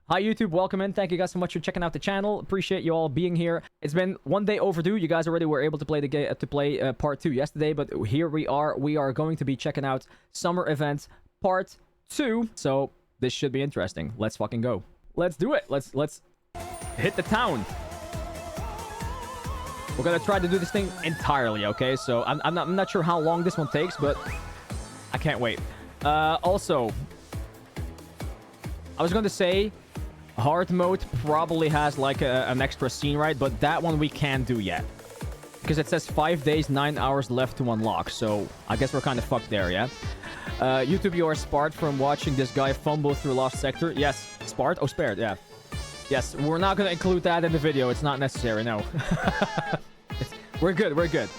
Hi YouTube, welcome in. Thank you guys so much for checking out the channel. Appreciate you all being here. It's been one day overdue. You guys already were able to play the game part 2 yesterday, but here we are. We are going to be checking out Summer Event Part 2. So this should be interesting. Let's fucking go. Let's do it. Let's hit the town. We're gonna try to do this thing entirely, okay? So I'm not sure how long this one takes, but I can't wait. Also, I was going to say hard mode probably has like an extra scene, right? But that one we can't do yet because it says 5 days, 9 hours left to unlock. So I guess we're kind of fucked there, yeah? YouTube, you are sparred from watching this guy fumble through Lost Sector. Yes, sparred? Oh, spared, yeah. Yes, we're not going to include that in the video. It's not necessary, no. We're good, we're good.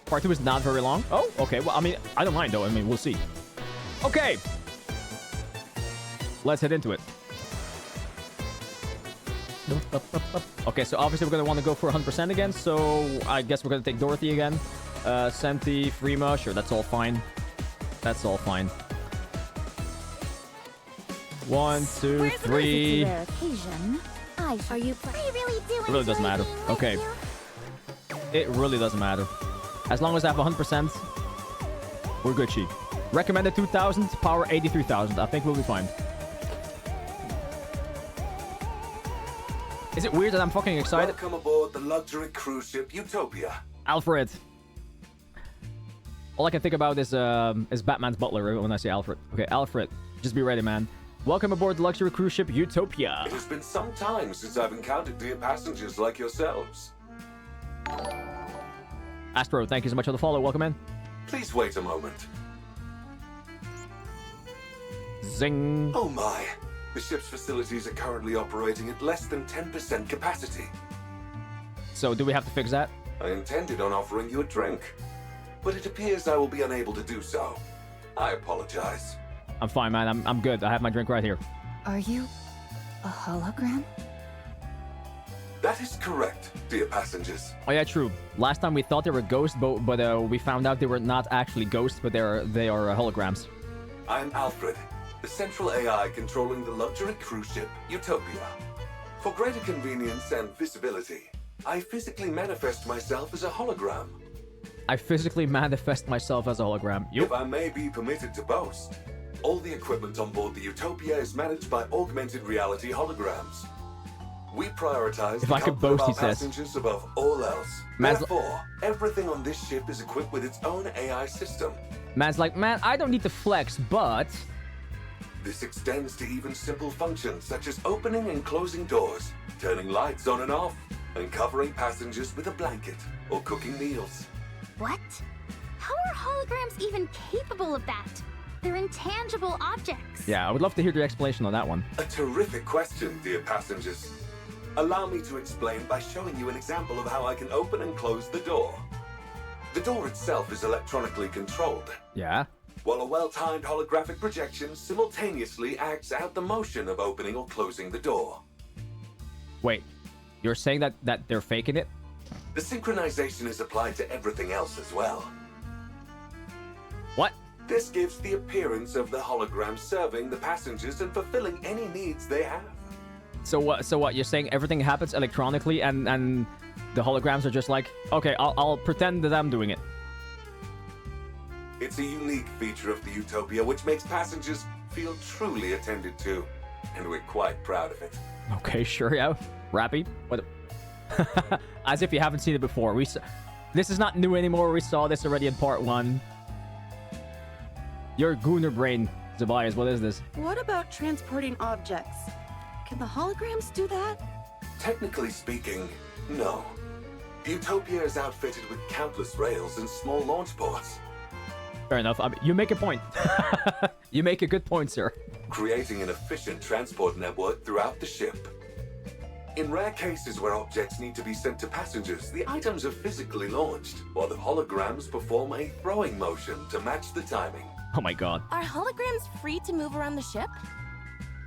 Part 2 is not very long. Oh, okay. Well, I mean, I don't mind, though. I mean, we'll see. Okay. Let's head into it. Okay, so obviously we're going to want to go for 100% again. So I guess we're going to take Dorothy again. Senti, Freema. Sure, that's all fine. That's all fine. 1, 2, 3. Are you really doing? It really doesn't matter. Okay. It really doesn't matter. As long as I have 100%, we're good, Chief. Recommended 2,000, power 83,000. I think we'll be fine. Is it weird that I'm fucking excited? Welcome aboard the luxury cruise ship Utopia. Alfred. All I can think about is Batman's butler when I say Alfred. Okay, Alfred, just be ready, man. Welcome aboard the luxury cruise ship Utopia. It has been some time since I've encountered dear passengers like yourselves. Astro, thank you so much for the follow. Welcome in. Please wait a moment. Zing. Oh my. The ship's facilities are currently operating at less than 10% capacity. So, do we have to fix that? I intended on offering you a drink, but it appears I will be unable to do so. I apologize. I'm fine, man. I'm good. I have my drink right here. Are you a hologram? That is correct, dear passengers. Oh yeah, true. Last time we thought they were ghosts, but we found out they were not actually ghosts, but they are holograms. I'm Alfred, the central AI controlling the luxury cruise ship Utopia. For greater convenience and visibility, I physically manifest myself as a hologram. I physically manifest myself as a hologram. Yup. If I may be permitted to boast, all the equipment on board the Utopia is managed by augmented reality holograms. We prioritize If the I could comfort of boast, our he says. passengers above all else. Man's Therefore, everything on this ship is equipped with its own AI system. Man's like, man, I don't need to flex, but... This extends to even simple functions such as opening and closing doors, turning lights on and off, and covering passengers with a blanket or cooking meals. What? How are holograms even capable of that? They're intangible objects. Yeah, I would love to hear the explanation on that one. A terrific question, dear passengers. Allow me to explain by showing you an example of how I can open and close the door. The door itself is electronically controlled, Yeah? while a well-timed holographic projection simultaneously acts out the motion of opening or closing the door. Wait, you're saying that they're faking it? The synchronization is applied to everything else as well. What? This gives the appearance of the hologram serving the passengers and fulfilling any needs they have. So what? You're saying everything happens electronically and the holograms are just like, okay, I'll pretend that I'm doing it. It's a unique feature of the Utopia which makes passengers feel truly attended to, and we're quite proud of it. Okay, sure, yeah. Rappy? What? As if you haven't seen it before. This is not new anymore. We saw this already in part 1. Your gooner brain, Tobias. What is this? What about transporting objects? Can the holograms do that? Technically speaking, no. Utopia is outfitted with countless rails and small launch ports, Fair enough. I mean, you make a point. You make a good point, sir. creating an efficient transport network throughout the ship. In rare cases where objects need to be sent to passengers, the items are physically launched, while the holograms perform a throwing motion to match the timing. Oh my god. Are holograms free to move around the ship?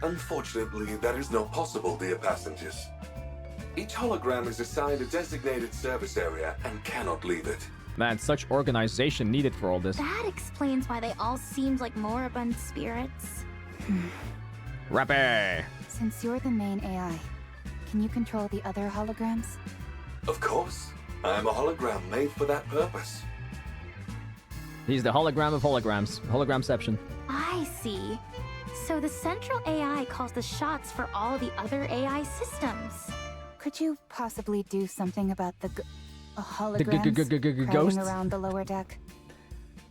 Unfortunately, that is not possible, dear passengers. Each hologram is assigned a designated service area and cannot leave it. Man, such organization needed for all this. That explains why they all seemed like moribund spirits. Rappy! Since you're the main AI, can you control the other holograms? Of course. I am a hologram made for that purpose. He's the hologram of holograms. Hologramception. I see. So the central AI calls the shots for all the other AI systems. Could you possibly do something about the holograms ghosts? crowding around the lower deck?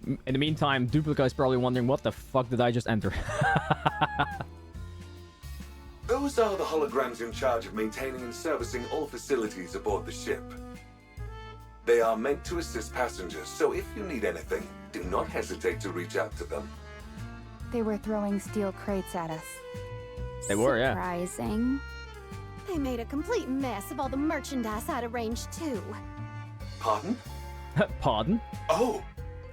In the meantime, Duplica is probably wondering, what the fuck did I just enter? Those are the holograms in charge of maintaining and servicing all facilities aboard the ship. They are meant to assist passengers, so if you need anything, do not hesitate to reach out to them. They were throwing steel crates at us. They were, yeah. Surprising. They made a complete mess of all the merchandise out of range, too. Pardon? Pardon? Oh!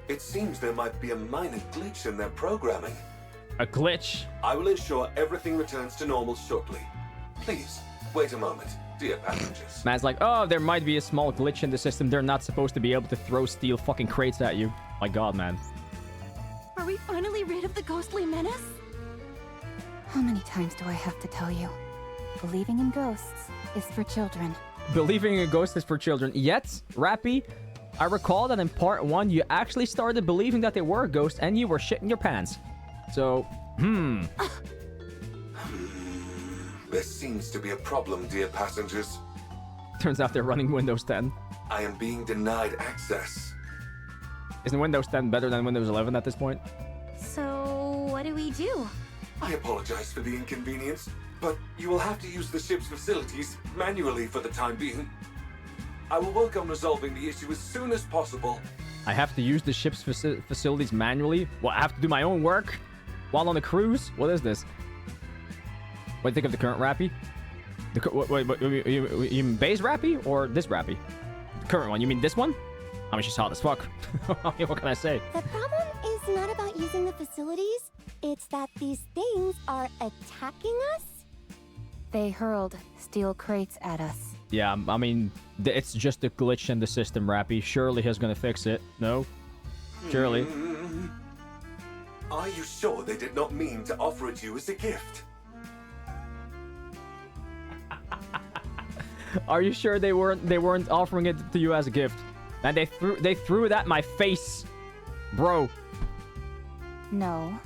It seems there might be a minor glitch in their programming. A glitch? I will ensure everything returns to normal shortly. Please, wait a moment, dear passengers. Man's like, oh, there might be a small glitch in the system. They're not supposed to be able to throw steel fucking crates at you. My god, man. Are we finally rid of the ghostly menace? How many times do I have to tell you? Believing in ghosts is for children. Believing in a ghost is for children. Yet, Rappy, I recall that in part 1, you actually started believing that they were ghosts and you were shitting your pants. So, There seems to be a problem, dear passengers. Turns out they're running Windows 10. I am being denied access. Isn't Windows 10 better than Windows 11 at this point? So what do we do? I apologize for the inconvenience, but you will have to use the ship's facilities manually for the time being. I will work on resolving the issue as soon as possible. I have to use the ship's facilities manually? Well, I have to do my own work? While on the cruise? What is this? What do you think of the current Rappy? Wait, you mean base Rappy or this Rappy? The current one. You mean this one? I mean, she's hot as fuck. What can I say? The problem is not about using the facilities. It's that these things are attacking us. They hurled steel crates at us. Yeah, I mean, it's just a glitch in the system, Rappy. Surely he's gonna fix it. No? Surely. Are you sure they did not mean to offer it to you as a gift? Are you sure they weren't offering it to you as a gift? And they threw it at my face. Bro. No.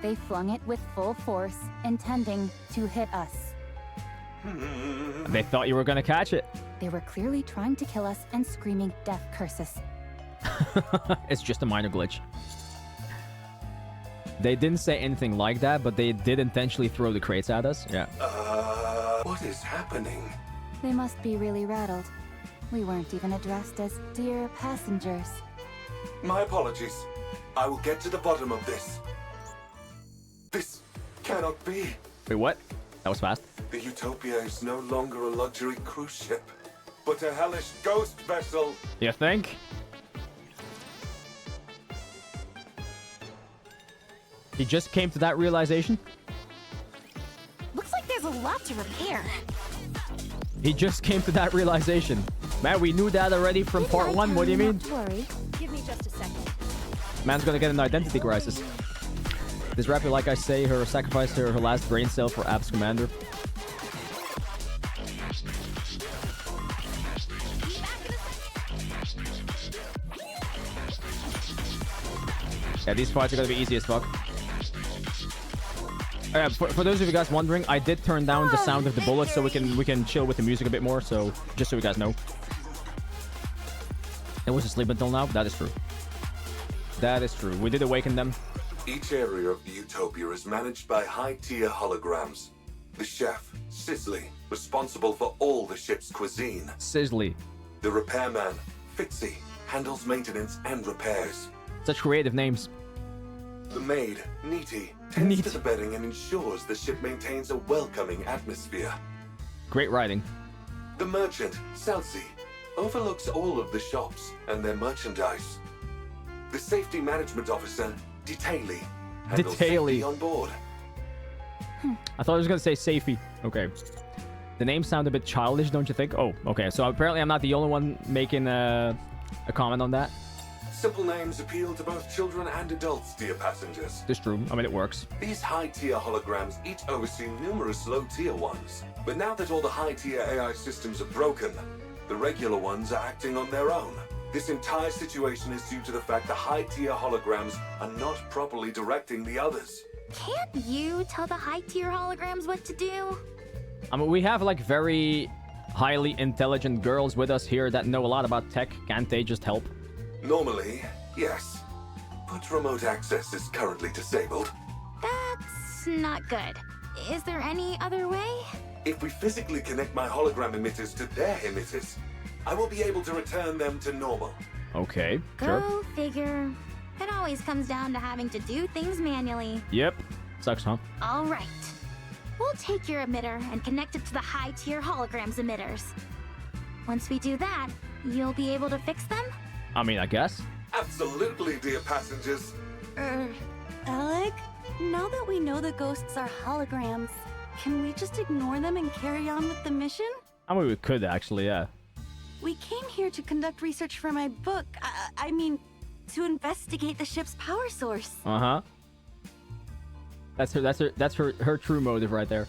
They flung it with full force, intending to hit us. They thought you were gonna catch it. They were clearly trying to kill us and screaming death curses. It's just a minor glitch. They didn't say anything like that, but they did intentionally throw the crates at us. Yeah. What is happening? They must be really rattled. We weren't even addressed as dear passengers. My apologies. I will get to the bottom of this. This cannot be. Wait, what? That was fast. The Utopia is no longer a luxury cruise ship, but a hellish ghost vessel. You think? He just came to that realization? Looks like there's a lot to repair. He just came to that realization. Man, we knew that already from part 1. What do you mean? Not to worry. Give me just a second. Man's gonna get an identity crisis. This Rappy, like I say, her sacrificed her last brain cell for Ab's commander. Yeah, these fights are gonna be easy as fuck. For those of you guys wondering, I did turn down the sound of the bullets so we can chill with the music a bit more. So just so you guys know, it was asleep until now. That is true. That is true. We did awaken them. Each area of the Utopia is managed by high-tier holograms. The chef, Sizzly, responsible for all the ship's cuisine. Sizzly. The repairman, Fixy, handles maintenance and repairs. Such creative names. The maid, Neaty, tends to the bedding and ensures the ship maintains a welcoming atmosphere. Great writing. The merchant, Sizzly, overlooks all of the shops and their merchandise. The safety management officer, Detailee, handles safety on board. I thought I was gonna say safety. Okay. The names sound a bit childish, don't you think? Oh, okay. So apparently I'm not the only one making a comment on that. Simple names appeal to both children and adults, dear passengers. This is true. I mean, it works. These high-tier holograms each oversee numerous low-tier ones. But now that all the high-tier AI systems are broken, the regular ones are acting on their own. This entire situation is due to the fact the high-tier holograms are not properly directing the others. Can't you tell the high-tier holograms what to do? I mean, we have like very highly intelligent girls with us here that know a lot about tech. Can't they just help? Normally, yes. But remote access is currently disabled. That's not good. Is there any other way? If we physically connect my hologram emitters to their emitters, I will be able to return them to normal. Okay, Go sure. figure. It always comes down to having to do things manually. Yep. Sucks, huh? All right. We'll take your emitter and connect it to the high-tier holograms emitters. Once we do that, you'll be able to fix them? I mean, I guess. Absolutely, dear passengers. Alec, now that we know the ghosts are holograms, can we just ignore them and carry on with the mission? I mean, we could actually, yeah. We came here to conduct research for my book. I mean, to investigate the ship's power source. Uh-huh. That's her true motive right there.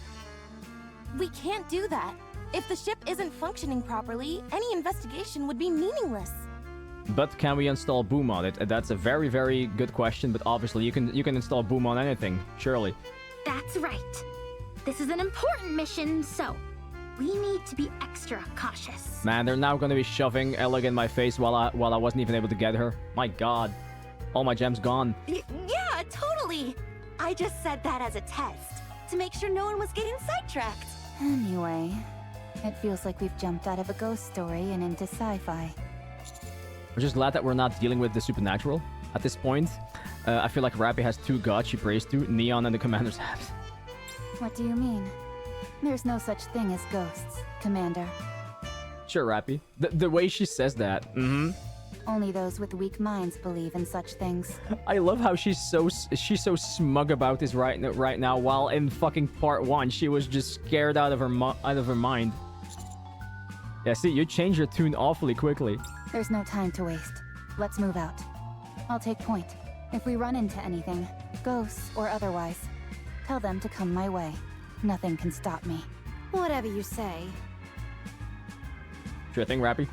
We can't do that. If the ship isn't functioning properly, any investigation would be meaningless. But can we install Boom on it? That's a very, very good question, but obviously you can install Boom on anything, surely. That's right. This is an important mission, so we need to be extra cautious. Man, they're now gonna be shoving Alec in my face while I wasn't even able to get her. My god. All my gems gone. Yeah, totally. I just said that as a test, to make sure no one was getting sidetracked. Anyway, it feels like we've jumped out of a ghost story and into sci-fi. I'm just glad that we're not dealing with the supernatural at this point. I feel like Rappy has two gods she prays to, Neon and the Commander's hat. What do you mean? There's no such thing as ghosts, Commander. Sure, Rappy. The way she says that. Mm-hmm. Only those with weak minds believe in such things. I love how she's so smug about this right now, while in fucking part 1 she was just scared out of her mind. Yeah, see, you changed your tune awfully quickly. There's no time to waste. Let's move out. I'll take point. If we run into anything, ghosts or otherwise, tell them to come my way. Nothing can stop me. Whatever you say. Sure thing, Rappy.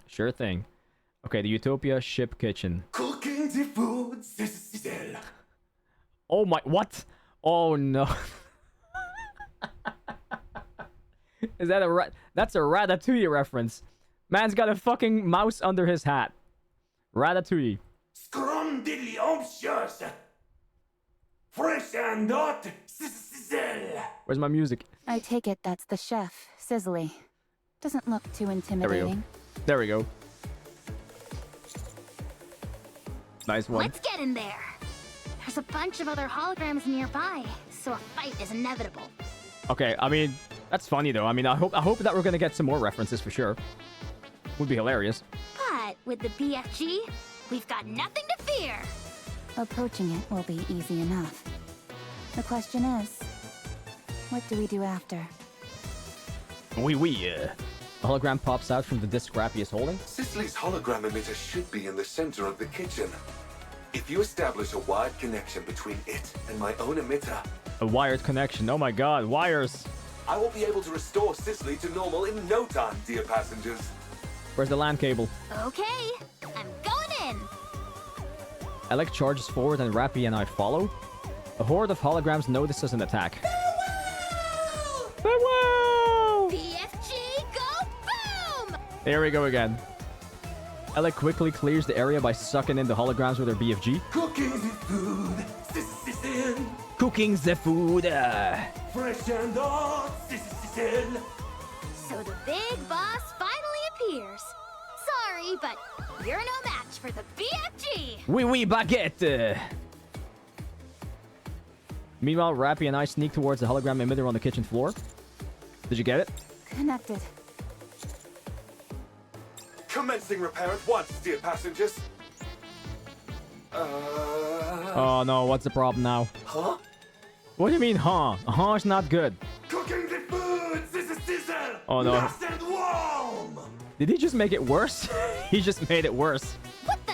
Sure thing. Okay, the Utopia ship kitchen. Cooking the food, Sizzly. Oh my, what? Oh no. Is that a that's a Ratatouille reference. Man's got a fucking mouse under his hat. Ratatouille. Scrumdiddlyumptious. Fresh and hot, Sizzly. Where's my music? I take it that's the chef, Sizzly. Doesn't look too intimidating. There we go. Nice one. Let's get in there. There's a bunch of other holograms nearby, so a fight is inevitable. Okay, I mean, that's funny though. I mean, I hope that we're gonna get some more references for sure. Would be hilarious. But with the BFG, we've got nothing to fear. Approaching it will be easy enough. The question is, what do we do after? A hologram pops out from the disc Rappy is holding. Sizzly's hologram emitter should be in the center of the kitchen. If you establish a wired connection between it and my own emitter, A wired connection. Oh my god, wires. I will be able to restore Sizzly to normal in no time, dear passengers. Where's the LAN cable? Okay, I'm going in. Alec charges forward and Rappy and I follow. A horde of holograms notice us and attack. Farewell! BFG, go boom! There we go again. Alec quickly clears the area by sucking in the holograms with her BFG. Cooking the food, Sizzly. Cooking the food. Fresh and hot, Sizzly. So the big boss finally appears. Sorry, but you're no match for the BFG. Oui, baguette. Meanwhile, Rappy and I sneak towards the hologram emitter on the kitchen floor. Did you get it? Connected. Commencing repair at once, dear passengers. Oh no, what's the problem now? Huh? What do you mean, huh? Huh is not good. Cooking the food, Sizzle. Oh no. Nice and warm. Did he just make it worse? He just made it worse. What the?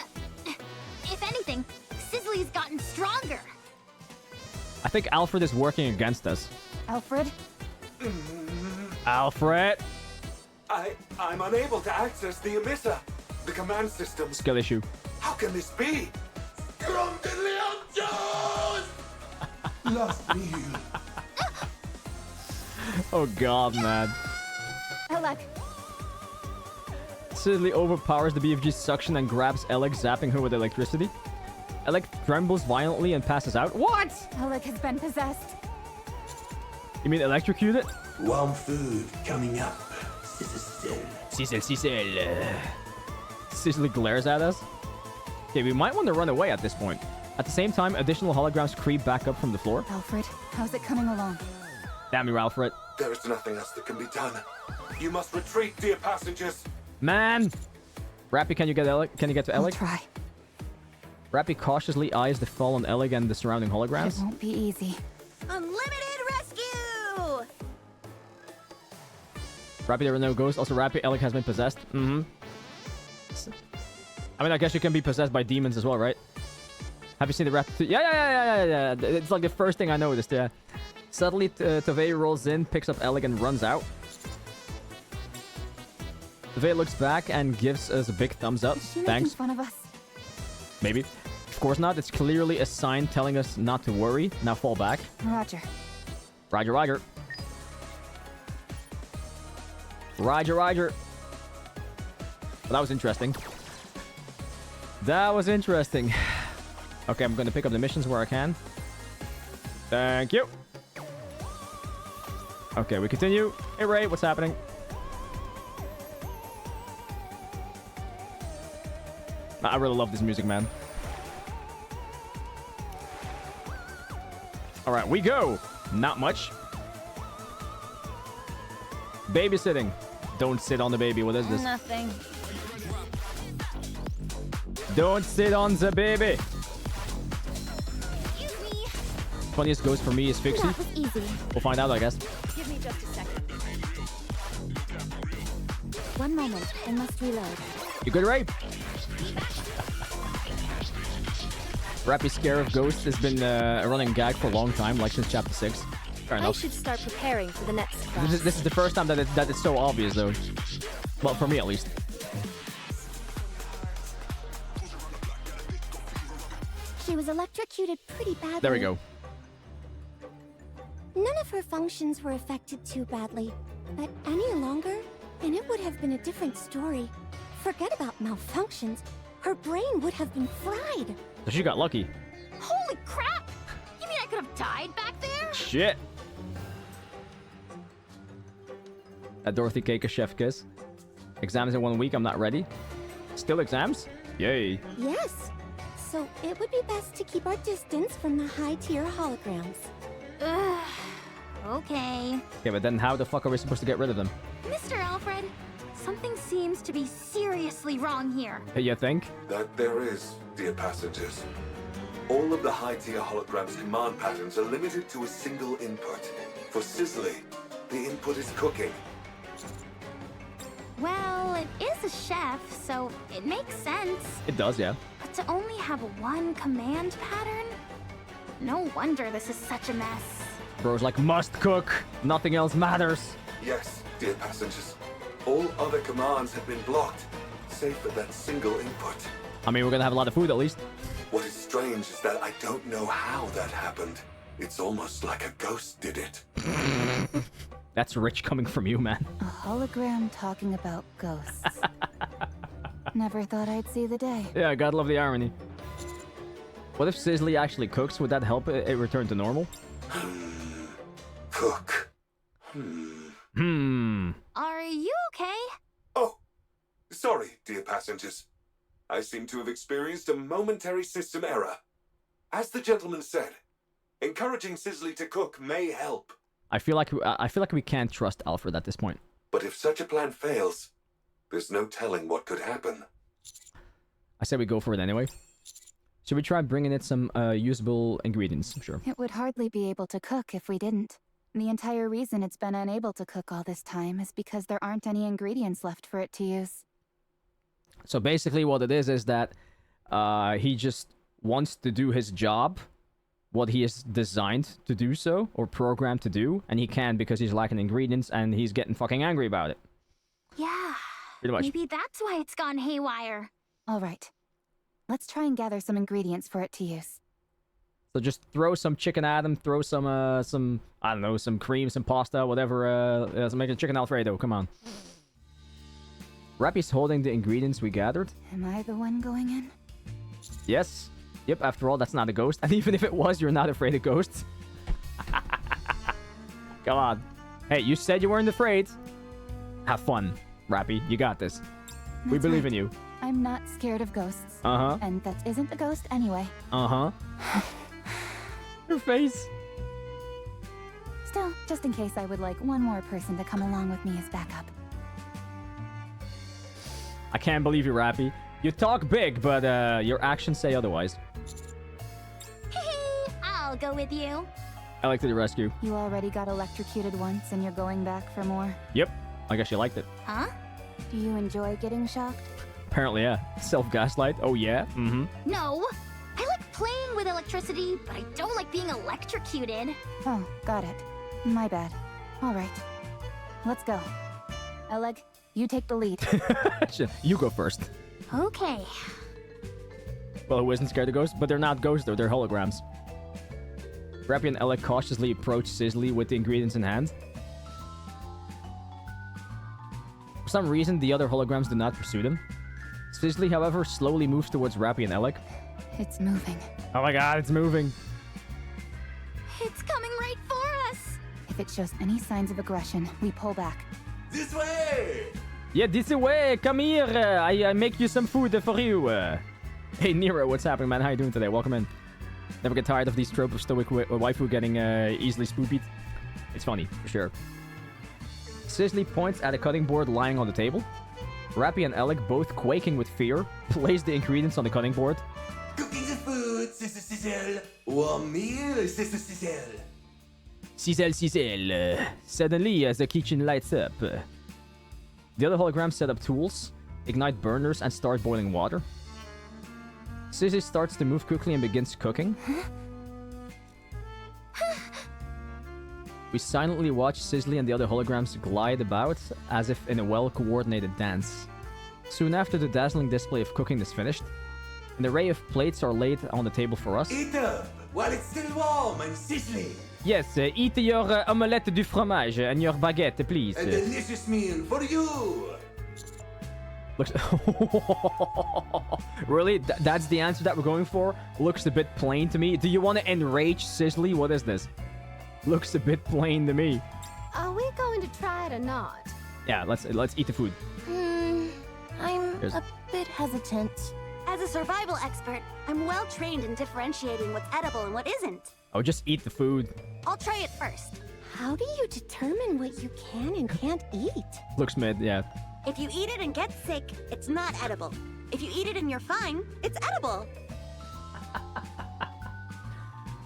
think Alfred is working against us. Alfred? Alfred! I'm unable to access the emitter. The command system. Skill issue. How can this be? Lost me. Oh god, man. Alec, Sizzly overpowers the BFG's suction and grabs Alec, zapping her with electricity. Alec trembles violently and passes out. What? Alec has been possessed. You mean electrocuted? Warm food coming up. Sizzle. Sizzle. Sizzly glares at us. Okay, we might want to run away at this point. At the same time, additional holograms creep back up from the floor. Alfred, how's it coming along? Damn you, Alfred. There is nothing else that can be done. You must retreat, dear passengers. Man! Rappy, can you get Alec? Can you get to I'll Alec? try. Rappy cautiously eyes the fallen Alec and the surrounding It holograms. won't be easy. Unlimited rescue! Rappy, there are no ghosts. Also, Rappy, Alec has been possessed. Mm-hmm. I mean, I guess you can be possessed by demons as well, right? Have you seen the rap? Yeah. It's like the first thing I noticed, yeah. Suddenly, Tovey rolls in, picks up Alec, and runs out. Tovey looks back and gives us a big thumbs up. Is she Thanks. making fun of us? Maybe. Of course not. It's clearly a sign telling us not to worry. Now fall back. Roger. Roger. Well, that was interesting. Okay, I'm going to pick up the missions where I can. Thank you. Okay, we continue. Hey, Ray, what's happening? I really love this music, man. All right, we go. Not much. Babysitting. Don't sit on the baby. What is this? Nothing. Don't sit on the baby. Excuse me. Funniest ghost for me is Fixy. That was easy. We'll find out, I guess. Give me just a second. One moment, I must reload. You good, Ray? Rappy scare of ghosts has been a running gag for a long time, like since chapter 6. Fair I enough. should start preparing for the next class. This is the first time that it's so obvious, though. Well, for me at least. She was electrocuted pretty badly. There we go. None of her functions were affected too badly, but any longer, and it would have been a different story. Forget about malfunctions. Her brain would have been fried. So she got lucky. Holy crap! You mean I could have died back there? Shit. At Dorothy Cake a chef kiss. Exams in 1 week, I'm not ready. Still exams? Yay. Yes. So it would be best to keep our distance from the high-tier holograms. Ugh. Okay. Okay, but then how the fuck are we supposed to get rid of them? Mr. Alfred, something seems to be seriously wrong here. Hey, you think? That there is, dear passengers. All of the high-tier holograms command patterns are limited to a single input. For Sizzly, the input is cooking. Well, it is a chef, so it makes sense. It does, yeah. But to only have one command pattern? No wonder this is such a mess. Bro's like, must cook. Nothing else matters. Yes, dear passengers. All other commands have been blocked, save for that single input. I mean, we're gonna have a lot of food at least. What is strange is that I don't know how that happened. It's almost like a ghost did it. That's rich coming from you, man. A hologram talking about ghosts. Never thought I'd see the day. Yeah, gotta love the irony. What if Sizzly actually cooks? Would that help it return to normal? Cook. Are you okay? Oh, sorry, dear passengers. I seem to have experienced a momentary system error. As the gentleman said, encouraging Sizzly to cook may help. I feel like we can't trust Alfred at this point. But if such a plan fails, there's no telling what could happen. I say we go for it anyway. Should we try bringing it some usable ingredients? Sure. It would hardly be able to cook if we didn't. The entire reason it's been unable to cook all this time is because there aren't any ingredients left for it to use. So basically what it is that he just wants to do his job, what he is designed to do so, or programmed to do, and he can't because he's lacking ingredients, and he's getting fucking angry about it. Yeah. Pretty much. Maybe that's why it's gone haywire. All right. Let's try and gather some ingredients for it to use. So just throw some chicken at him, throw some, I don't know, some cream, some pasta, whatever, so make a chicken Alfredo, come on. Rappy's holding the ingredients we gathered. Am I the one going in? Yes. Yep, after all, that's not a ghost. And even if it was, you're not afraid of ghosts. Come on. Hey, you said you weren't afraid. Have fun, Rappy. You got this. We believe in you. I'm not scared of ghosts. Uh-huh. And that isn't a ghost anyway. Uh-huh. Your face. Still, just in case, I would like one more person to come along with me as backup. I can't believe you, Rappy. You talk big, but your actions say otherwise. I'll go with you. I like to the rescue. You already got electrocuted once and you're going back for more? Yep. I guess you liked it. Huh? Do you enjoy getting shocked? Apparently, yeah. Self-gaslight. Oh, yeah? Mm-hmm. No. I like playing with electricity, but I don't like being electrocuted. Oh, got it. My bad. All right. Let's go. Oleg, you take the lead. You go first. Okay. Well, who isn't scared of ghosts? But they're not ghosts, though. They're holograms. Rappy and Alec cautiously approach Sizzly with the ingredients in hand. For some reason, the other holograms do not pursue them. Sizzly, however, slowly moves towards Rappy and Alec. It's moving. Oh my god, it's moving. It's coming right for us. If it shows any signs of aggression, we pull back. This way! Yeah, this way. Come here. I make you some food for you. Hey, Nero, what's happening, man? How you doing today? Welcome in. Never get tired of these tropes of stoic waifu getting easily spoopied. It's funny, for sure. Sizzly points at a cutting board lying on the table. Rappy and Alec, both quaking with fear, place the ingredients on the cutting board. Cooking the food, Sister Sizzle. Warm meal, Sister Sizzle. Sizzle. Suddenly, as the kitchen lights up. The other holograms set up tools, ignite burners, and start boiling water. Sizzly starts to move quickly and begins cooking. We silently watch Sizzly and the other holograms glide about as if in a well-coordinated dance. Soon after the dazzling display of cooking is finished, an array of plates are laid on the table for us. Eat up while it's still warm and sizzling. Yes, eat your omelette du fromage and your baguette, please. A delicious meal for you. Looks... Really? That's the answer that we're going for? Looks a bit plain to me. Do you want to enrage Sizzly? What is this? Looks a bit plain to me. Are we going to try it or not? Yeah, let's eat the food. I'm a bit hesitant. As a survival expert, I'm well trained in differentiating what's edible and what isn't. Oh, just eat the food. I'll try it first. How do you determine what you can and can't eat? Looks mid, yeah. If you eat it and get sick, it's not edible. If you eat it and you're fine, it's edible.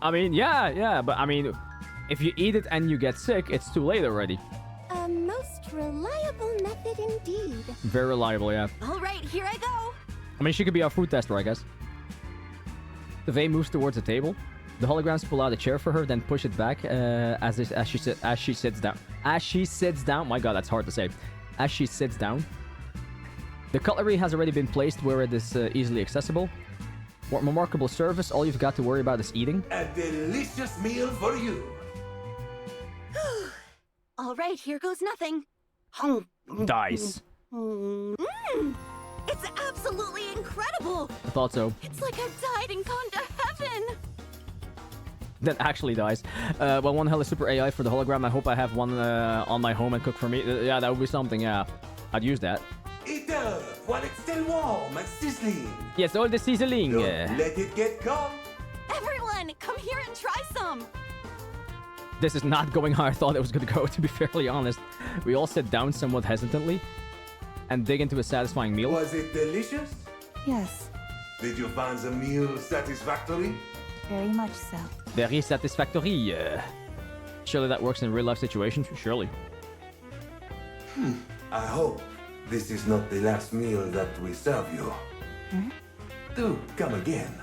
I mean, yeah, but I mean, if you eat it and you get sick, it's too late already. A most reliable method indeed. Very reliable, yeah. All right, here I go. I mean, she could be our food tester, I guess. The Vey moves towards the table. The holograms pull out a chair for her, then push it back as she sits down. As she sits down, my god, that's hard to say. As she sits down. The cutlery has already been placed where it is easily accessible. What remarkable service, all you've got to worry about is eating. A delicious meal for you. All right, here goes nothing. Dice. It's absolutely incredible. I thought so. It's like I've died and gone to heaven. That actually dies. Well, one hell of super AI for the hologram. I hope I have one on my home and cook for me. Yeah, that would be something, yeah. I'd use that. Eat up while it's still warm and sizzling. Yes, all the sizzling. Don't let it get cold. Everyone, come here and try some. This is not going how I thought it was going to go, to be fairly honest. We all sit down somewhat hesitantly and dig into a satisfying meal. Was it delicious? Yes, Did you find the meal satisfactory? very much so. Very satisfactory. Surely that works in real-life situations? Surely. I hope this is not the last meal that we serve you. Do come again.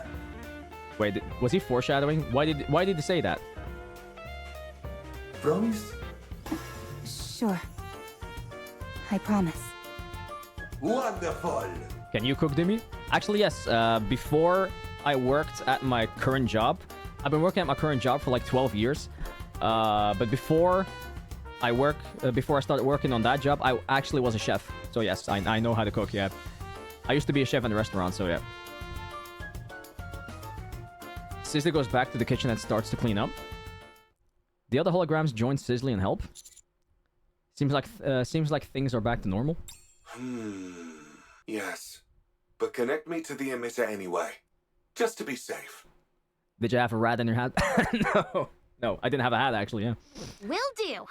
Wait, was he foreshadowing? Why did he say that? Promise? Sure. I promise. Wonderful! Can you cook, Demi? Actually, yes. Before I worked at my current job, I've been working at my current job for like 12 years. But before I started working on that job, I actually was a chef. So yes, I know how to cook, yeah. I used to be a chef in a restaurant, so yeah. Sizzly goes back to the kitchen and starts to clean up. The other holograms join Sizzly and help. Seems like things are back to normal. Yes. But connect me to the emitter anyway. Just to be safe. Did you have a rat in your hat? No. No, I didn't have a hat, actually, yeah. Will do.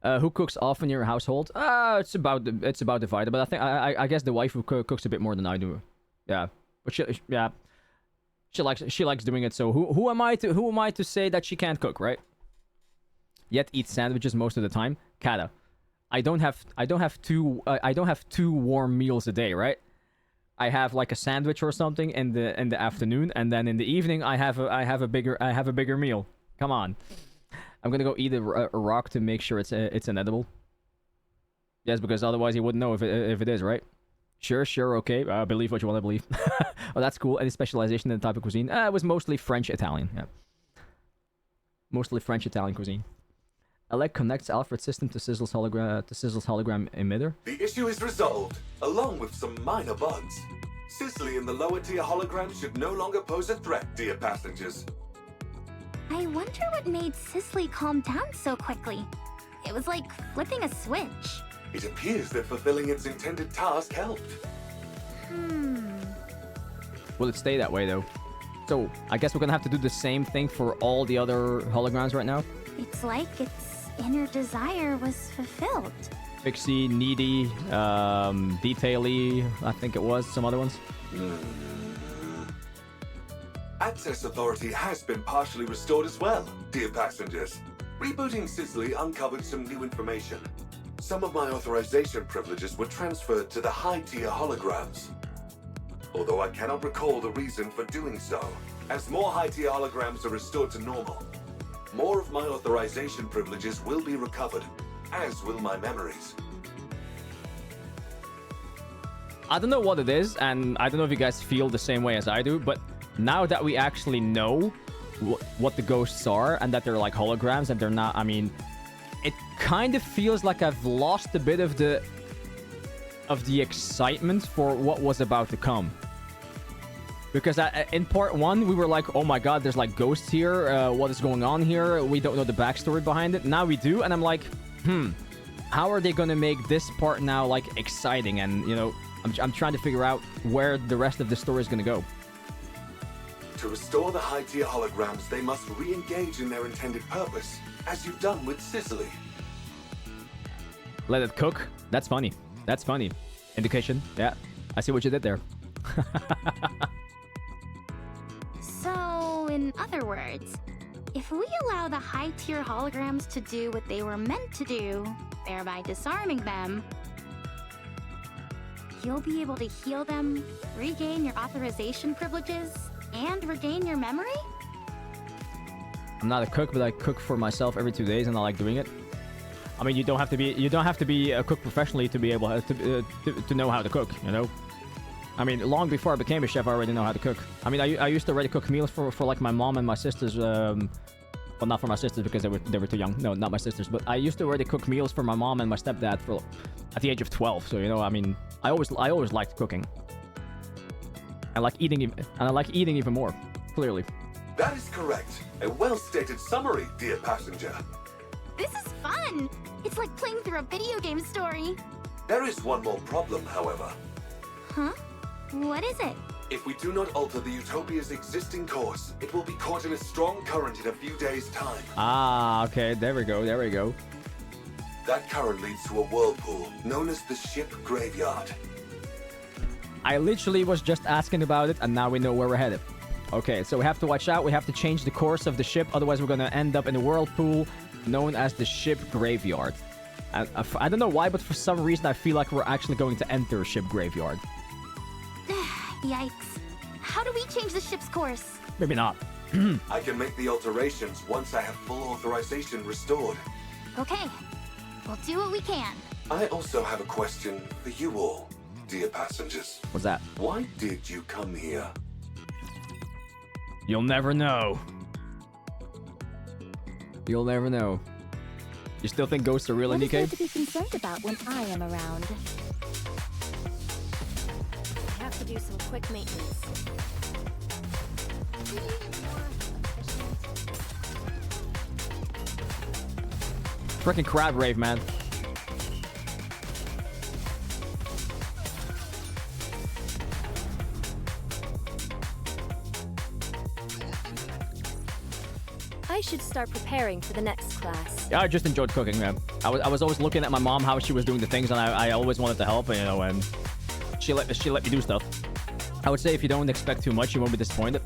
Who cooks often in your household? It's about divided, but I think I guess the wife who cooks a bit more than I do. Yeah. But she likes doing it, so who am I to say that she can't cook, right? Yet eats sandwiches most of the time. Kata, I don't have two warm meals a day, right? I have like a sandwich or something in the afternoon, and then in the evening I have a bigger meal. Come on, I'm gonna go eat a rock to make sure it's an edible. Yes, because otherwise you wouldn't know if it is, right? Sure, okay. Believe what you want to believe. Oh, that's cool. Any specialization in the type of cuisine? It was mostly French Italian. Yeah, mostly French Italian cuisine. Alec connects Alfred's system to Sizzle's hologram emitter. The issue is resolved, along with some minor bugs. Sizzly and the lower tier holograms should no longer pose a threat, dear passengers. I wonder what made Sizzly calm down so quickly. It was like flipping a switch. It appears that fulfilling its intended task helped. Will it stay that way, though? So, I guess we're gonna have to do the same thing for all the other holograms right now? It's like its inner desire was fulfilled. Fixy, Neaty, Detaily, I think it was, some other ones. Access authority has been partially restored as well, dear passengers. Rebooting Sizzly uncovered some new information. Some of my authorization privileges were transferred to the high-tier holograms. Although I cannot recall the reason for doing so, as more high-tier holograms are restored to normal. More of my authorization privileges will be recovered, as will my memories. I don't know what it is, and I don't know if you guys feel the same way as I do, but now that we actually know what the ghosts are, and that they're like holograms, and they're not, I mean, it kind of feels like I've lost a bit of the excitement for what was about to come. Because in part 1, we were like, oh my god, there's like ghosts here, what is going on here? We don't know the backstory behind it. Now we do, and I'm like, how are they gonna make this part now, like, exciting? And, you know, I'm trying to figure out where the rest of the story is gonna go. To restore the high-tier holograms, they must re-engage in their intended purpose, as you've done with Sizzly. Let it cook? That's funny. That's funny. Indication. Yeah. I see what you did there. So, in other words, if we allow the high-tier holograms to do what they were meant to do, thereby disarming them, you'll be able to heal them, regain your authorization privileges, and regain your memory? I'm not a cook, but I cook for myself every 2 days, and I like doing it. I mean, you don't have to be a cook professionally to be able to know how to cook, you know. I mean, long before I became a chef, I already know how to cook. I mean, I used to already cook meals for like my mom and my sisters. Well, not for my sisters because they were too young. No, not my sisters. But I used to already cook meals for my mom and my stepdad at the age of 12. So, you know, I mean, I always liked cooking. I like eating even more. Clearly. That is correct. A well-stated summary, dear passenger. This is fun! It's like playing through a video game story. There is one more problem, however. Huh? What is it? If we do not alter the Utopia's existing course, it will be caught in a strong current in a few days' time. Ah, okay. There we go. That current leads to a whirlpool, known as the ship graveyard. I literally was just asking about it, and now we know where we're headed. Okay, so we have to watch out. We have to change the course of the ship, otherwise we're gonna end up in a whirlpool known as the ship graveyard. I don't know why, but for some reason I feel like we're actually going to enter a ship graveyard. Yikes. how do we change the ship's course? Maybe not. I can make the alterations once I have full authorization restored. Okay, we'll do what we can. I also have a question for you all, dear passengers. What's that? Why did you come here? You'll never know. You'll never know. You still think ghosts are real, What is there Nikke? to be concerned about when I am around? I have to do some quick maintenance. Freaking crab rave, man. I should start preparing for the next class. Yeah, I just enjoyed cooking, man. I was always looking at my mom, how she was doing the things, and I always wanted to help, you know, and she let me do stuff. I would say if you don't expect too much, you won't be disappointed.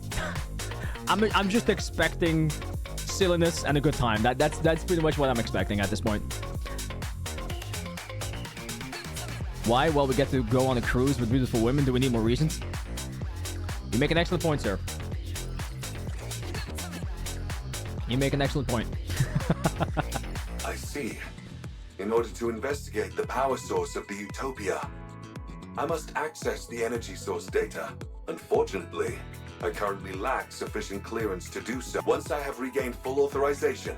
I'm just expecting silliness and a good time. That's pretty much what I'm expecting at this point. Why? Well, we get to go on a cruise with beautiful women. Do we need more reasons? You make an excellent point, sir. You make an excellent point. I see. In order to investigate the power source of the Utopia, I must access the energy source data. Unfortunately, I currently lack sufficient clearance to do so. Once I have regained full authorization,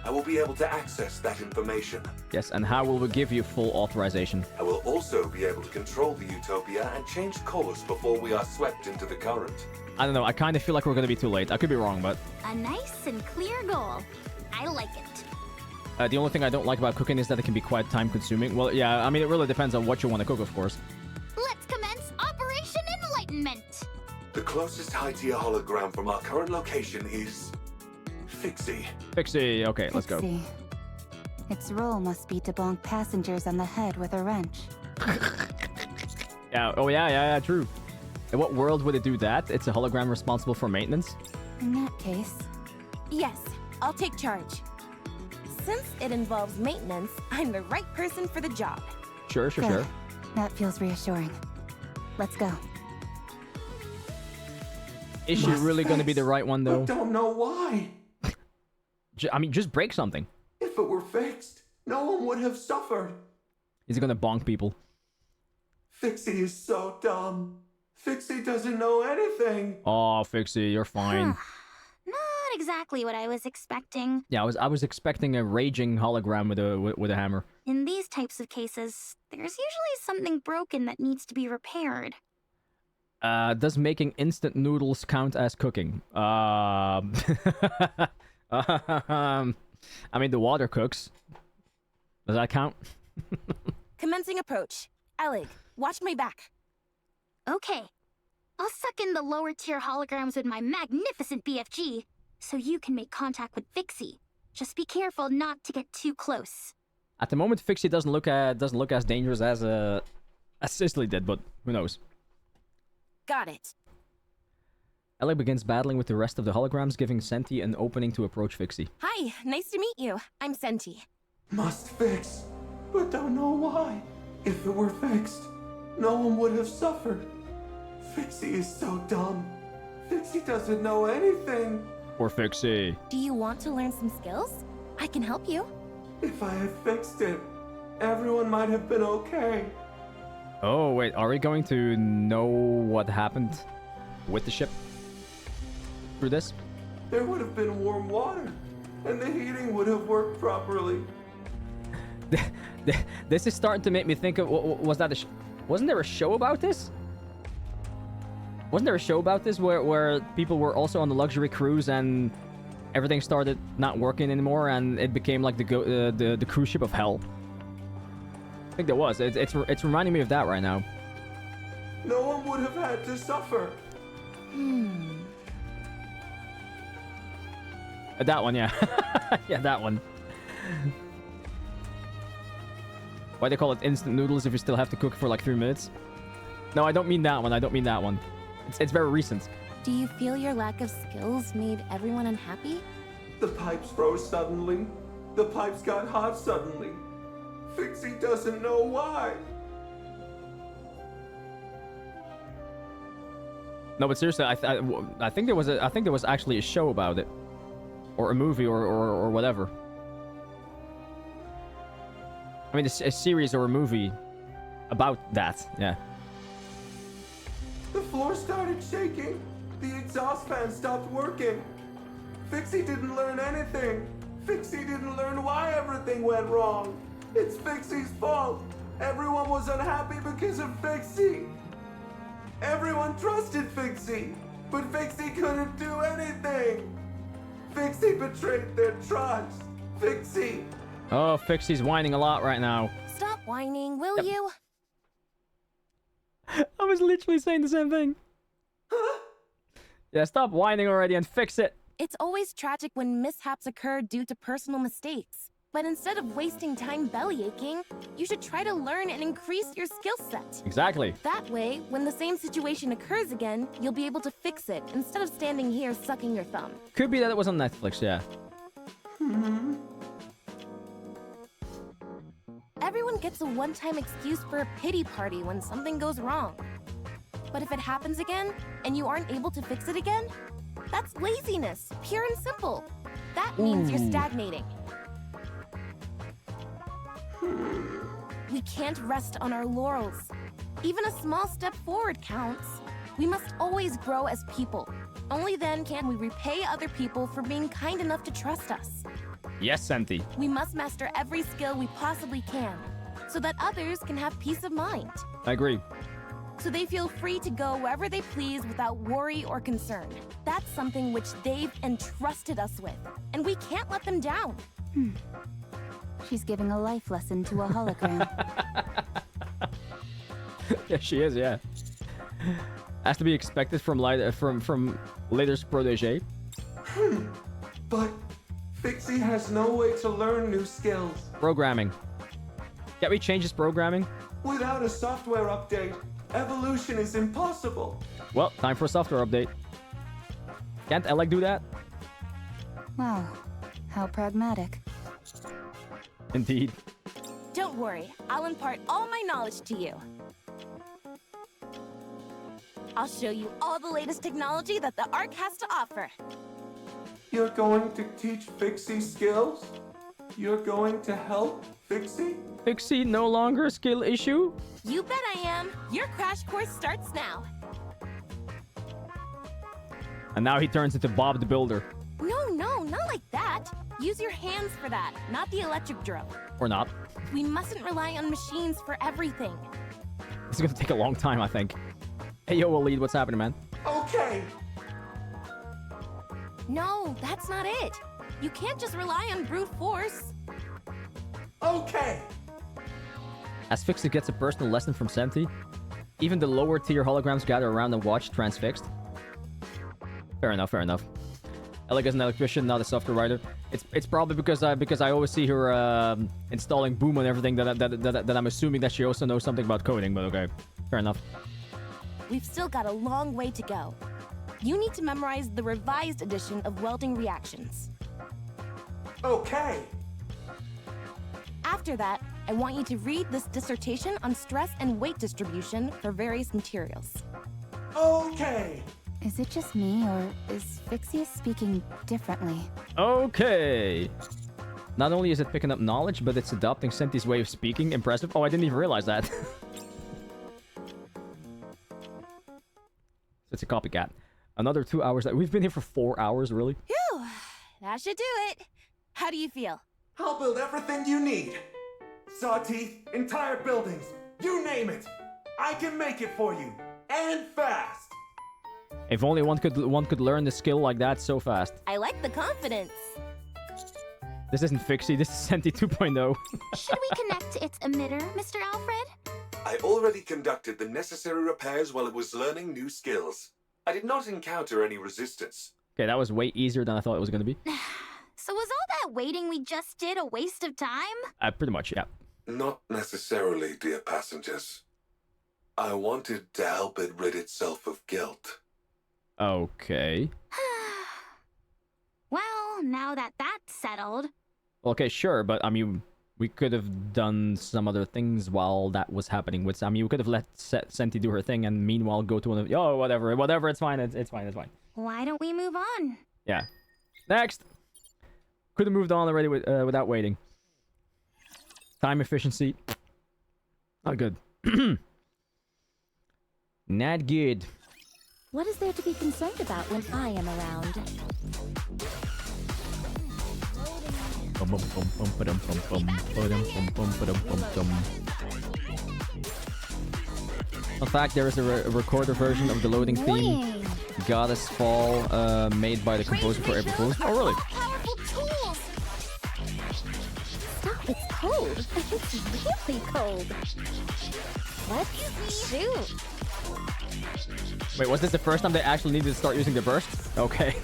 I will be able to access that information. Yes, and how will we give you full authorization? I will also be able to control the Utopia and change course before we are swept into the current. I don't know. I kind of feel like we're going to be too late. I could be wrong, but... A nice and clear goal. I like it. the only thing I don't like about cooking is that it can be quite time-consuming. Well, yeah, I mean, it really depends on what you want to cook, of course. Let's commence Operation Enlightenment. The closest high-tier hologram from our current location is... Fixy. Fixy. Okay, let's go. Fixy. Its role must be to bonk passengers on the head with a wrench. Yeah. Oh, yeah, true. In what world would it do that? It's a hologram responsible for maintenance? In that case, Yes, I'll take charge. Since it involves maintenance, I'm the right person for the job. Sure. good. That feels reassuring. Let's go. Is she really going to be the right one, I though? don't know why. I mean, just break something. If it were fixed, no one would have suffered. Is he going to bonk people? Fixie is so dumb. Fixie doesn't know anything. Oh, Fixy, you're fine. Not exactly what I was expecting. Yeah, I was expecting a raging hologram with a hammer. In these types of cases, there's usually something broken that needs to be repaired. Does making instant noodles count as cooking? I mean, the water cooks. Does that count? Commencing approach. Alec, watch my back. Okay. I'll suck in the lower tier holograms with my magnificent BFG, so you can make contact with Fixy. Just be careful not to get too close. At the moment, Fixy doesn't look as dangerous as Sizzly did, but who knows? Got it. Alec begins battling with the rest of the holograms, giving Senti an opening to approach Fixy. Hi, nice to meet you. I'm Senti. Must fix, but don't know why. If it were fixed, no one would have suffered. Fixie is so dumb. Fixie doesn't know anything. Or Fixy. Do you want to learn some skills? I can help you. If I had fixed it, everyone might have been okay. Oh, wait, are we going to know what happened with the ship through this? There would have been warm water, and the heating would have worked properly. This is starting to make me think of... Was that wasn't there a show about this? Wasn't there a show about this where people were also on the luxury cruise and everything started not working anymore and it became like the cruise ship of hell? I think there was. It's reminding me of that right now. No one would have had to suffer. That one, yeah. Yeah, that one. Why they call it instant noodles if you still have to cook for like 3 minutes? No, I don't mean that one. I don't mean that one. It's very recent. Do you feel your lack of skills made everyone unhappy? The pipes froze suddenly. The pipes got hot suddenly. Fixie doesn't know why. No, but seriously, I think there was actually a show about it, or a movie, or whatever. I mean, a series or a movie about that. Yeah. The floor started shaking. The exhaust fan stopped working. Fixy didn't learn anything. Fixy didn't learn why everything went wrong. It's Fixy's fault. Everyone was unhappy because of Fixy. Everyone trusted Fixy, but Fixy couldn't do anything. Fixy betrayed their trust. Fixy. Oh, Fixie's whining a lot right now. Stop whining, will you? I was literally saying the same thing. Yeah, stop whining already and fix it. It's always tragic when mishaps occur due to personal mistakes. But instead of wasting time belly aching, you should try to learn and increase your skill set. Exactly. That way, when the same situation occurs again, you'll be able to fix it instead of standing here sucking your thumb. Could be that it was on Netflix, yeah. Everyone gets a one-time excuse for a pity party when something goes wrong. But if it happens again, and you aren't able to fix it again, that's laziness, pure and simple. That means you're stagnating. We can't rest on our laurels. Even a small step forward counts. We must always grow as people. Only then can we repay other people for being kind enough to trust us. Yes, Senti. We must master every skill we possibly can, so that others can have peace of mind. I agree. So they feel free to go wherever they please without worry or concern. That's something which they've entrusted us with, and we can't let them down. She's giving a life lesson to a hologram. Yeah, she is, yeah. Has to be expected from Later's protege. But Fixy has no way to learn new skills. Programming. Can't we change his programming? Without a software update, evolution is impossible. Well, time for a software update. Can't Alec do that? Wow, how pragmatic. Indeed. Don't worry, I'll impart all my knowledge to you. I'll show you all the latest technology that the Ark has to offer. You're going to teach Fixy skills? You're going to help Fixy? Fixie no longer a skill issue? You bet I am. Your crash course starts now. And now he turns into Bob the Builder. No, not like that. Use your hands for that, not the electric drill. Or not. We mustn't rely on machines for everything. This is gonna take a long time, I think. Hey, yo, Waleed, what's happening, man? Okay. No, that's not it. You can't just rely on brute force. Okay. As Fixie gets a personal lesson from Senti, even the lower tier holograms gather around and watch transfixed. Fair enough. Alec is an electrician, not a software writer. It's probably because I always see her installing Boom and everything that I'm assuming that she also knows something about coding, but okay. Fair enough. We've still got a long way to go. You need to memorize the revised edition of welding reactions. Okay. After that, I want you to read this dissertation on stress and weight distribution for various materials. Okay. Is it just me, or is Fixie speaking differently? Okay. Not only is it picking up knowledge, but it's adopting Senti's way of speaking. Impressive. Oh, I didn't even realize that. It's a copycat. Another 2 hours. We've been here for 4 hours, really? Phew, that should do it. How do you feel? I'll build everything you need. Saw teeth, entire buildings, you name it. I can make it for you, and fast. If only one could learn the skill like that so fast. I like the confidence. This isn't Fixie, this is Senti 2.0. Should we connect to its emitter, Mr. Alfred? I already conducted the necessary repairs while it was learning new skills. I did not encounter any resistance. Okay, that was way easier than I thought it was going to be. So was all that waiting we just did a waste of time? Pretty much, yeah. Not necessarily, dear passengers. I wanted to help it rid itself of guilt. Okay. Well, now that that's settled... Okay, sure, but I mean, We could have done some other things while that was happening with Sammy. We could have let Senti do her thing and meanwhile go to one of... Oh, whatever, it's fine, it's fine. Why don't we move on? Yeah. Next! Could have moved on already without waiting. Time efficiency. Not good. Not good. What is there to be concerned about when I am around? In fact, there is a recorder version of the loading theme, Goddess Fall, made by the composer for April Fools. Oh, really? Stop, it's cold. It's really cold. Let's shoot. Wait, was this the first time they actually needed to start using the burst? Okay.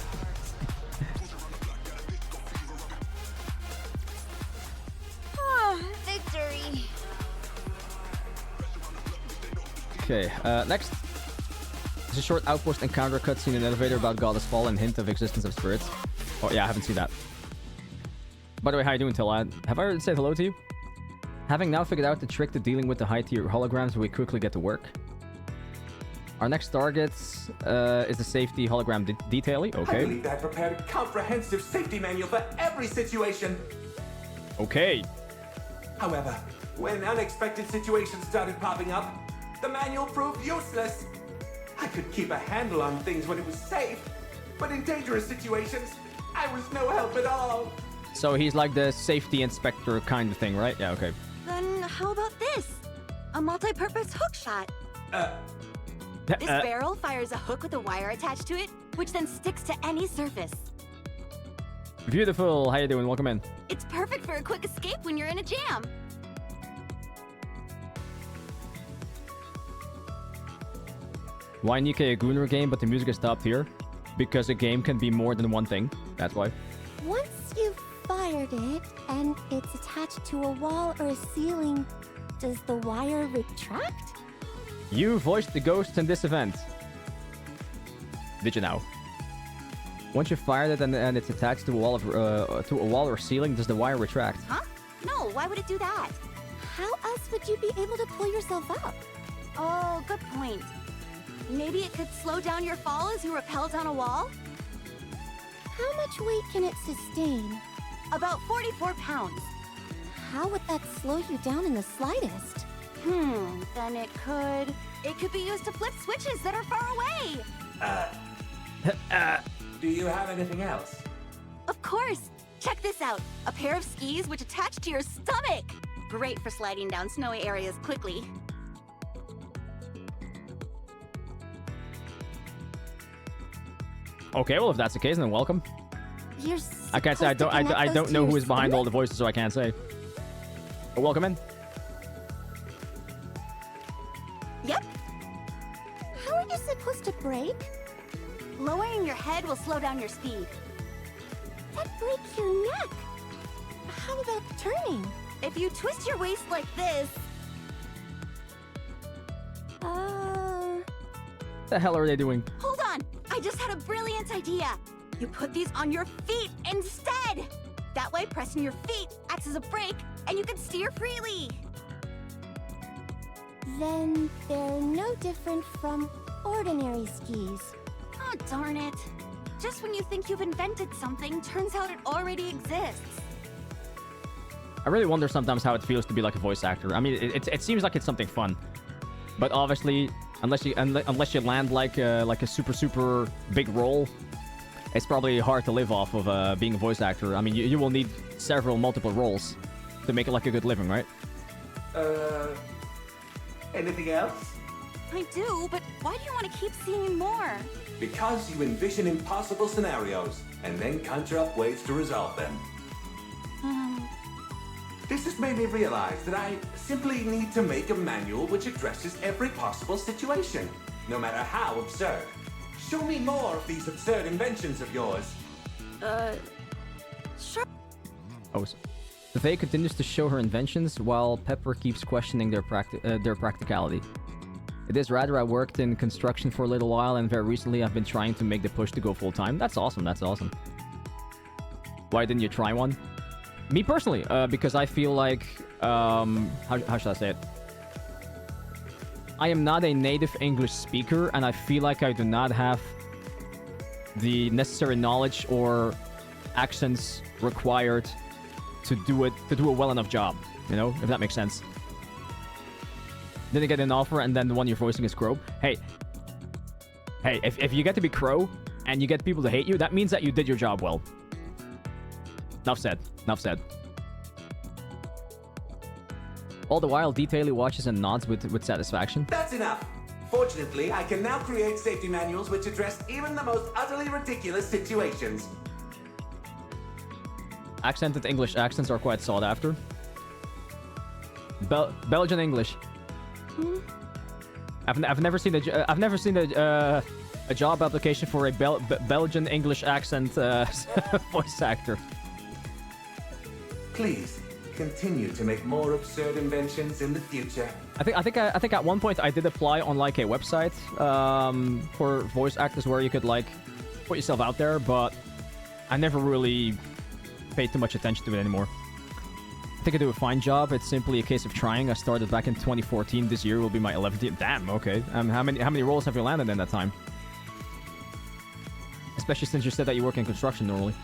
Victory. Okay, next. There's a short outpost encounter cutscene in an elevator about Goddess Fall and hint of existence of spirits. Oh, yeah, I haven't seen that. By the way, how you doing, Tilla? Have I already said hello to you? Having now figured out the trick to dealing with the high-tier holograms, we quickly get to work. Our next target is the safety hologram detailing. Okay. I believe I prepared a comprehensive safety manual for every situation. Okay. However, when unexpected situations started popping up, the manual proved useless. I could keep a handle on things when it was safe, but in dangerous situations, I was no help at all. So he's like the safety inspector kind of thing, right? Yeah, okay. Then how about this? A multi-purpose hook shot. This barrel fires a hook with a wire attached to it, which then sticks to any surface. Beautiful. How you doing? Welcome in. It's perfect for a quick escape when you're in a jam. Why Nikke a Gunner game, but the music is stopped here? Because a game can be more than one thing. That's why. Once you've fired it and it's attached to a wall or a ceiling, does the wire retract? You voiced the ghosts in this event. Did you now? Once you fired it and it's attached to a wall or ceiling, does the wire retract? Huh? No, why would it do that? How else would you be able to pull yourself up? Oh, good point. Maybe it could slow down your fall as you rappel down a wall? How much weight can it sustain? About 44 pounds. How would that slow you down in the slightest? Then it could be used to flip switches that are far away. Do you have anything else? Of course. Check this out. A pair of skis which attach to your stomach. Great for sliding down snowy areas quickly. Okay, well if that's the case, then welcome. You're I can't say I don't know who is behind all the voices, so I can't say. But welcome in. Yep. How are you supposed to brake? Lowering your head will slow down your speed. That breaks your neck. How about turning? If you twist your waist like this... The hell are they doing? Hold on! I just had a brilliant idea! You put these on your feet instead! That way, pressing your feet acts as a brake, and you can steer freely! Then they're no different from ordinary skis. Oh, darn it. Just when you think you've invented something, turns out it already exists. I really wonder sometimes how it feels to be like a voice actor. I mean, it seems like it's something fun. But obviously, unless you land like a super big role, it's probably hard to live off of being a voice actor. I mean, you will need multiple roles to make it like a good living, right? Anything else? I do, but why do you want to keep seeing more? Because you envision impossible scenarios and then conjure up ways to resolve them. This has made me realize that I simply need to make a manual which addresses every possible situation, no matter how absurd. Show me more of these absurd inventions of yours. Sure. Oh, so the Fae continues to show her inventions while Pepper keeps questioning their practicality. It is rather, I worked in construction for a little while, and very recently I've been trying to make the push to go full-time. That's awesome, that's awesome. Why didn't you try one? Me personally, because I feel like, how should I say it? I am not a native English speaker, and I feel like I do not have the necessary knowledge or accents required to do a well enough job. You know, if that makes sense. Didn't get an offer, and then the one you're voicing is Crow. Hey, if you get to be Crow and you get people to hate you, that means that you did your job well. Enough said. Enough said. All the while, Detaily watches and nods with satisfaction. That's enough. Fortunately, I can now create safety manuals which address even the most utterly ridiculous situations. Accented English accents are quite sought after. Belgian English. I've never seen a job application for a Belgian English accent voice actor. Please continue to make more absurd inventions in the future. I think at one point I did apply on like a website for voice actors where you could like put yourself out there, but I never really paid too much attention to it anymore. I think I do a fine job. It's simply a case of trying. I started back in 2014. This year will be my 11th year. Damn, okay. How many roles have you landed in that time? Especially since you said that you work in construction normally.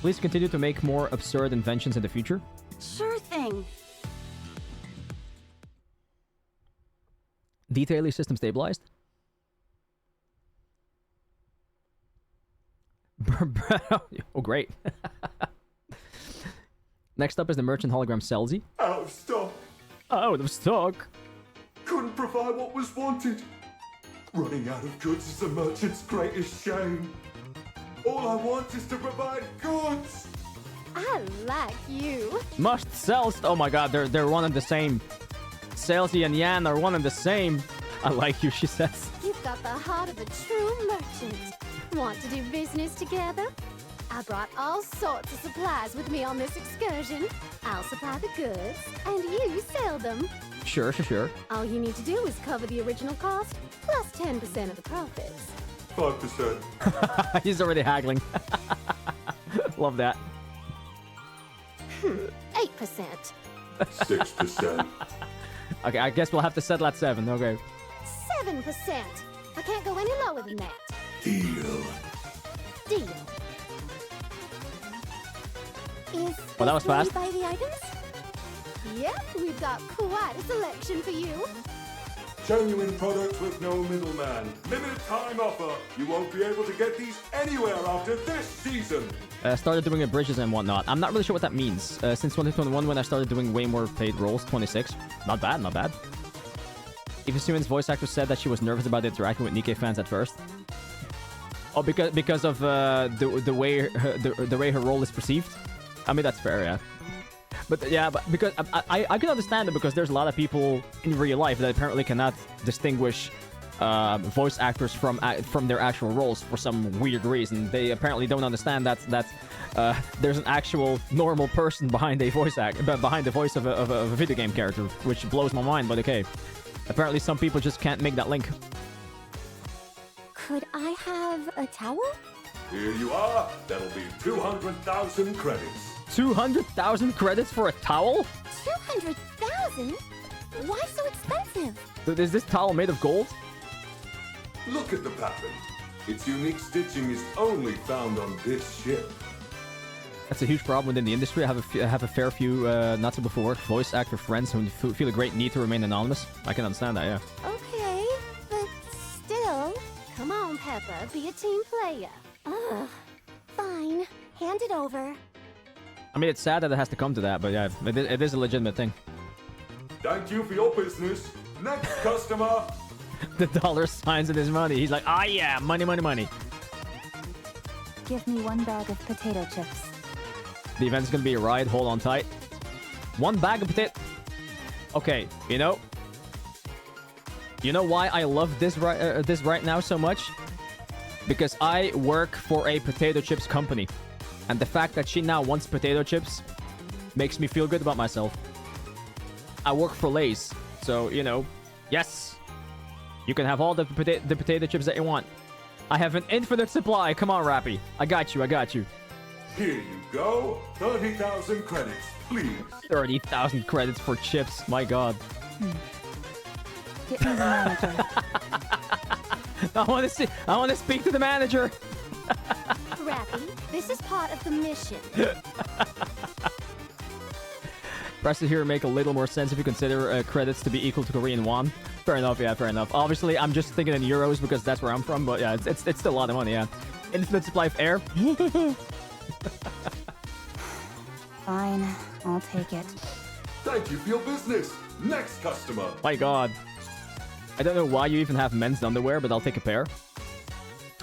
Please continue to make more absurd inventions in the future. Sure thing. Detaily system stabilized. Oh, great. Next up is the merchant hologram Sizzly. Out of stock. Out of stock. Couldn't provide what was wanted. Running out of goods is the merchant's greatest shame. All I want is to provide goods. I like you. Must sell. Oh my god, they're one and the same. Sizzly and Yan are one and the same. I like you, she says. You've got the heart of a true merchant. Want to do business together? I brought all sorts of supplies with me on this excursion. I'll supply the goods, and you sell them. Sure. All you need to do is cover the original cost, plus 10% of the profits. 5%. He's already haggling. Love that. 8%. 6%. Okay, I guess we'll have to settle at 7. Okay. 7%. I can't go any lower than that. Deal. Deal. Well, that was fast. Buy the items? Yep, we've got quite a selection for you. Genuine products with no middleman. Limited time offer. You won't be able to get these anywhere after this season. Started doing a bridges and whatnot. I'm not really sure what that means. Since 2021 when I started doing way more paid roles, 26. Not bad, not bad. Even Simon's voice actor said that she was nervous about interacting with Nikke fans at first. Oh, because of the way her role is perceived. I mean, that's fair, yeah. But because I can understand it, because there's a lot of people in real life that apparently cannot distinguish voice actors from their actual roles for some weird reason. They apparently don't understand that there's an actual normal person behind a voice behind the voice of a video game character, which blows my mind. But okay, apparently some people just can't make that link. Could I have a towel? Here you are. That'll be 200,000 credits. 200,000 credits for a towel? 200,000? Why so expensive? Is this towel made of gold? Look at the pattern. Its unique stitching is only found on this ship. That's a huge problem within the industry. I have a fair few, not so before, voice actor friends who feel a great need to remain anonymous. I can understand that, yeah. Okay, but still, come on, Peppa, be a team player. Ugh, fine, hand it over. I mean, it's sad that it has to come to that, but yeah, it is a legitimate thing. Thank you for your business. Next customer. The dollar signs in his money. He's like, ah, yeah, money, money, money. Give me 1 bag of potato chips. The event's gonna be a ride. Hold on tight. 1 bag of potato. Okay, you know why I love this right now so much? Because I work for a potato chips company, and the fact that she now wants potato chips makes me feel good about myself. I work for Lay's, so yes, you can have all the potato chips that you want. I have an infinite supply. Come on, Rappy. I got you. Here you go. 30,000 credits, please. 30,000 credits for chips. My god. Get me the manager. I want to speak to the manager. Rappy, this is part of the mission. Prices here make a little more sense if you consider credits to be equal to Korean won. Fair enough, yeah, fair enough. Obviously, I'm just thinking in euros because that's where I'm from, but yeah, it's still a lot of money, yeah. Infinite supply of air. Fine, I'll take it. Thank you for your business. Next customer. My god. I don't know why you even have men's underwear, but I'll take a pair.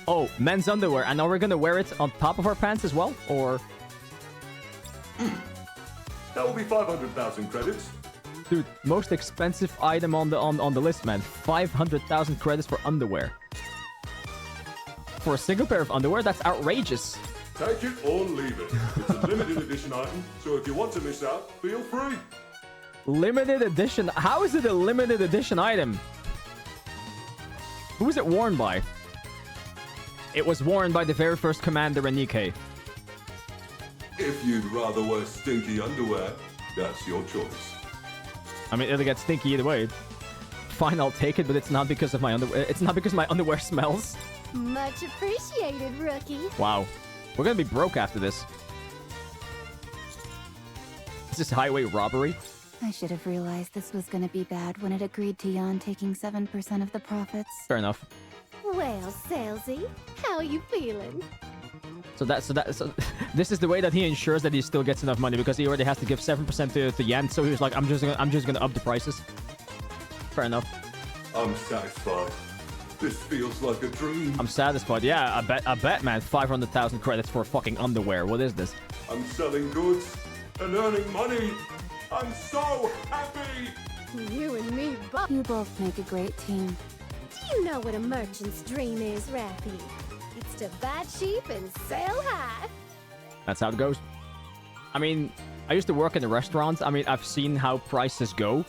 Oh, men's underwear. And now we're gonna wear it on top of our pants as well? Or... That will be 500,000 credits. Dude, most expensive item on the list, man. 500,000 credits for underwear. For a single pair of underwear? That's outrageous. Take it or leave it. It's a limited edition item, so if you want to miss out, feel free. Limited edition? How is it a limited edition item? Who is it worn by? It was worn by the very first commander in Nikke. If you'd rather wear stinky underwear, that's your choice. I mean, it'll get stinky either way. Fine, I'll take it, but it's not because of my underwear. It's not because my underwear smells. Much appreciated, rookie. Wow. We're gonna be broke after this. Is this highway robbery? I should have realized this was gonna be bad when it agreed to Jan taking 7% of the profits. Fair enough. Well, Salesy, how you feeling? So this is the way that he ensures that he still gets enough money, because he already has to give 7% to Jan. So he was like, I'm just gonna up the prices. Fair enough. I'm satisfied. This feels like a dream. I'm satisfied. Yeah, I bet, man. 500,000 credits for fucking underwear. What is this? I'm selling goods and earning money. I'm so happy. You and me both. You both make a great team. Do you know what a merchant's dream is, Rappy? It's to buy cheap and sell high. That's how it goes. I mean, I used to work in a restaurant. I mean, I've seen how prices go.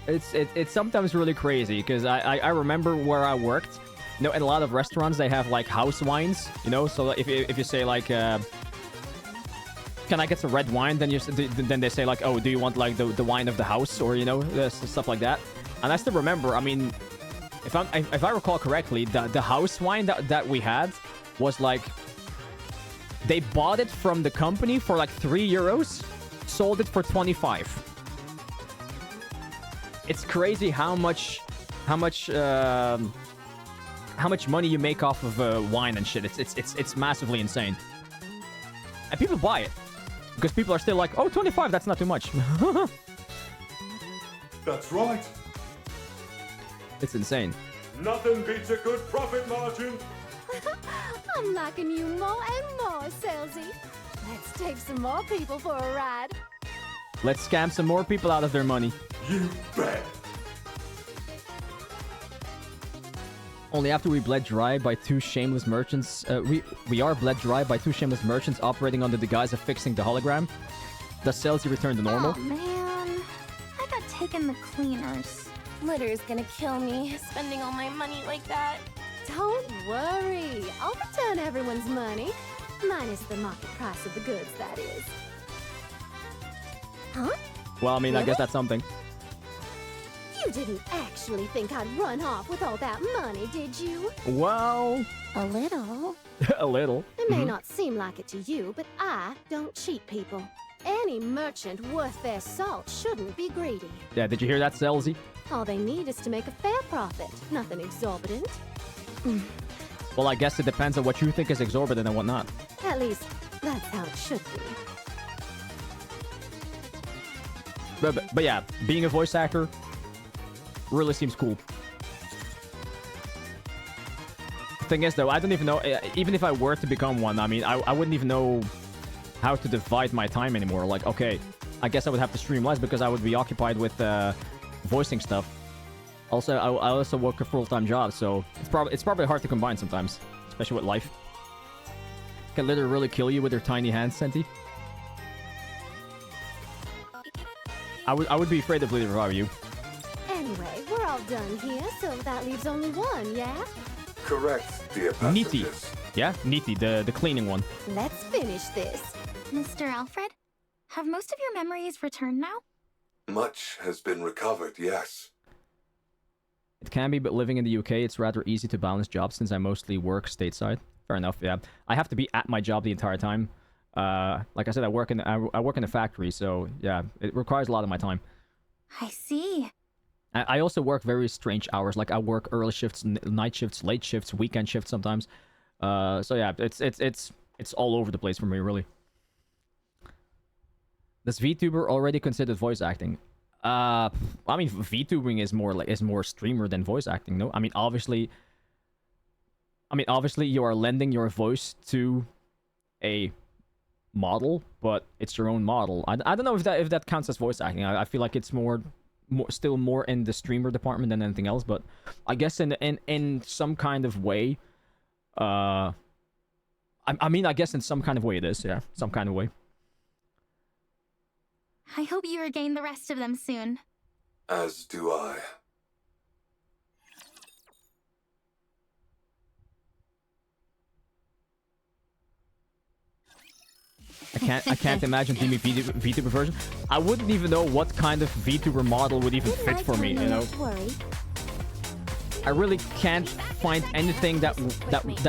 It's sometimes really crazy, because I remember where I worked. You know, in a lot of restaurants, they have, like, house wines, you know? So if you say, like, can I get some red wine? Then they say, like, oh, do you want, like, the wine of the house? Or, you know, stuff like that. And I still remember, I mean, if I recall correctly, the house wine that we had was, like, they bought it from the company for, like, 3 euros, sold it for 25. It's crazy how much money you make off of wine and shit. It's massively insane. And people buy it because people are still like, oh, 25, that's not too much. That's right. It's insane. Nothing beats a good profit margin. I'm liking you more and more, Salesy. Let's take some more people for a ride. Let's scam some more people out of their money. You bet. Only after we bled dry by two shameless merchants. We are bled dry by two shameless merchants operating under the guise of fixing the hologram. Does Celsi return to normal? Oh man, I got taken the cleaners. Litter's gonna kill me, spending all my money like that. Don't worry. I'll return everyone's money. Minus the market price of the goods, that is. Huh? Well, I mean, I guess that's something. You didn't actually think I'd run off with all that money, did you? Well... A little. a little. It may not seem like it to you, but I don't cheat people. Any merchant worth their salt shouldn't be greedy. Yeah, did you hear that, Celsi? All they need is to make a fair profit, nothing exorbitant. Well, I guess it depends on what you think is exorbitant and what not. At least, that's how it should be. But yeah, being a voice actor really seems cool. The thing is, though, I don't even know, even if I were to become one, I mean, I wouldn't even know how to divide my time anymore. Like, okay, I guess I would have to stream less because I would be occupied with voicing stuff. Also, I also work a full-time job, so it's probably hard to combine sometimes, especially with life. Can literally really kill you with her tiny hands, Senti. I would be afraid of Leader if I were you. Anyway, we're all done here, so that leaves only one, yeah? Correct, dear passengers. Neaty. Yeah, Neaty, the cleaning one. Let's finish this. Mr. Alfred, have most of your memories returned now? Much has been recovered, yes. It can be, but living in the UK, it's rather easy to balance jobs since I mostly work stateside. Fair enough, yeah. I have to be at my job the entire time. Like I said, I work in a factory, so yeah, it requires a lot of my time. I see. I also work very strange hours. Like I work early shifts, night shifts, late shifts, weekend shifts sometimes. So yeah, it's all over the place for me, really. Does VTuber already consider voice acting? I mean, VTubing is more streamer than voice acting, no? I mean, obviously, you are lending your voice to a model, but it's your own model. I don't know if that counts as voice acting. I feel like it's still more in the streamer department than anything else, but I guess in some kind of way, I mean, I guess in some kind of way it is, yeah, some kind of way. I hope you regain the rest of them soon. As do I. I can't imagine the VTuber version. I wouldn't even know what kind of VTuber model would even fit for me, you know? I really can't find anything that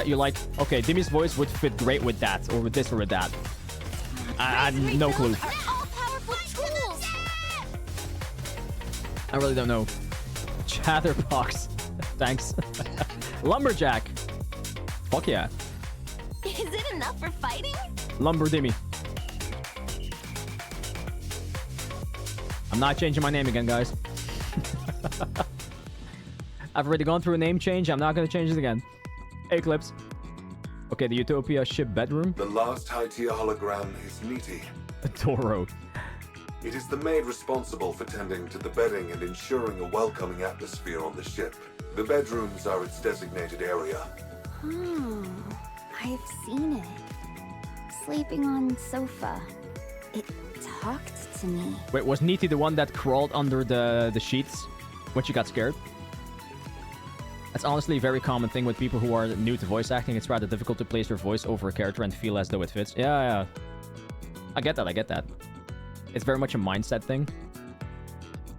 you're like, okay, Dimmy's voice would fit great with that, or with this, or with that. I no clue. I really don't know. Chatterbox. Thanks. Lumberjack. Fuck yeah. Is it enough for fighting? Lumber Dimmy. I'm not changing my name again, guys. I've already gone through a name change. I'm not going to change it again. Eclipse. Okay, the Utopia ship bedroom. The last high-tier hologram is Neaty. Doro. It is the maid responsible for tending to the bedding and ensuring a welcoming atmosphere on the ship. The bedrooms are its designated area. I've seen it. Sleeping on sofa. It talked to me. Wait, was Neaty the one that crawled under the sheets when she got scared? That's honestly a very common thing with people who are new to voice acting. It's rather difficult to place your voice over a character and feel as though it fits. Yeah. I get that. It's very much a mindset thing.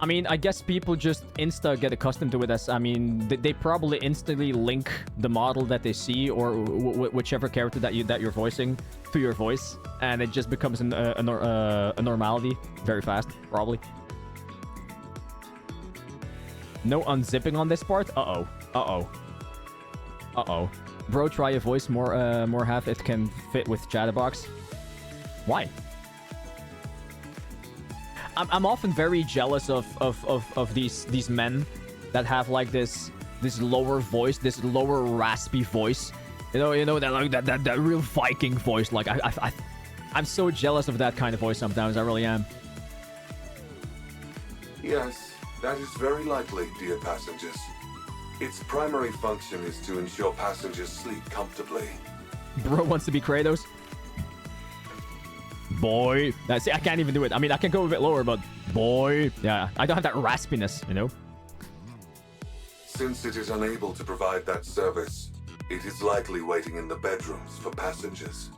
I mean, I guess people just get accustomed to it as, I mean, they probably instantly link the model that they see or whichever character that you're voicing to your voice, and it just becomes a normality very fast, probably. No unzipping on this part? Uh-oh. Bro, try a voice more half it can fit with Chatterbox. Why? I'm often very jealous of these men that have like this lower voice, this lower raspy voice. You know that like that real Viking voice. Like I'm so jealous of that kind of voice sometimes. I really am. Yes, that is very likely, dear passengers. Its primary function is to ensure passengers sleep comfortably. Bro wants to be Kratos. Boy. See, I can't even do it. I mean, I can go a bit lower, but boy. Yeah, I don't have that raspiness, you know? Since it is unable to provide that service, it is likely waiting in the bedrooms for passengers.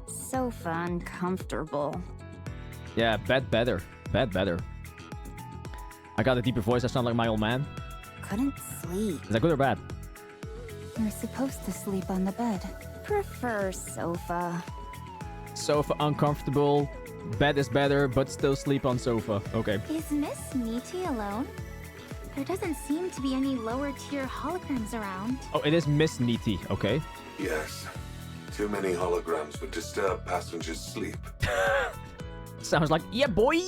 Sofa uncomfortable. Yeah, bed better. I got a deeper voice. I sound like my old man. Couldn't sleep. Is that good or bad? You're supposed to sleep on the bed. Prefer sofa. Sofa uncomfortable. Bed is better, but still sleep on sofa. Okay. Is Miss Neaty alone? There doesn't seem to be any lower tier holograms around. Oh, it is Miss Neaty. Okay. Yes. Too many holograms would disturb passengers' sleep. Sounds like, yeah, boy!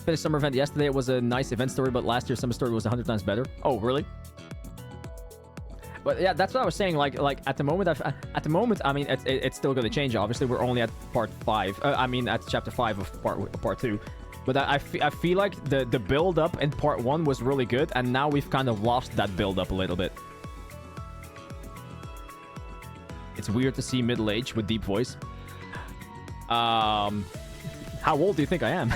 Finished summer event yesterday. It was a nice event story, but last year's summer story was 100 times better. Oh, really? But yeah, that's what I was saying. Like at the moment, I mean, it's still gonna change. Obviously, we're only at part 5. I mean, at chapter 5 of part 2. But I feel like the build up in part 1 was really good, and now we've kind of lost that build up a little bit. It's weird to see middle age with deep voice. How old do you think I am?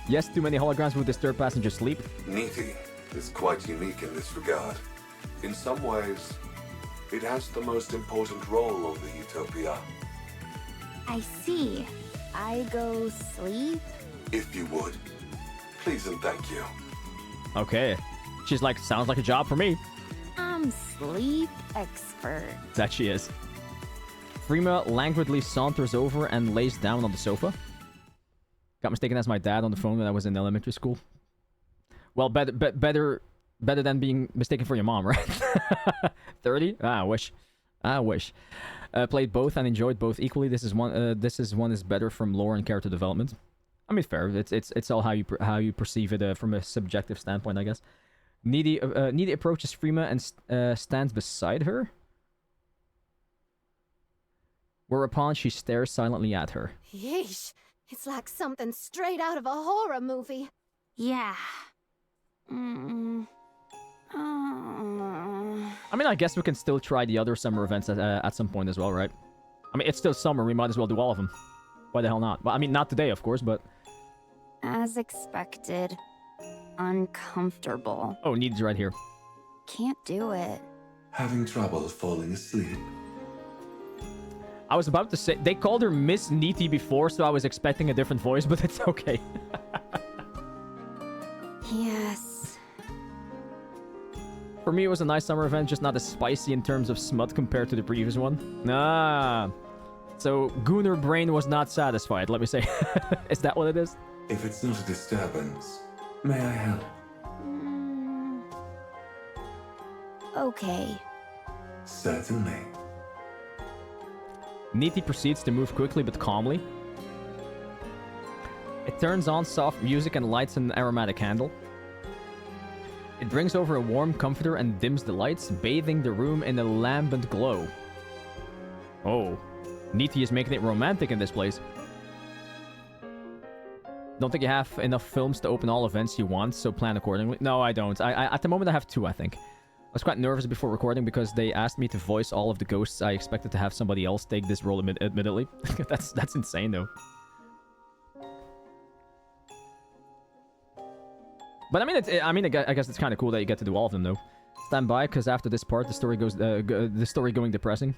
Yes, too many holograms would disturb passenger sleep. Neaty is quite unique in this regard. In some ways, It has the most important role on the Utopia. I see. I go sleep? If you would. Please and thank you. Okay. She's like, sounds like a job for me. I'm sleep expert. That she is. Freema languidly saunters over and lays down on the sofa. Got mistaken as my dad on the phone when I was in elementary school. Well, better than being mistaken for your mom, right? 30? I wish. Played both and enjoyed both equally. This is one is better from lore and character development. I mean, fair. It's all how you perceive it from a subjective standpoint, I guess. Neaty approaches Freema and stands beside her. Whereupon she stares silently at her. Yeesh. It's like something straight out of a horror movie. Yeah. I mean, I guess we can still try the other summer events at some point as well, right? I mean, it's still summer. We might as well do all of them. Why the hell not? Well, I mean, not today, of course, but... As expected. Uncomfortable. Oh, Neaty's right here. Can't do it. Having trouble falling asleep? I was about to say... They called her Miss Neaty before, so I was expecting a different voice, but it's okay. Yes. For me, it was a nice summer event, just not as spicy in terms of smut compared to the previous one. Nah. So, Gooner Brain was not satisfied, let me say. Is that what it is? If it's not a disturbance, may I help? Okay. Certainly. Neaty proceeds to move quickly but calmly. It turns on soft music and lights an aromatic candle. It brings over a warm comforter and dims the lights, bathing the room in a lambent glow. Oh, Neaty is making it romantic in this place. Don't think you have enough films to open all events you want, so plan accordingly. No, I don't. At the moment I have 2, I think. I was quite nervous before recording because they asked me to voice all of the ghosts. I expected to have somebody else take this role, admittedly. That's insane, though. But I mean, I guess it's kind of cool that you get to do all of them, though. Stand by, because after this part, the story goes the story going depressing.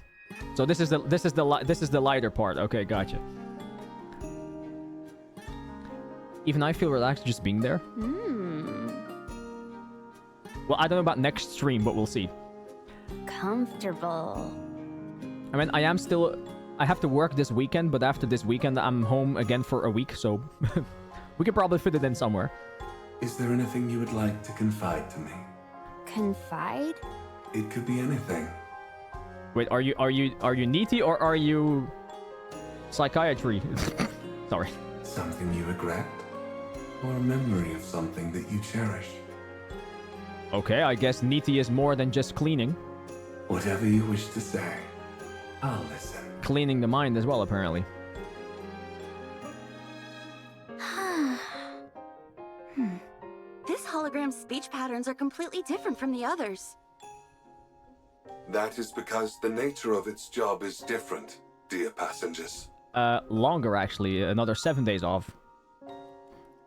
So this is the lighter part. Okay, gotcha. Even I feel relaxed just being there. Well, I don't know about next stream, but we'll see. Comfortable. I mean, I have to work this weekend, but after this weekend, I'm home again for a week, so we could probably fit it in somewhere. Is there anything you would like to confide to me? Confide? It could be anything. Wait, are you Neaty or are you psychiatry? Sorry. Something you regret? Or a memory of something that you cherish? Okay, I guess Neaty is more than just cleaning. Whatever you wish to say, I'll listen. Cleaning the mind as well, apparently. This hologram's speech patterns are completely different from the others. That is because the nature of its job is different, dear passengers. Longer actually, another 7 days off.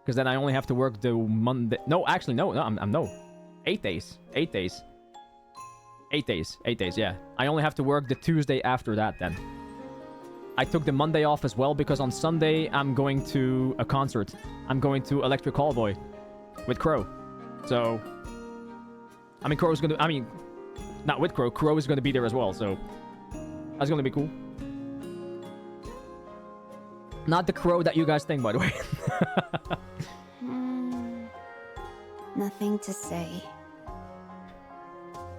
Because then I only have to work the Monday. No, actually, no, I'm no. 8 days. 8 days. 8 days. 8 days, yeah. I only have to work the Tuesday after that then. I took the Monday off as well because on Sunday I'm going to a concert. I'm going to Electric Callboy with Crow. So, I mean, Crow's gonna, I mean, not with Crow. Crow is gonna be there as well, so that's gonna be cool. Not the Crow that you guys think, by the way. Nothing to say.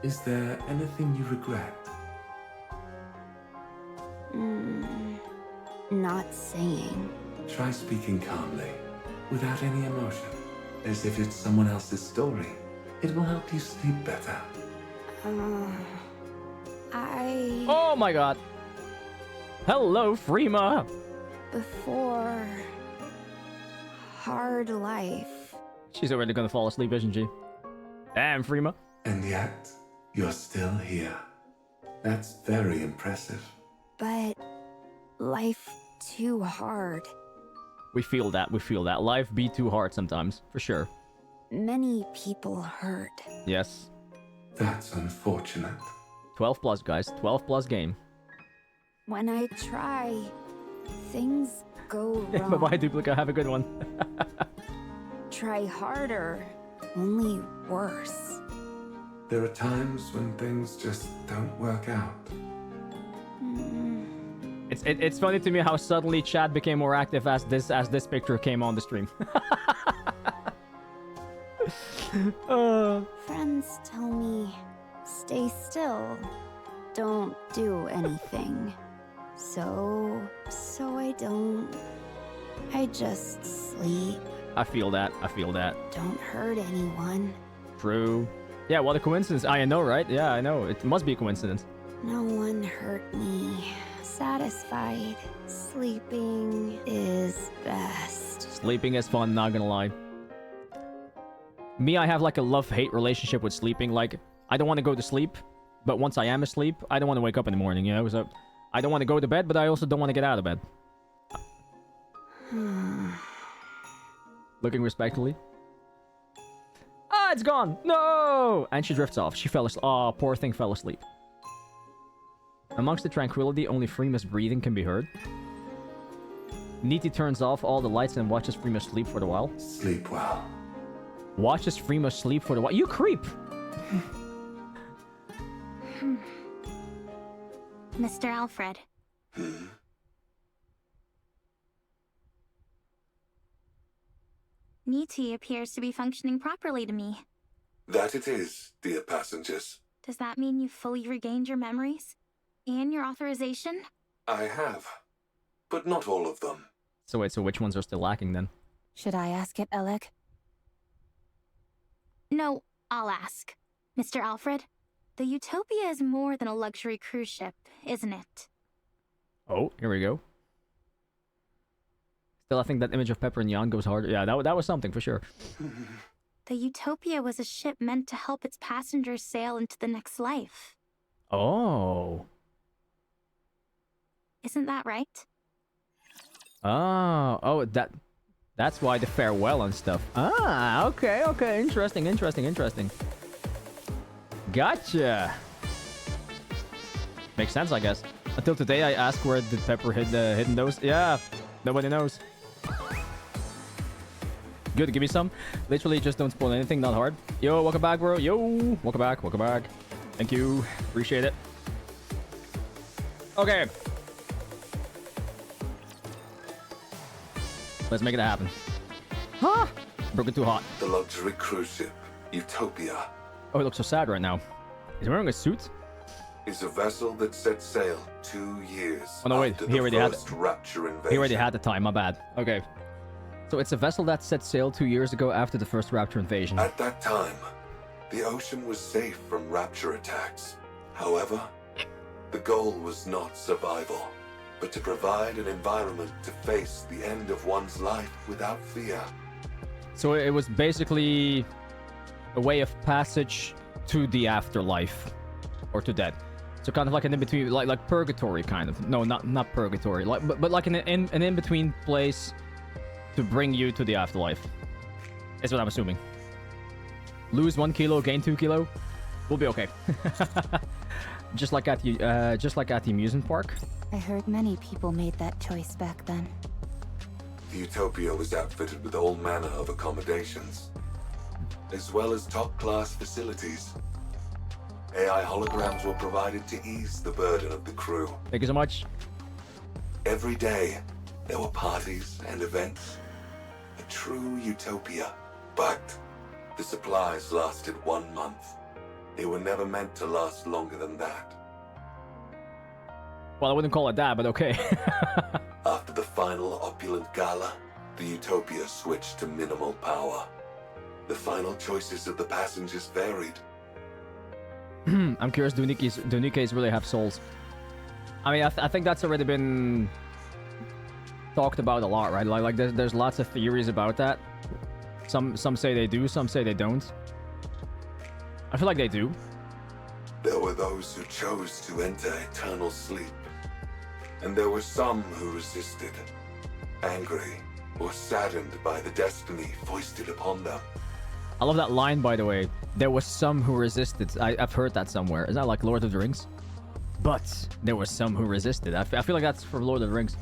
Is there anything you regret? Not saying. Try speaking calmly, without any emotion, as if it's someone else's story. It will help you sleep better. Oh my god. Hello, Freema. Before... hard life. She's already gonna fall asleep, isn't she? Damn, Freema. And yet, you're still here. That's very impressive. But... life too hard. We feel that. Life be too hard sometimes, for sure. Many people hurt. Yes. That's unfortunate. 12 plus, guys. 12 plus game. When I try, things go wrong. Bye-bye, Duplica. Have a good one. Try harder, only worse. There are times when things just don't work out. It's funny to me how suddenly chat became more active as this picture came on the stream. Friends tell me, stay still, don't do anything. So I don't. I just sleep. I feel that. Don't hurt anyone. True. Yeah, what a coincidence. I know, right? Yeah, I know. It must be a coincidence. No one hurt me. Satisfied. Sleeping is best. Sleeping is fun, not gonna lie. Me, I have like a love-hate relationship with sleeping. Like, I don't want to go to sleep, but once I am asleep, I don't want to wake up in the morning, you know? So, I don't want to go to bed, but I also don't want to get out of bed. Looking respectfully. Ah, it's gone! No! And she drifts off. She fell asleep. Oh, poor thing fell asleep. Amongst the tranquility, only Freema's breathing can be heard. Neaty turns off all the lights and watches Freema sleep for a while. Sleep well. Watches Freema sleep for a while. You creep! Mr. Alfred. Neaty appears to be functioning properly to me. That it is, dear passengers. Does that mean you've fully regained your memories? And your authorization? I have. But not all of them. So wait, so which ones are still lacking then? Should I ask it, Alec? No, I'll ask. Mr. Alfred, the Utopia is more than a luxury cruise ship, isn't it? Oh, here we go. Still, I think that image of Pepper and Jan goes harder. Yeah, that was something for sure. The Utopia was a ship meant to help its passengers sail into the next life. Oh. Isn't that right? Oh, that's why the farewell and stuff. Ah, okay. Interesting. Gotcha. Makes sense, I guess. Until today, I asked where did Pepper hidden those. Yeah, nobody knows. Good, give me some. Literally, just don't spoil anything, not hard. Yo, welcome back, bro. Yo, welcome back. Thank you. Appreciate it. Okay. Let's make it happen. Huh? Broken too hot. The luxury cruise ship, Utopia. Oh, he looks so sad right now. He's wearing a suit? Is a vessel that set sail 2 years Oh no, wait. after He already had Rapture invasion. He already had the time, my bad. Okay. So it's a vessel that set sail 2 years ago after the first Rapture invasion. At that time, the ocean was safe from Rapture attacks. However, the goal was not survival, but to provide an environment to face the end of one's life without fear. So it was basically a way of passage to the afterlife. Or to death. So kind of like an in-between, like purgatory kind of. No, not purgatory. But like an in-between place to bring you to the afterlife. Is what I'm assuming. Lose 1 kilo, gain 2 kilo. We'll be okay. just like at the amusement park. I heard many people made that choice back then. The Utopia was outfitted with all manner of accommodations, as well as top-class facilities. AI holograms were provided to ease the burden of the crew. Thank you so much. Every day, there were parties and events. A true utopia. But the supplies lasted 1 month. They were never meant to last longer than that. Well, I wouldn't call it that, but okay. After the final opulent gala, the Utopia switched to minimal power. The final choices of the passengers varied. I'm curious, do Nikkes really have souls? I mean, I think that's already been talked about a lot, right? Like there's lots of theories about that. Some say they do, some say they don't. I feel like they do. There were those who chose to enter eternal sleep. And there were some who resisted, angry or saddened by the destiny foisted upon them. I love that line, by the way. There was some who resisted. I've heard that somewhere. Is that like Lord of the Rings? But there was some who resisted. I feel like that's from Lord of the Rings.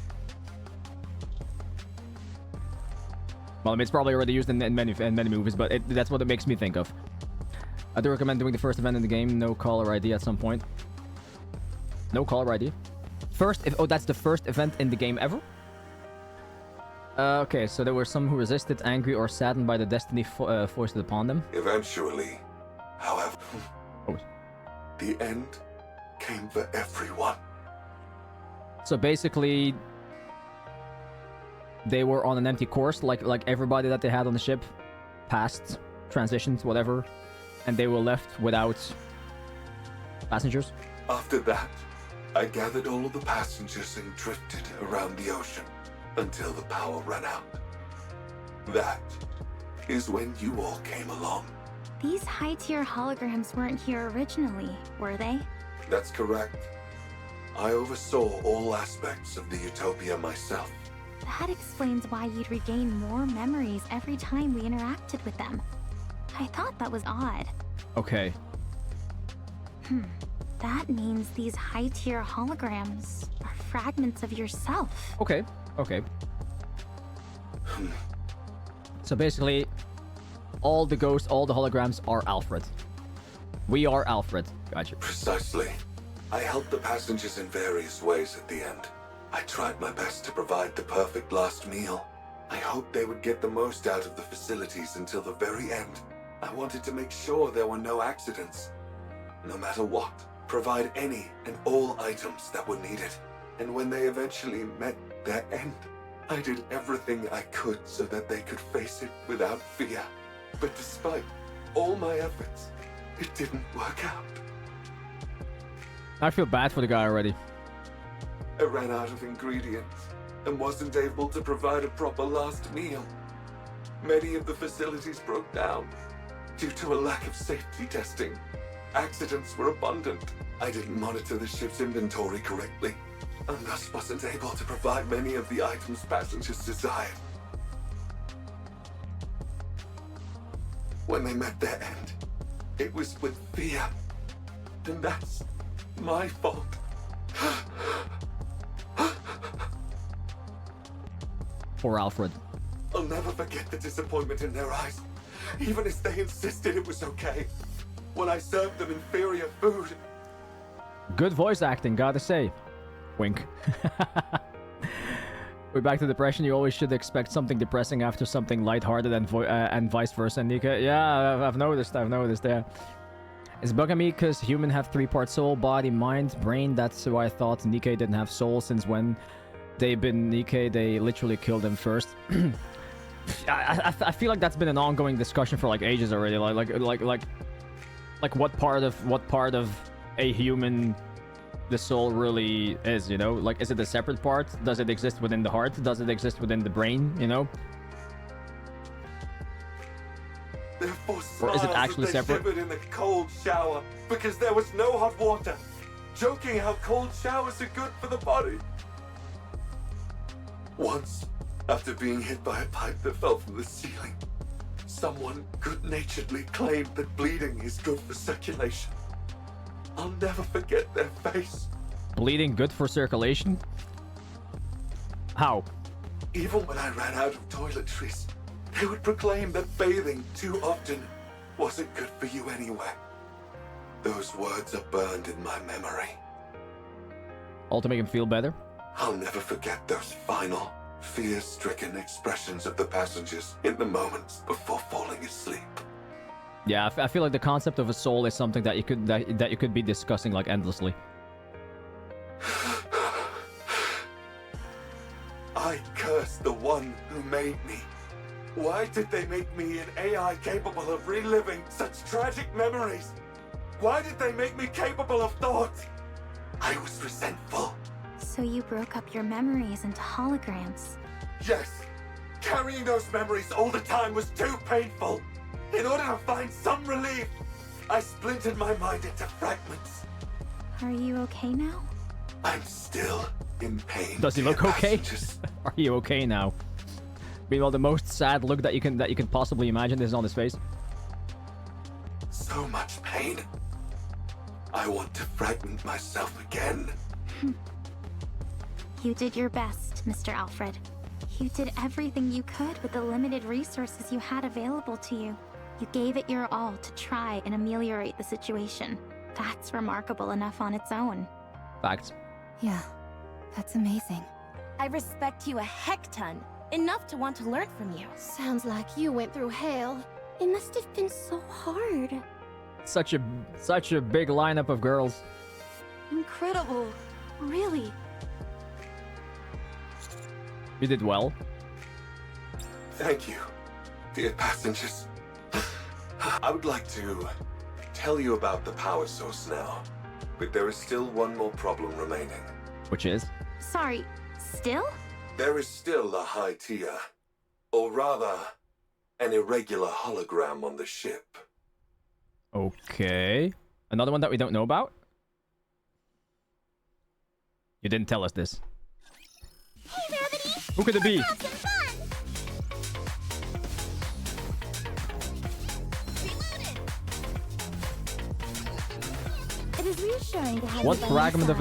Well, I mean, it's probably already used in many movies, but that's what it makes me think of. I do recommend doing the first event in the game. No caller ID at some point. No caller ID. Oh, that's the first event in the game ever? Okay, so there were some who resisted, angry, or saddened by the destiny foisted upon them. Eventually, however, the end came for everyone. So basically, they were on an empty course, like everybody that they had on the ship, passed, transitions, whatever, and they were left without passengers. After that, I gathered all of the passengers and drifted around the ocean until the power ran out. That is when you all came along. These high-tier holograms weren't here originally, were they? That's correct. I oversaw all aspects of the Utopia myself. That explains why you'd regain more memories every time we interacted with them. I thought that was odd. Okay. That means these high-tier holograms are fragments of yourself. Okay. So basically, all the ghosts, all the holograms are Alfred. We are Alfred. Gotcha. Precisely. I helped the passengers in various ways at the end. I tried my best to provide the perfect last meal. I hoped they would get the most out of the facilities until the very end. I wanted to make sure there were no accidents. No matter what, provide any and all items that were needed. And when they eventually met their end, I did everything I could so that they could face it without fear. But despite all my efforts, it didn't work out. I feel bad for the guy already. I ran out of ingredients and wasn't able to provide a proper last meal. Many of the facilities broke down due to a lack of safety testing. Accidents were abundant. I didn't monitor the ship's inventory correctly, and thus wasn't able to provide many of the items passengers desired. When they met their end, it was with fear. And that's my fault. Poor Alfred. I'll never forget the disappointment in their eyes, even as they insisted it was okay. When I served them inferior food. Good voice acting, gotta say. Wink. We're back to depression. You always should expect something depressing after something lighthearted, and vice versa, Nikke. Yeah, I've noticed, yeah. It's bugging me because humans have three-part soul, body, mind, brain. That's why I thought Nikke didn't have soul, since when they've been Nikke, they literally killed him first. I feel like that's been an ongoing discussion for like ages already. Like what part of a human the soul really is, you know? Like, is it a separate part? Does it exist within the heart? Does it exist within the brain, you know? Or is it actually separate? Shivered in the cold shower because there was no hot water, joking how cold showers are good for the body. Once, after being hit by a pipe that fell from the ceiling, someone good-naturedly claimed that bleeding is good for circulation. I'll never forget their face. Bleeding good for circulation? How? Even when I ran out of toiletries, they would proclaim that bathing too often wasn't good for you anyway. Those words are burned in my memory. All to make him feel better? I'll never forget those final, fear-stricken expressions of the passengers in the moments before falling asleep. Yeah, I feel like the concept of a soul is something that you could be discussing like endlessly. I curse the one who made me. Why did they make me an AI capable of reliving such tragic memories? Why did they make me capable of thought? I was resentful. So you broke up your memories into holograms. Yes. Carrying those memories all the time was too painful. In order to find some relief, I splintered my mind into fragments. Are you okay now? I'm still in pain. Does he look okay? Are you okay now? Meanwhile, the most sad look that you can possibly imagine is on his face. so much pain. I want to fragment myself again. You did your best, Mr. Alfred. You did everything you could with the limited resources you had available to you. You gave it your all to try and ameliorate the situation. That's remarkable enough on its own. Facts. Yeah, that's amazing. I respect you a heck ton. Enough to want to learn from you. Sounds like you went through hell. It must have been so hard. Such a big lineup of girls. Incredible. Really. You did well. Thank you, dear passengers. I would like to tell you about the power source now, but there is still one more problem remaining. Which is? Sorry, still? There is still a high tier, or rather, an irregular hologram on the ship. Okay. Another one that we don't know about? You didn't tell us this. Hey, Rabbity! Who could it be? Have some fun! It is reassuring to have What you by fragment my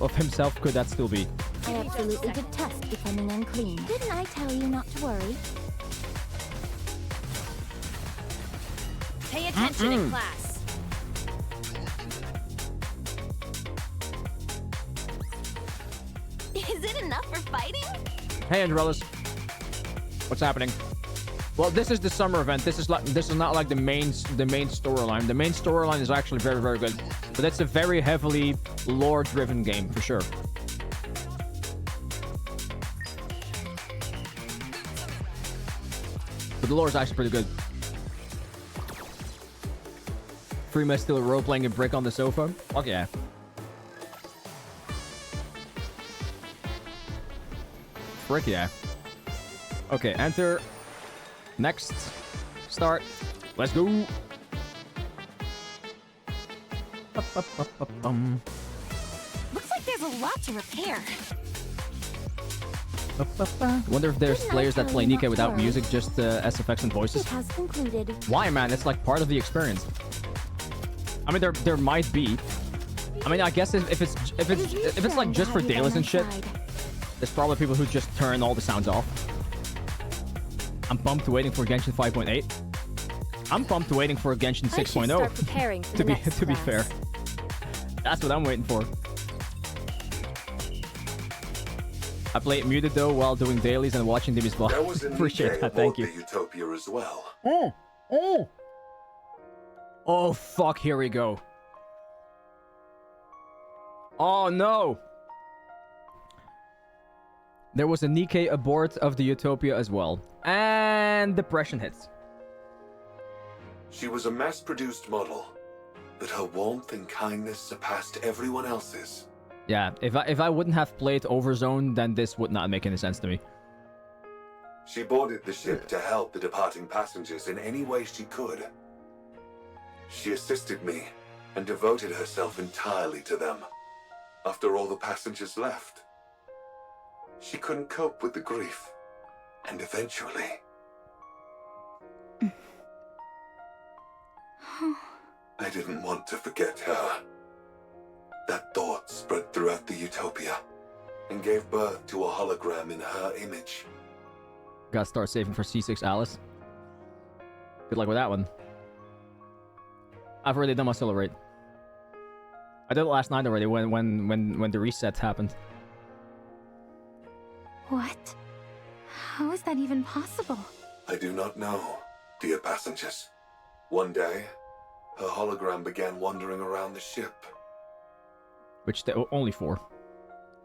of himself could that still be? I absolutely detest becoming unclean. Didn't I tell you not to worry? Pay attention in class. Is it enough for fighting? Hey, Andrellis. What's happening? Well, this is the summer event. This is not like the main storyline. The main storyline is actually very, very good, but it's a very heavily lore-driven game for sure. But the lore is actually pretty good. Freema still role-playing a brick on the sofa. Fuck yeah. Frick yeah. Okay, enter. Next. Start. Let's go. Looks like there's a lot to repair. Wonder if there's players that play Nikke without music, just SFX and voices. It has concluded. Why, man? It's like part of the experience. I mean, there might be. I mean, I guess if it's like just for dailies and shit, there's probably people who just turn all the sounds off. I'm pumped waiting for Genshin 5.8. I'm pumped waiting for Genshin 6.0. To be fair, that's what I'm waiting for. I play it muted though while doing dailies and watching them as well. Appreciate that. Thank you. The Utopia as well. Oh fuck! Here we go. Oh no! There was a Nikke aboard of the Utopia as well. And depression hits. She was a mass-produced model, but her warmth and kindness surpassed everyone else's. Yeah, if I wouldn't have played Overzone, then this would not make any sense to me. She boarded the ship to help the departing passengers in any way she could. She assisted me and devoted herself entirely to them. After all the passengers left, she couldn't cope with the grief, and eventually... I didn't want to forget her. That thought spread throughout the Utopia and gave birth to a hologram in her image. Gotta start saving for C6 Alice. Good luck with that one. I've already done my solo raid. I did it last night already when the reset happened. What? How is that even possible? I do not know, dear passengers. One day, her hologram began wandering around the ship. Which only 4.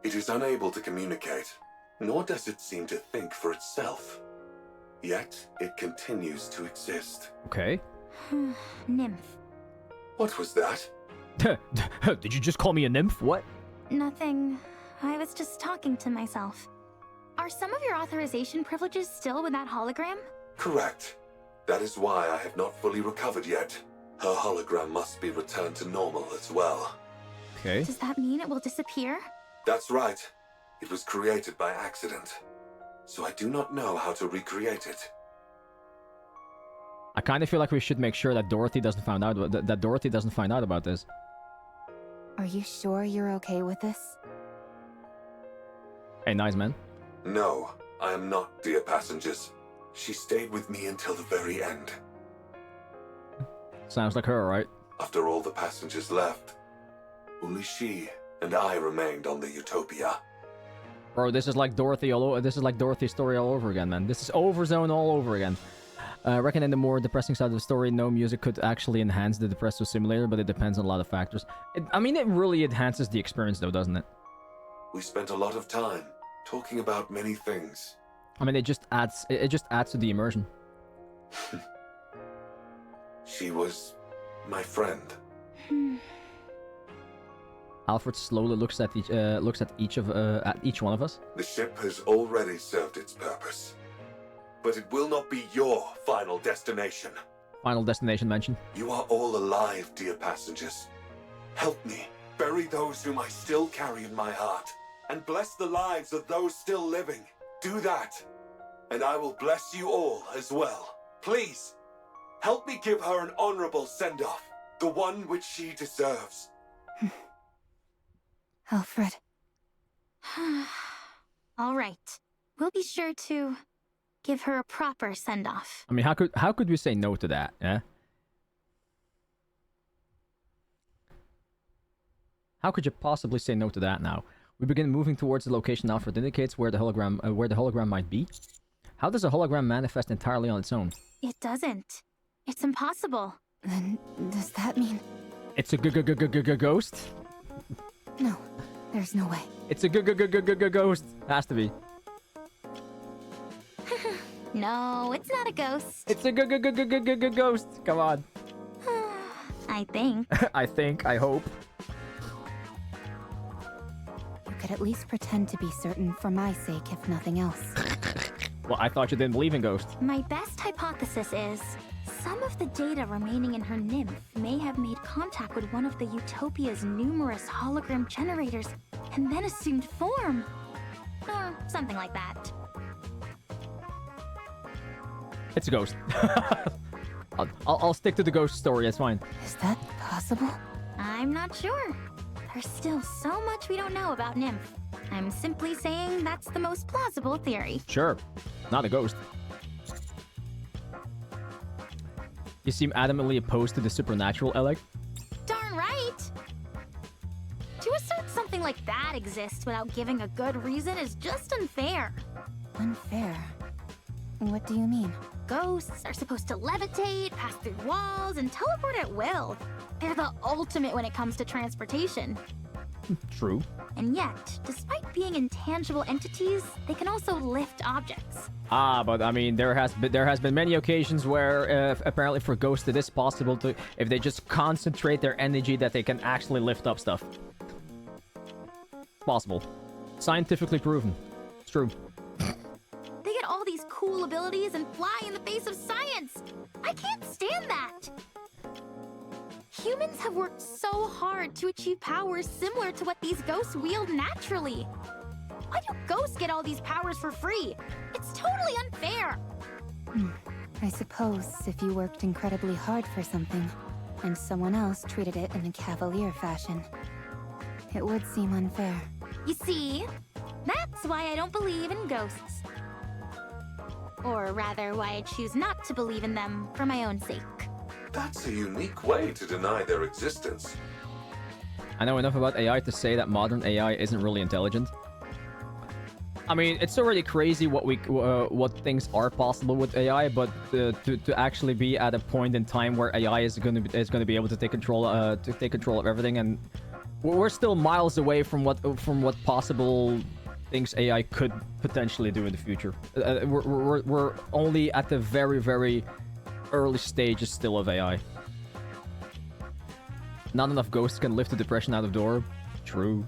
It is unable to communicate, nor does it seem to think for itself. Yet, it continues to exist. Okay. Nymph. What was that? Did you just call me a nymph? What? Nothing. I was just talking to myself. Are some of your authorization privileges still with that hologram? Correct. That is why I have not fully recovered yet. Her hologram must be returned to normal as well. Okay. Does that mean it will disappear? That's right. It was created by accident. So I do not know how to recreate it. kind of feel like we should make sure that Dorothy doesn't find out that Dorothy doesn't find out about this. Are you sure you're okay with this? Hey, nice man. No, I am not, dear passengers. She stayed with me until the very end. Sounds like her, right? After all the passengers left, only she and I remained on the Utopia. Bro, this is like Dorothy this is like Dorothy's story all over again, man. This is Overzone all over again. I reckon in the more depressing side of the story, no music could actually enhance the depressive simulator, but it depends on a lot of factors. I mean, it really enhances the experience though, doesn't it? We spent a lot of time talking about many things. I mean, it just adds to the immersion. She was my friend. Alfred slowly looks at each one of us. The ship has already served its purpose, but it will not be your final destination. Final destination mention. You are all alive, dear passengers. Help me bury those whom I still carry in my heart, and bless the lives of those still living. Do that, and I will bless you all as well. Please, help me give her an honorable send-off, the one which she deserves. Alfred. All right. We'll be sure to give her a proper send-off. I mean, how could we say no to that, yeah? How could you possibly say no to that now? We begin moving towards the location Alfred indicates where the hologram might be. How does a hologram manifest entirely on its own? It doesn't. It's impossible. Then does that mean... It's a ghost? No, there's no way. It's a ghost. Has to be. No, it's not a ghost. It's a ghost. Come on. I think. I hope. You could at least pretend to be certain for my sake, if nothing else. Well, I thought you didn't believe in ghosts. My best hypothesis is some of the data remaining in her nymph may have made contact with one of the Utopia's numerous hologram generators and then assumed form. Or something like that. It's a ghost. I'll stick to the ghost story, that's fine. Is that possible? I'm not sure. There's still so much we don't know about nymph. I'm simply saying that's the most plausible theory. Sure. Not a ghost. You seem adamantly opposed to the supernatural, Alec. Darn right! To assert something like that exists without giving a good reason is just unfair. Unfair? What do you mean? Ghosts are supposed to levitate, pass through walls, and teleport at will. They're the ultimate when it comes to transportation. True. And yet, despite being intangible entities, they can also lift objects. But I mean, there has been many occasions where apparently for ghosts it is possible to, if they just concentrate their energy, that they can actually lift up stuff. Possible. Scientifically proven. It's true. They get all these cool abilities and fly in the face of science. I can't stand that. Humans have worked so hard to achieve powers similar to what these ghosts wield naturally. Why do ghosts get all these powers for free? It's totally unfair. I suppose if you worked incredibly hard for something, and someone else treated it in a cavalier fashion, it would seem unfair. You see, that's why I don't believe in ghosts. Or rather, why I choose not to believe in them for my own sake. That's a unique way to deny their existence. I know enough about AI to say that modern AI isn't really intelligent. I mean, it's already crazy what things are possible with AI, but to actually be at a point in time where AI is going to be able to take control of everything, and we're still miles away from what possible things AI could potentially do in the future. We're only at the very, very early stages still of AI. Not enough ghosts can lift the depression out of door. True.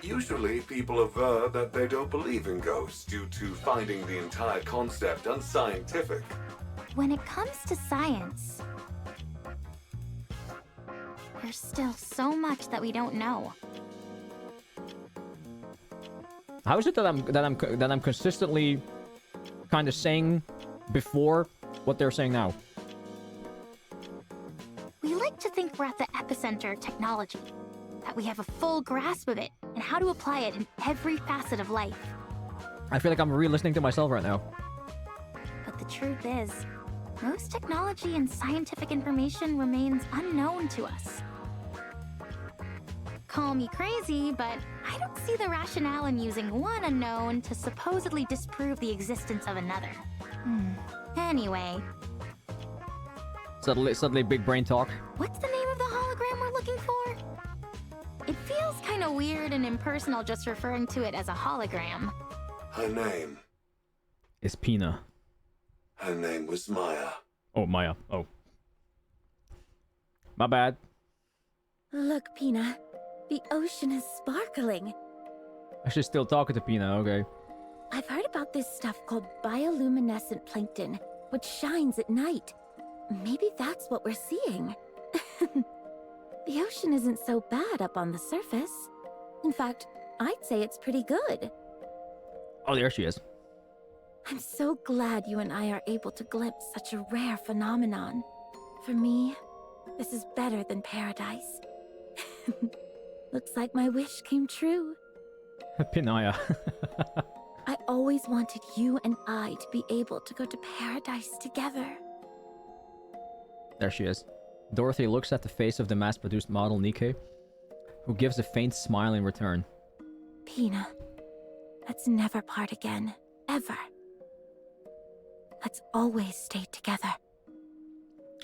Usually, people aver that they don't believe in ghosts due to finding the entire concept unscientific. When it comes to science, there's still so much that we don't know. How is it that I'm consistently kind of saying before what they're saying now? we're at the epicenter of technology, that we have a full grasp of it and how to apply it in every facet of life. I feel like I'm re-listening to myself right now. But the truth is, most technology and scientific information remains unknown to us. Call me crazy, but I don't see the rationale in using one unknown to supposedly disprove the existence of another. Anyway. Suddenly big brain talk. What's the name of the hologram we're looking for? It feels kind of weird and impersonal just referring to it as a hologram. Her name. Is Pina. Her name was Maya. Oh, Maya. Oh. My bad. Look, Pina. The ocean is sparkling. I should still talking to Pina, okay. I've heard about this stuff called bioluminescent plankton, which shines at night. Maybe that's what we're seeing. The ocean isn't so bad up on the surface. In fact, I'd say it's pretty good. Oh, there she is. I'm so glad you and I are able to glimpse such a rare phenomenon. For me, this is better than paradise. Looks like my wish came true. Pinaya. I always wanted you and I to be able to go to paradise together. There she is. Dorothy looks at the face of the mass-produced model Nikke, who gives a faint smile in return. Pina, let's never part again. Ever. Let's always stay together.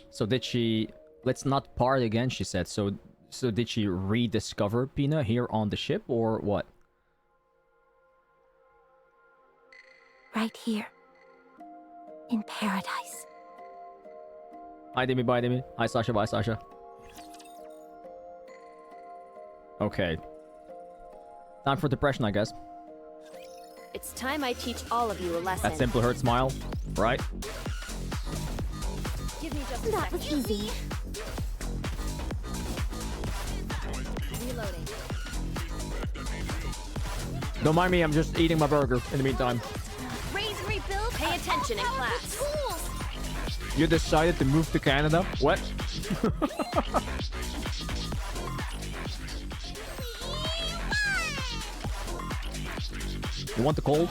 So did she... Let's not part again, she said. So did she rediscover Pina here on the ship, or what? Right here. In paradise. Hi, Demi, bye, Demi. Hi, Sasha, bye, Sasha. Okay. Time for depression, I guess. It's time I teach all of you a lesson. That simple hurt smile, right? Give me just a That was easy. Reloading. Don't mind me, I'm just eating my burger in the meantime. Raise and rebuild. Pay attention in class. You decided to move to Canada? What? You want the cold?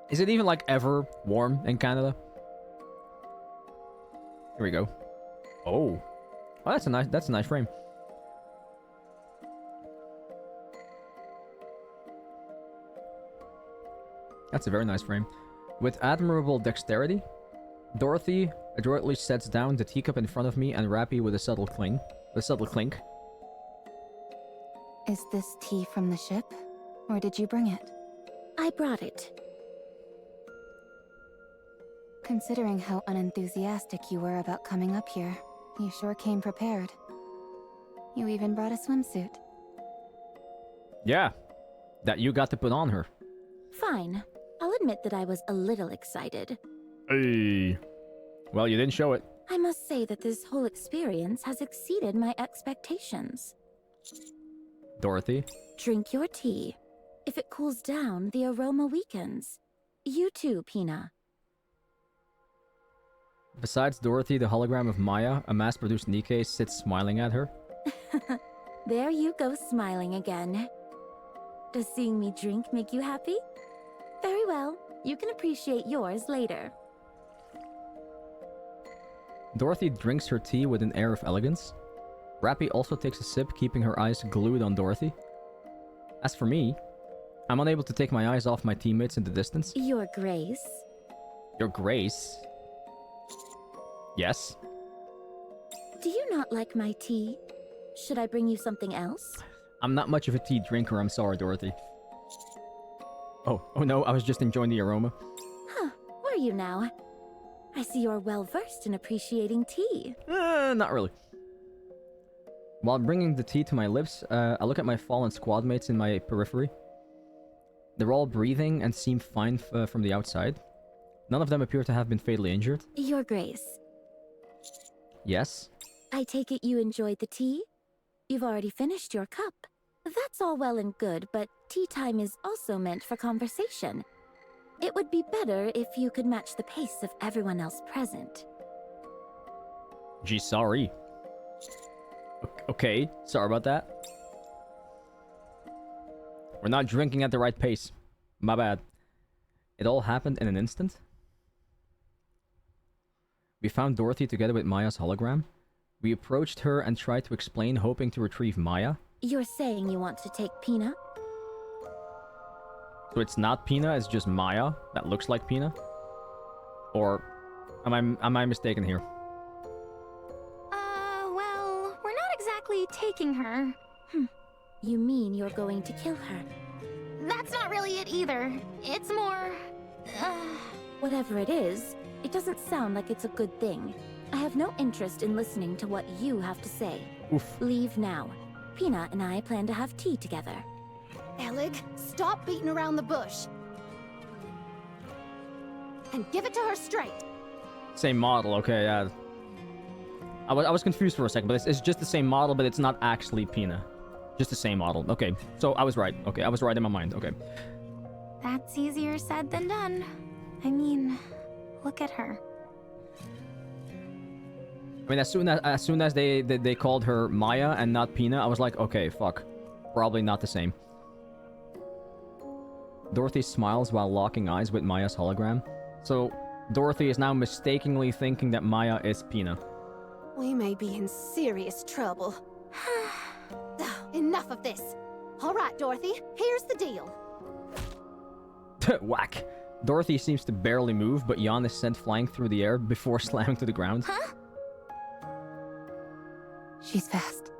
Is it even like ever warm in Canada? Here we go. Oh, that's a nice frame. That's a very nice frame. With admirable dexterity, Dorothy adroitly sets down the teacup in front of me and Rappy with a subtle clink. Is this tea from the ship? Or did you bring it? I brought it. Considering how unenthusiastic you were about coming up here, you sure came prepared. You even brought a swimsuit. Yeah, that you got to put on her. Fine. I'll admit that I was a little excited. Hey. Well, you didn't show it. I must say that this whole experience has exceeded my expectations. Dorothy? Drink your tea. If it cools down, the aroma weakens. You too, Pina. Besides Dorothy, the hologram of Maya, a mass-produced Nikke sits smiling at her. There you go, smiling again. Does seeing me drink make you happy? Very well. You can appreciate yours later. Dorothy drinks her tea with an air of elegance. Rappy also takes a sip, keeping her eyes glued on Dorothy. As for me, I'm unable to take my eyes off my teammates in the distance. Your Grace. Your Grace? Yes? Do you not like my tea? Should I bring you something else? I'm not much of a tea drinker, I'm sorry, Dorothy. Oh no, I was just enjoying the aroma. Huh, were you now? I see you're well versed in appreciating tea. Not really. While bringing the tea to my lips, I look at my fallen squad mates in my periphery. They're all breathing and seem fine from the outside. None of them appear to have been fatally injured. Your Grace. Yes? I take it you enjoyed the tea? You've already finished your cup. That's all well and good, but tea time is also meant for conversation. It would be better if you could match the pace of everyone else present. Gee, sorry. Okay, sorry about that. We're not drinking at the right pace. My bad. It all happened in an instant. We found Dorothy together with Maya's hologram. We approached her and tried to explain, hoping to retrieve Maya. You're saying you want to take Pina? So it's not Pina, it's just Maya that looks like Pina? Or am I mistaken here? Well, we're not exactly taking her. You mean you're going to kill her? That's not really it either. It's more... Whatever it is, it doesn't sound like it's a good thing. I have no interest in listening to what you have to say. Oof. Leave now. Pina and I plan to have tea together. Alec, stop beating around the bush. And give it to her straight. Same model, okay, yeah. I was confused for a second, but it's just the same model, but it's not actually Pina. Just the same model. Okay, so I was right. Okay, I was right in my mind. Okay. That's easier said than done. I mean, look at her. I mean, as soon as they called her Maya and not Pina, I was like, okay, fuck. Probably not the same. Dorothy smiles while locking eyes with Maya's hologram. So, Dorothy is now mistakenly thinking that Maya is Pina. We may be in serious trouble. Enough of this. All right, Dorothy, here's the deal. Whack. Dorothy seems to barely move, but Jan is sent flying through the air before slamming to the ground. Huh? She's fast.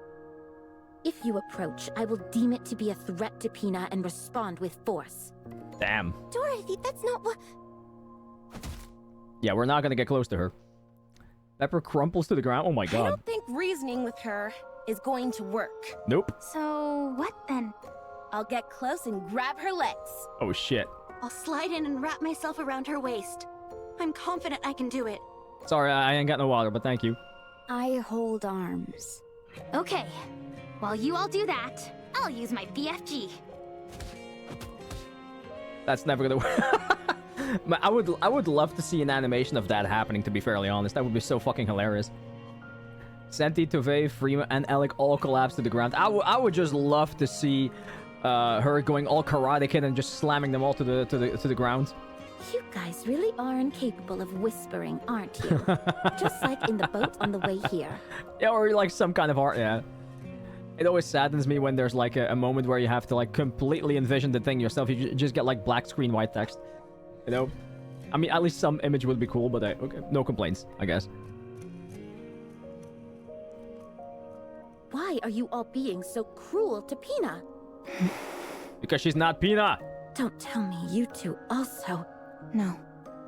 If you approach, I will deem it to be a threat to Pina and respond with force. Damn. Dorothy, that's not what... Yeah, we're not gonna get close to her. Pepper crumples to the ground. Oh my god. I don't think reasoning with her is going to work. Nope. So, what then? I'll get close and grab her legs. Oh shit. I'll slide in and wrap myself around her waist. I'm confident I can do it. Sorry, I ain't got no water, but thank you. I hold arms. Okay. While you all do that, I'll use my BFG. That's never gonna work. I would love to see an animation of that happening, to be fairly honest. That would be so fucking hilarious. Senti, Tove, Freema, and Alec all collapse to the ground. I would just love to see her going all Karate Kid and just slamming them all to the ground. You guys really are incapable of whispering, aren't you? Just like in the boat on the way here. Yeah, or like some kind of art, yeah. It always saddens me when there's like a moment where you have to like completely envision the thing yourself. You just get like black screen white text. You know? I mean, at least some image would be cool, but okay, no complaints, I guess. Why are you all being so cruel to Pina? Because she's not Pina! Don't tell me you two also... No.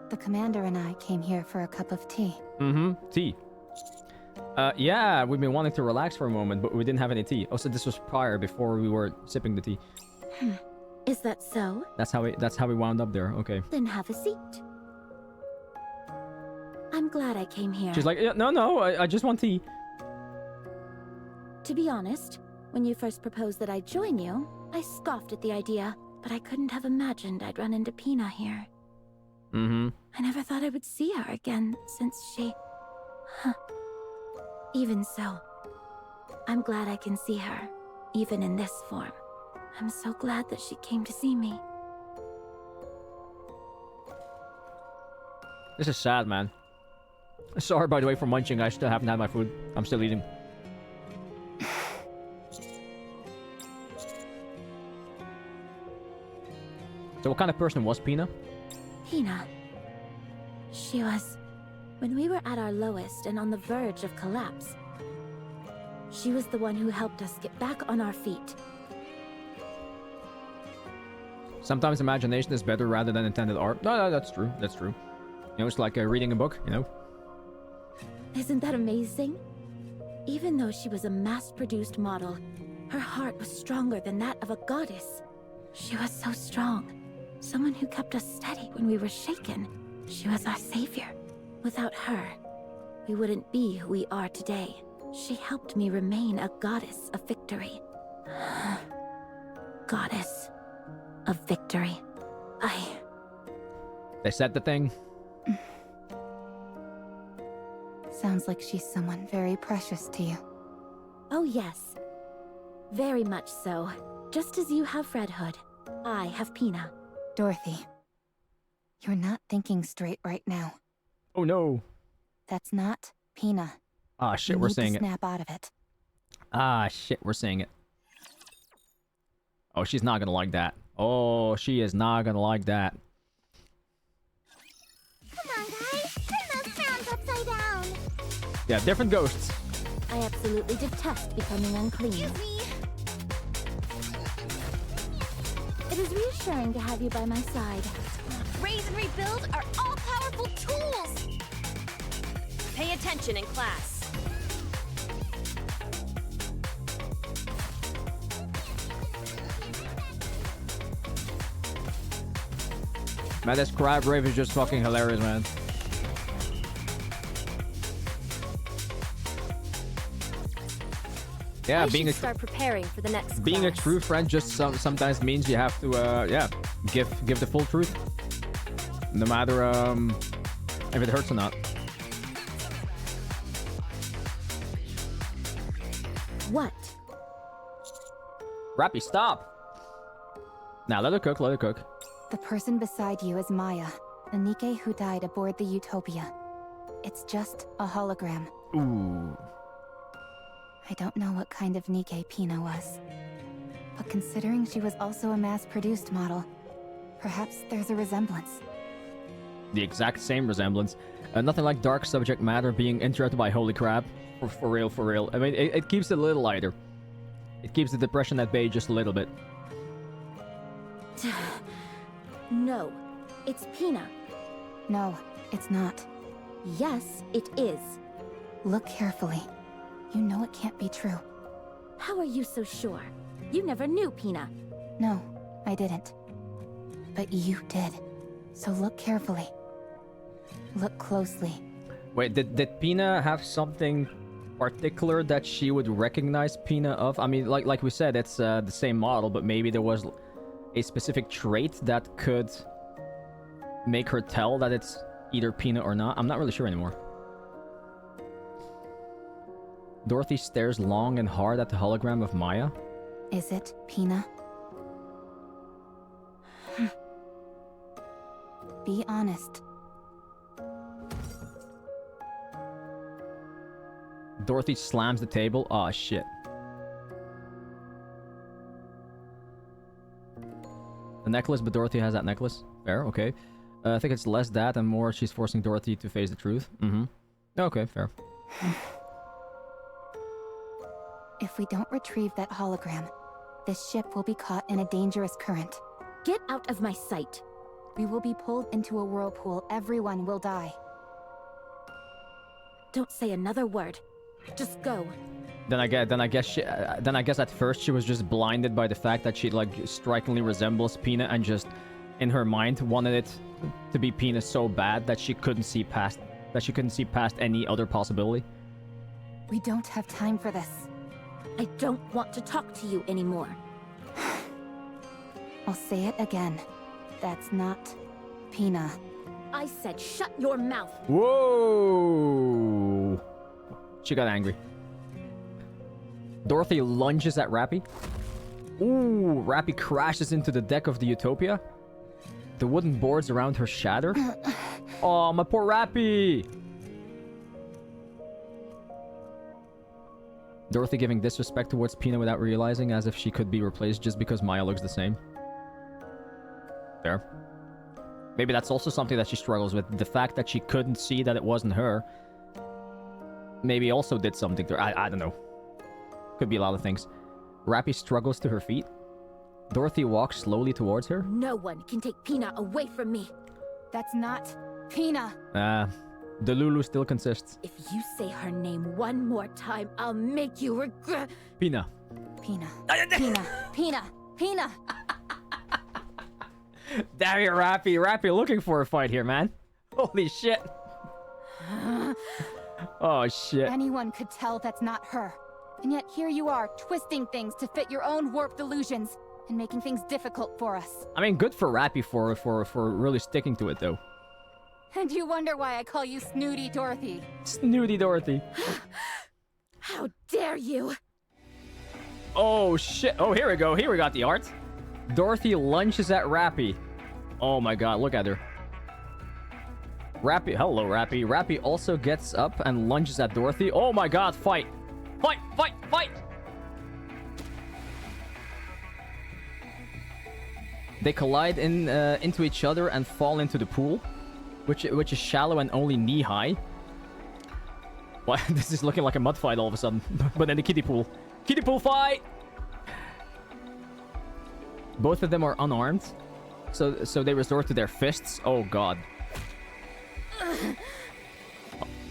The commander and I came here for a cup of tea. Mm-hmm. Tea. Yeah, we've been wanting to relax for a moment, but we didn't have any tea. Oh, so this was prior, before we were sipping the tea. Is that so? That's how we wound up there. Okay. Then have a seat. I'm glad I came here. She's like, yeah, no, I just want tea. To be honest, when you first proposed that I join you, I scoffed at the idea, but I couldn't have imagined I'd run into Pina here. Mm-hmm. I never thought I would see her again, since she... Even so, I'm glad I can see her, even in this form. I'm so glad that she came to see me. This is sad, man. Sorry, by the way, for munching. I still haven't had my food. I'm still eating. So what kind of person was Pina? Pina. She was... When we were at our lowest and on the verge of collapse, she was the one who helped us get back on our feet. Sometimes imagination is better rather than intended art. No, that's true. That's true. You know, it's like reading a book, you know? Isn't that amazing? Even though she was a mass-produced model, her heart was stronger than that of a goddess. She was so strong. Someone who kept us steady when we were shaken. She was our savior. Without her, we wouldn't be who we are today. She helped me remain a goddess of victory. Goddess of victory. They said the thing. Sounds like she's someone very precious to you. Oh yes. Very much so. Just as you have Red Hood, I have Pina. Dorothy, you're not thinking straight right now. Oh no. That's not Pina. Ah shit, You we're need to seeing it. snap out of it. Ah shit, we're seeing it. Oh, she's not gonna like that. Oh, she is not gonna like that. Come on, guys. Turn those crowns upside down. Yeah, different ghosts. I absolutely detest becoming unclean. Excuse me. It is reassuring to have you by my side. Raise and rebuild are all-powerful tools! Pay attention in class. Man, this crab rave is just fucking hilarious, man. Yeah, I being should start preparing for the next being a class. true friend just sometimes means you have to yeah, give the full truth, no matter if it hurts or not. What? Rappy, stop. Now let her cook. Let her cook. The person beside you is Maya, the Nikke who died aboard the Utopia. It's just a hologram. Ooh. I don't know what kind of Nikke Pina was. But considering she was also a mass-produced model, perhaps there's a resemblance. The exact same resemblance. Nothing like dark subject matter being interrupted by holy crap. For real, for real. I mean, it keeps it a little lighter. It keeps the depression at bay just a little bit. No, it's Pina. No, it's not. Yes, it is. Look carefully. You know it can't be true. How are you so sure? You never knew Pina. No, I didn't. But you did. So look carefully. Look closely. Wait, did Pina have something particular that she would recognize Pina of? I mean, like we said, it's the same model, but maybe there was a specific trait that could make her tell that it's either Pina or not. I'm not really sure anymore. Dorothy stares long and hard at the hologram of Maya. Is it Pina? Be honest. Dorothy slams the table. Aw, shit. The necklace, but Dorothy has that necklace. Fair, okay. I think it's less that and more she's forcing Dorothy to face the truth. Mm-hmm. Okay, fair. If we don't retrieve that hologram, this ship will be caught in a dangerous current. Get out of my sight. We will be pulled into a whirlpool. Everyone will die. Don't say another word. Just go. Then I guess at first she was just blinded by the fact that she like strikingly resembles Pina and just in her mind wanted it to be Pina so bad that she couldn't see past any other possibility. We don't have time for this. I don't want to talk to you anymore. I'll say it again. That's not Pina. I said shut your mouth. Whoa! She got angry. Dorothy lunges at Rappy. Ooh, Rappy crashes into the deck of the Utopia. The wooden boards around her shatter. Oh, my poor Rappy! Dorothy giving disrespect towards Pina without realizing, as if she could be replaced just because Maya looks the same. Fair. Maybe that's also something that she struggles with. The fact that she couldn't see that it wasn't her maybe also did something to her. I don't know. Could be a lot of things. Rappy struggles to her feet. Dorothy walks slowly towards her. No one can take Pina away from me. That's not Pina. The Lulu still consists. If you say her name one more time, I'll make you regret. Pina. Pina. Pina. Pina. Pina. Damn it, Rappy. Rappy looking for a fight here, man. Holy shit. Oh, shit. Anyone could tell that's not her. And yet here you are, twisting things to fit your own warped delusions and making things difficult for us. I mean, good for Rappy for really sticking to it, though. And you wonder why I call you Snooty Dorothy. Snooty Dorothy. How dare you? Oh, shit. Oh, here we go. Here we got the art. Dorothy lunges at Rappy. Oh my god, look at her. Rappy, hello Rappy. Rappy also gets up and lunges at Dorothy. Oh my god, fight! Fight! Fight! Fight! They collide into each other and fall into the pool, which is shallow and only knee-high. What? This is looking like a mud fight all of a sudden. But then the kiddie pool. Kiddie pool fight! Both of them are unarmed. So they resort to their fists. Oh god.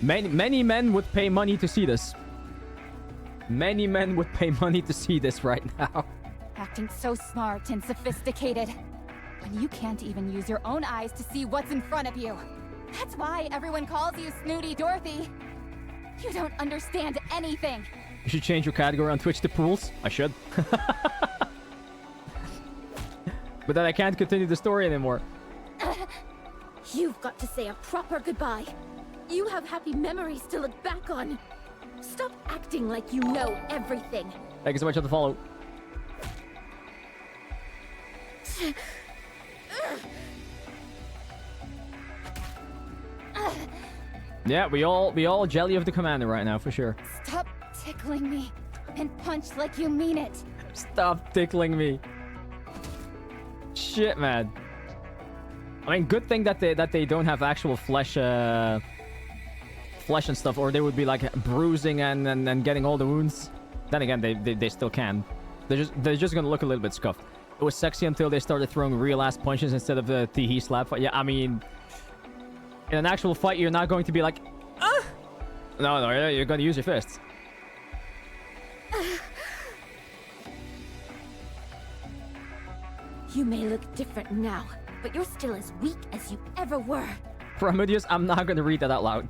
Many men would pay money to see this. Many men would pay money to see this right now. Acting so smart and sophisticated. When you can't even use your own eyes to see what's in front of you. That's why everyone calls you Snooty Dorothy. You don't understand anything. You should change your category on Twitch to pools. I should. But then I can't continue the story anymore. You've got to say a proper goodbye. You have happy memories to look back on. Stop acting like you know everything. Thank you so much for the follow. Yeah, we all jelly of the commander right now, for sure. Stop tickling me and punch like you mean it. Stop tickling me. Shit, man. I mean, good thing that they don't have actual flesh and stuff, or they would be like bruising and getting all the wounds. Then again, they still can. They're just gonna look a little bit scuffed. It was sexy until they started throwing real ass punches instead of the tee slap fight. Yeah, I mean, in an actual fight, you're not going to be like, ah! No, you're gonna use your fists. You may look different now, but you're still as weak as you ever were. Prometheus, I'm not gonna read that out loud.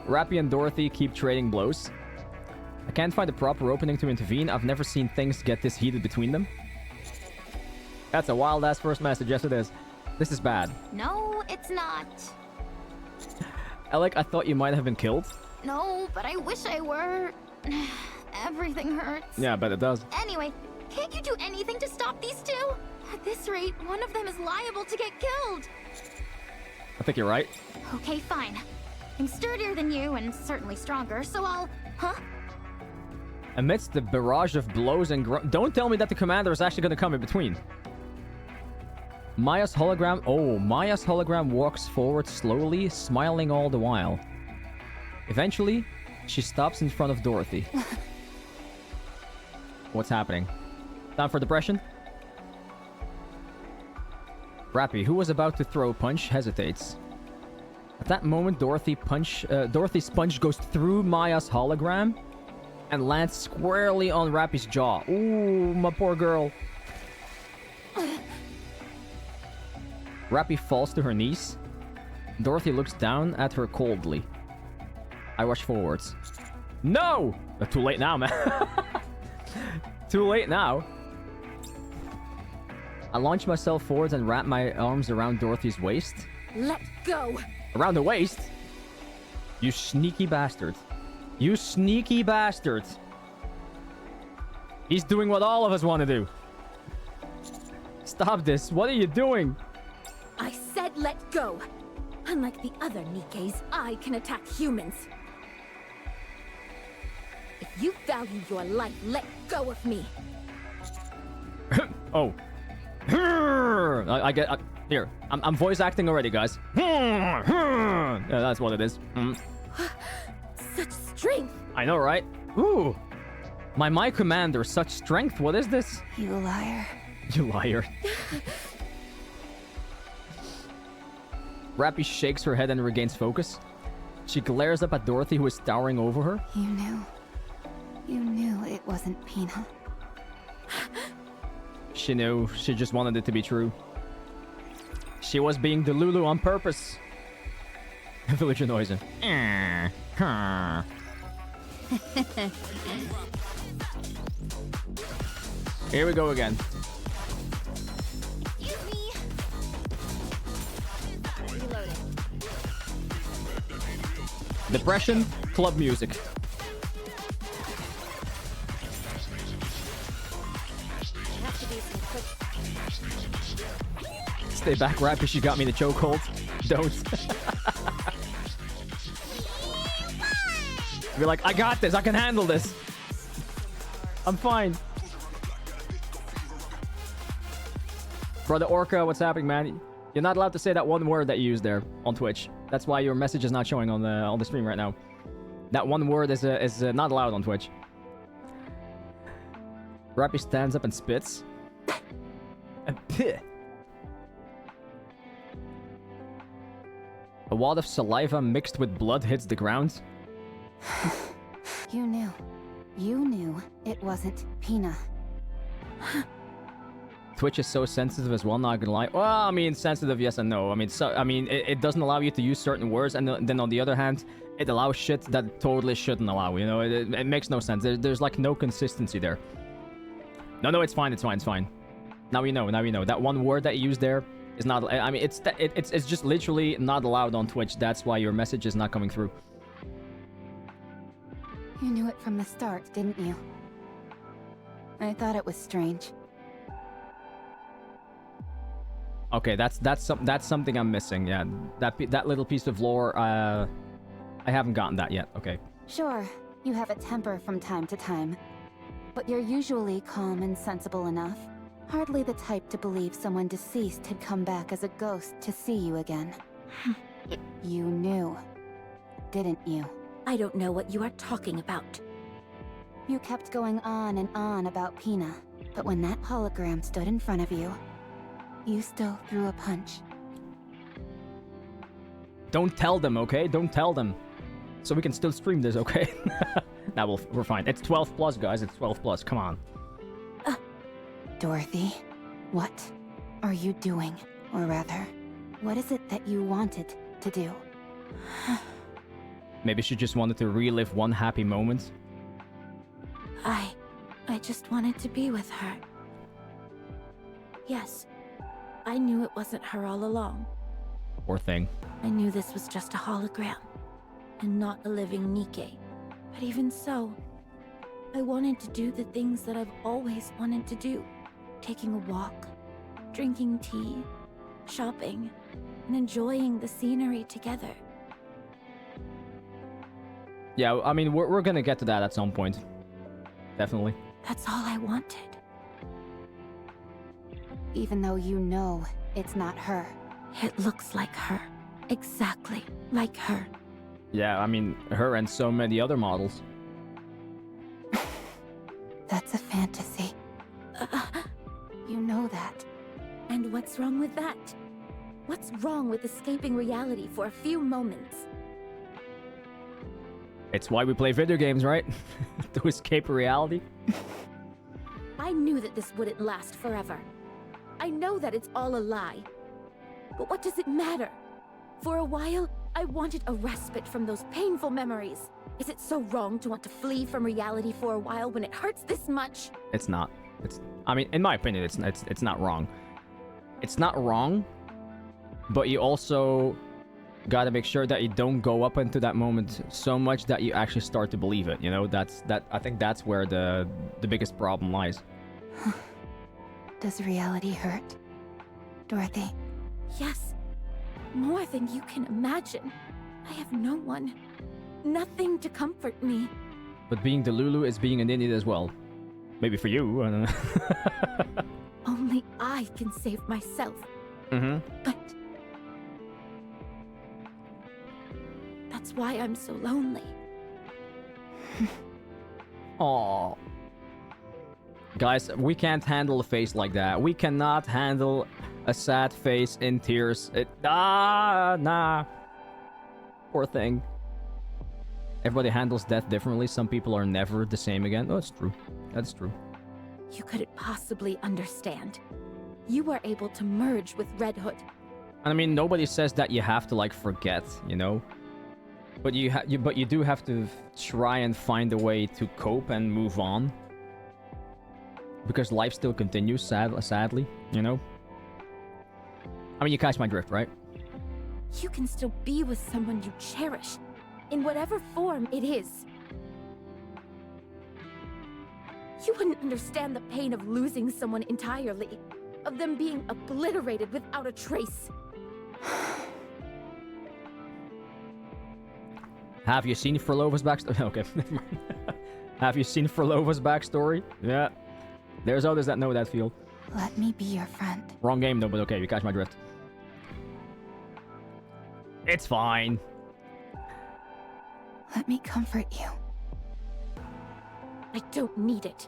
Rappy and Dorothy keep trading blows. I can't find a proper opening to intervene. I've never seen things get this heated between them. That's a wild-ass first message. Yes, it is. This is bad. No, it's not. Alec, I thought you might have been killed. No, but I wish I were. Everything hurts. Yeah, I bet it does. Anyway, can't you do anything to stop these two? At this rate, one of them is liable to get killed. I think you're right. Okay, fine. I'm sturdier than you and certainly stronger, so I'll... Huh? Amidst the barrage of blows and don't tell me that the commander is actually going to come in between. Maya's hologram... Oh, Maya's hologram walks forward slowly, smiling all the while. Eventually, she stops in front of Dorothy. What's happening? Time for depression? Rappy, who was about to throw a punch, hesitates. At that moment, Dorothy's punch goes through Maya's hologram and lands squarely on Rappy's jaw. Ooh, my poor girl. Rappy falls to her knees. Dorothy looks down at her coldly. I rush forwards. No! Too late now, man. Too late now. I launch myself forwards and wrap my arms around Dorothy's waist. Let go! Around the waist? You sneaky bastard. You sneaky bastard. He's doing what all of us want to do. Stop this. What are you doing? I said let go. Unlike the other Nikkes, I can attack humans. If you value your life, let go of me. Oh. I get... here. I'm voice acting already, guys. Yeah, that's what it is. Such strength. I know, right? Ooh. My commander, such strength. What is this? You liar. You liar. Rappy shakes her head and regains focus. She glares up at Dorothy, who is towering over her. You knew. You knew it wasn't Pina. She knew. She just wanted it to be true. She was being Delulu on purpose. Villager noise. Here we go again. Excuse me. Depression, club music. Stay back, Rappy. She got me in the chokehold. Don't. Be like, I got this. I can handle this. I'm fine. Brother Orca, what's happening, man? You're not allowed to say that one word that you used there on Twitch. That's why your message is not showing on the stream right now. That one word is not allowed on Twitch. Rappy stands up and spits. A wad of saliva mixed with blood hits the ground. You knew. You knew it wasn't Pina. Twitch is so sensitive as well, not gonna lie. Well, I mean, sensitive, yes and no. I mean, it doesn't allow you to use certain words, and then on the other hand, it allows shit that it totally shouldn't allow. You know, it makes no sense. There's like no consistency there. No, it's fine. It's fine. Now we know. That one word that you used there is not. I mean, it's just literally not allowed on Twitch. That's why your message is not coming through. You knew it from the start, didn't you? I thought it was strange. Okay, that's something I'm missing. Yeah, that little piece of lore. I haven't gotten that yet. Okay. Sure, you have a temper from time to time, but you're usually calm and sensible enough. Hardly the type to believe someone deceased had come back as a ghost to see you again. You knew, didn't you? I don't know what you are talking about. You kept going on and on about Pina, but when that hologram stood in front of you, you still threw a punch. Don't tell them, okay? Don't tell them. So we can still stream this, okay? Now we're fine. It's 12 plus, guys. It's 12 plus. Come on. Dorothy, what are you doing? Or rather, what is it that you wanted to do? Maybe she just wanted to relive one happy moment. I just wanted to be with her. Yes, I knew it wasn't her all along. Poor thing. I knew this was just a hologram, and not a living Nikke. But even so, I wanted to do the things that I've always wanted to do. Taking a walk, drinking tea, shopping, and enjoying the scenery together. Yeah, I mean, we're gonna get to that at some point. Definitely. That's all I wanted. Even though you know it's not her. It looks like her. Exactly like her. Yeah, I mean, her and so many other models. That's a fantasy. You know that. And what's wrong with that? What's wrong with escaping reality for a few moments? It's why we play video games, right? To escape reality. I knew that this wouldn't last forever. I know that it's all a lie. But what does it matter? For a while, I wanted a respite from those painful memories. Is it so wrong to want to flee from reality for a while when it hurts this much? It's not. I mean, in my opinion, it's not wrong. It's not wrong, but you also gotta make sure that you don't go up into that moment so much that you actually start to believe it. You know, I think that's where the biggest problem lies. Does reality hurt, Dorothy? Yes, more than you can imagine. I have no one, nothing to comfort me. But being the Lulu is being an idiot as well. Maybe for you. I don't know. Only I can save myself. Mm-hmm. But that's why I'm so lonely. Aww. Guys, we can't handle a face like that. We cannot handle a sad face in tears. Nah. Poor thing. Everybody handles death differently. Some people are never the same again. Oh, it's true. That's true. You couldn't possibly understand. You were able to merge with Red Hood. I mean, nobody says that you have to, like, forget, you know? But you do have to try and find a way to cope and move on. Because life still continues, sadly, you know? I mean, you catch my drift, right? You can still be with someone you cherish, in whatever form it is. You wouldn't understand the pain of losing someone entirely, of them being obliterated without a trace. Have you seen Furlova's backstory? Okay, never mind. Have you seen Furlova's backstory? Yeah. There's others that know that feel. Let me be your friend. Wrong game though, but okay, you catch my drift. It's fine. Let me comfort you. I don't need it.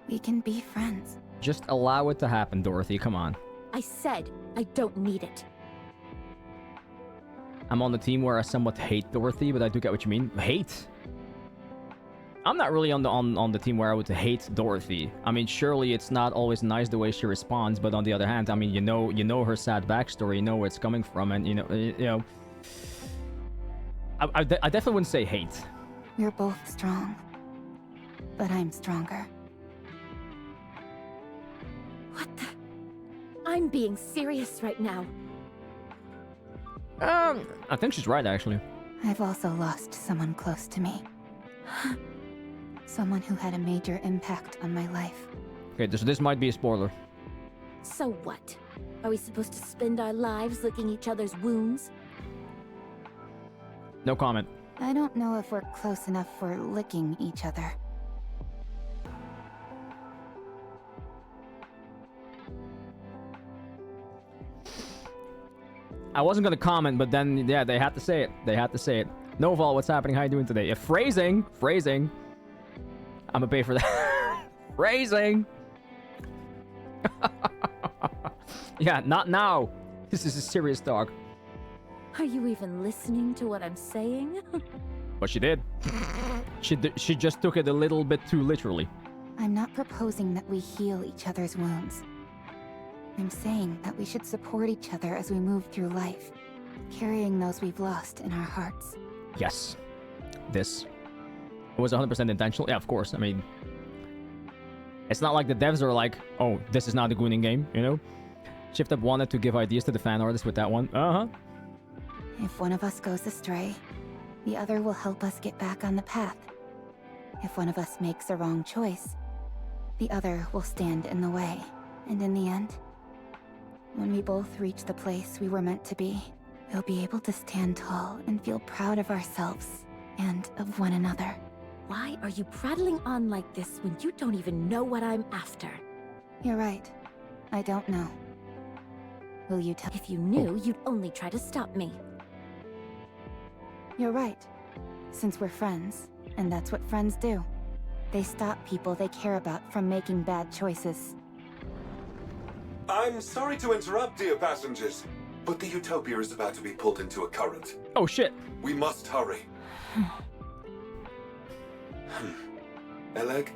We can be friends. Just allow it to happen, Dorothy. Come on. I said I don't need it. I'm on the team where I somewhat hate Dorothy, but I do get what you mean. Hate? I'm not really on the team where I would hate Dorothy. I mean, surely it's not always nice the way she responds, but on the other hand, I mean, you know her sad backstory, you know where it's coming from, and you know. I definitely wouldn't say hate. We're both strong, but I'm stronger. What the? I'm being serious right now. I think she's right, actually. I've also lost someone close to me. Someone who had a major impact on my life. Okay, so this might be a spoiler. So what? Are we supposed to spend our lives licking each other's wounds? No comment. I don't know if we're close enough for licking each other. I wasn't gonna comment, but then, yeah, they had to say it. They had to say it. Noval, what's happening? How you doing today? Phrasing! Phrasing! I'm gonna pay for that. Phrasing! Yeah, not now. This is a serious talk. Are you even listening to what I'm saying? But she did. She just took it a little bit too literally. I'm not proposing that we heal each other's wounds. I'm saying that we should support each other as we move through life, carrying those we've lost in our hearts. Yes. This was 100% intentional. Yeah, of course. I mean, it's not like the devs are like, oh, this is not a Gooning game, you know? Shift Up wanted to give ideas to the fan artists with that one. Uh-huh. If one of us goes astray, the other will help us get back on the path. If one of us makes a wrong choice, the other will stand in the way. And in the end, when we both reach the place we were meant to be, we'll be able to stand tall and feel proud of ourselves and of one another. Why are you prattling on like this when you don't even know what I'm after? You're right. I don't know. Will you tell? If you knew, you'd only try to stop me. You're right. Since we're friends, and that's what friends do. They stop people they care about from making bad choices. I'm sorry to interrupt, dear passengers, but the Utopia is about to be pulled into a current. Oh, shit. We must hurry. Eleg,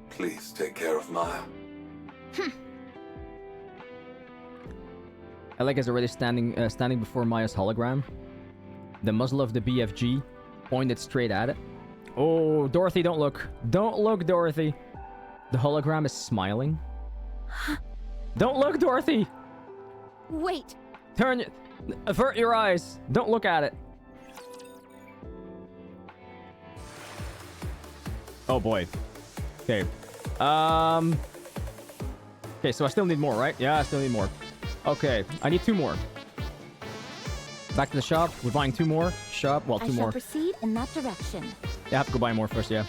please take care of Maya. Alec is already standing before Maya's hologram. The muzzle of the BFG pointed straight at it. Oh, Dorothy, don't look. Don't look, Dorothy. The hologram is smiling. Don't look, Dorothy! Wait! Avert your eyes. Don't look at it. Oh boy. Okay. Okay, so I still need more, right? Yeah, I still need more. Okay, I need 2 more. Back to the shop. We're buying 2 more. Shop, well, 2 more. I shall proceed in that direction. Yeah, I have to go buy more first, yeah.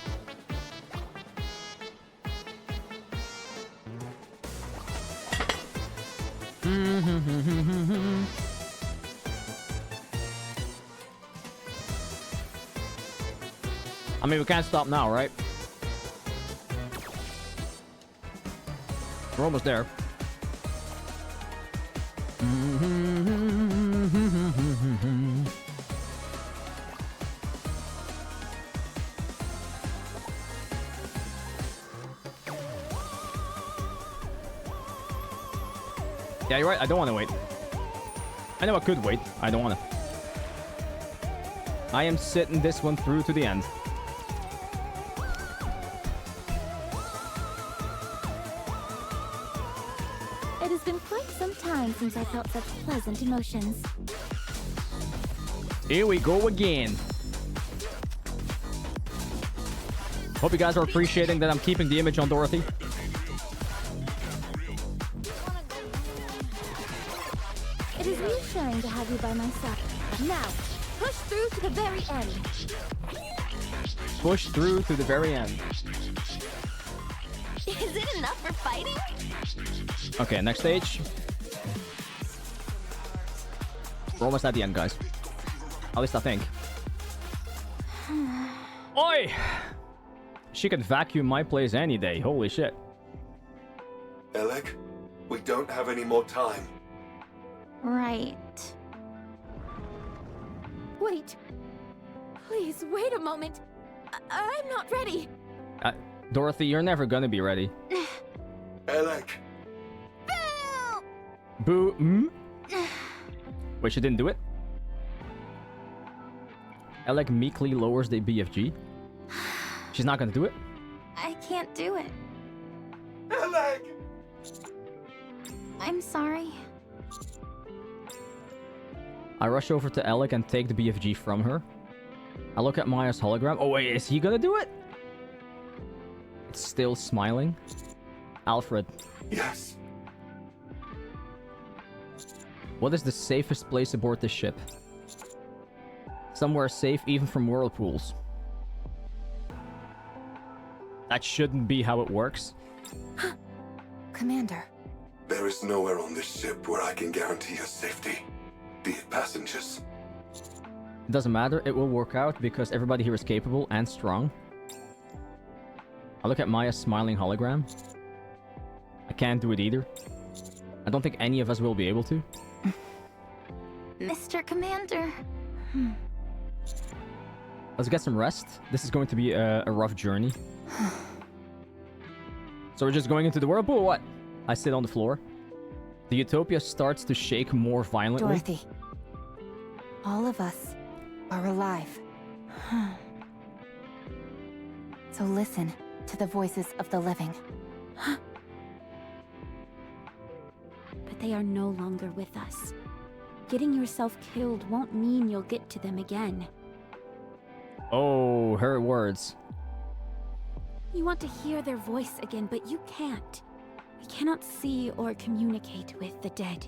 I mean, we can't stop now, right? We're almost there. Yeah, you're right. I don't want to wait. I know I could wait. I don't want to. I am sitting this one through to the end. It has been quite some time since I felt such pleasant emotions. Here we go again. Hope you guys are appreciating that I'm keeping the image on Dorothy. It is reassuring to have you by my side. Now, push through to the very end. Push through to the very end. Is it enough for fighting? Okay, next stage. We're almost at the end, guys. At least I think. Oi! She can vacuum my place any day. Holy shit. Alec, we don't have any more time. Right. Wait. Please, wait a moment. I'm not ready. Dorothy, you're never gonna be ready. Alec. Boo. Wait, she didn't do it? Alec meekly lowers the BFG. She's not gonna do it? I can't do it. Alec! I'm sorry. I rush over to Alec and take the BFG from her. I look at Maya's hologram. Oh wait, is he gonna do it? It's still smiling. Alfred. Yes. What is the safest place aboard this ship? Somewhere safe even from whirlpools. That shouldn't be how it works. Commander. There is nowhere on this ship where I can guarantee your safety. Dear passengers. It doesn't matter, it will work out because everybody here is capable and strong. I look at Maya's smiling hologram. I can't do it either. I don't think any of us will be able to. Mr. Commander. Let's get some rest. This is going to be a rough journey. So we're just going into the whirlpool or what? I sit on the floor. The Utopia starts to shake more violently. Dorothy. All of us are alive. So listen to the voices of the living. But they are no longer with us. Getting yourself killed won't mean you'll get to them again. Oh, her words. You want to hear their voice again, but you can't. We cannot see or communicate with the dead.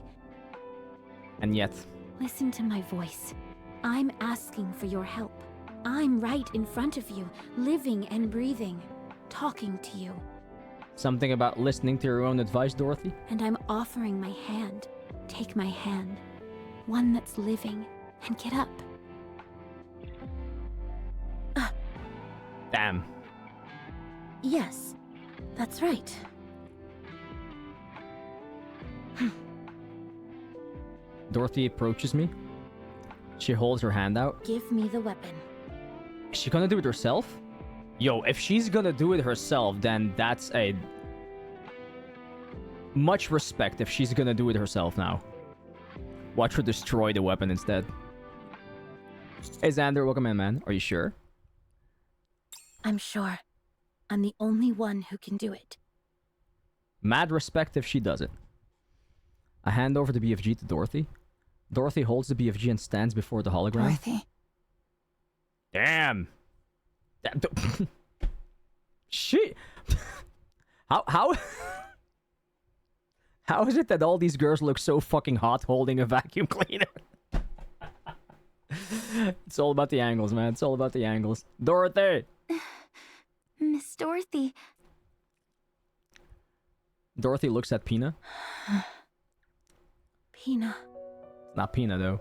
And yet... Listen to my voice. I'm asking for your help. I'm right in front of you, living and breathing, talking to you. Something about listening to your own advice, Dorothy? And I'm offering my hand. Take my hand. One that's living. And get up. Damn. Yes, that's right. Dorothy approaches me. She holds her hand out. Give me the weapon. Is she gonna do it herself? Yo, if she's gonna do it herself, then that's a... much respect if she's gonna do it herself now. Watch her destroy the weapon instead. Hey Xander, welcome in, man. Are you sure? I'm sure. I'm the only one who can do it. Mad respect if she does it. I hand over the BFG to Dorothy. Dorothy holds the BFG and stands before the hologram. Dorothy. Damn. She... How... How is it that all these girls look so fucking hot holding a vacuum cleaner? It's all about the angles, man. It's all about the angles. Dorothy! Miss Dorothy. Dorothy looks at Pina. Pina. It's not Pina, though.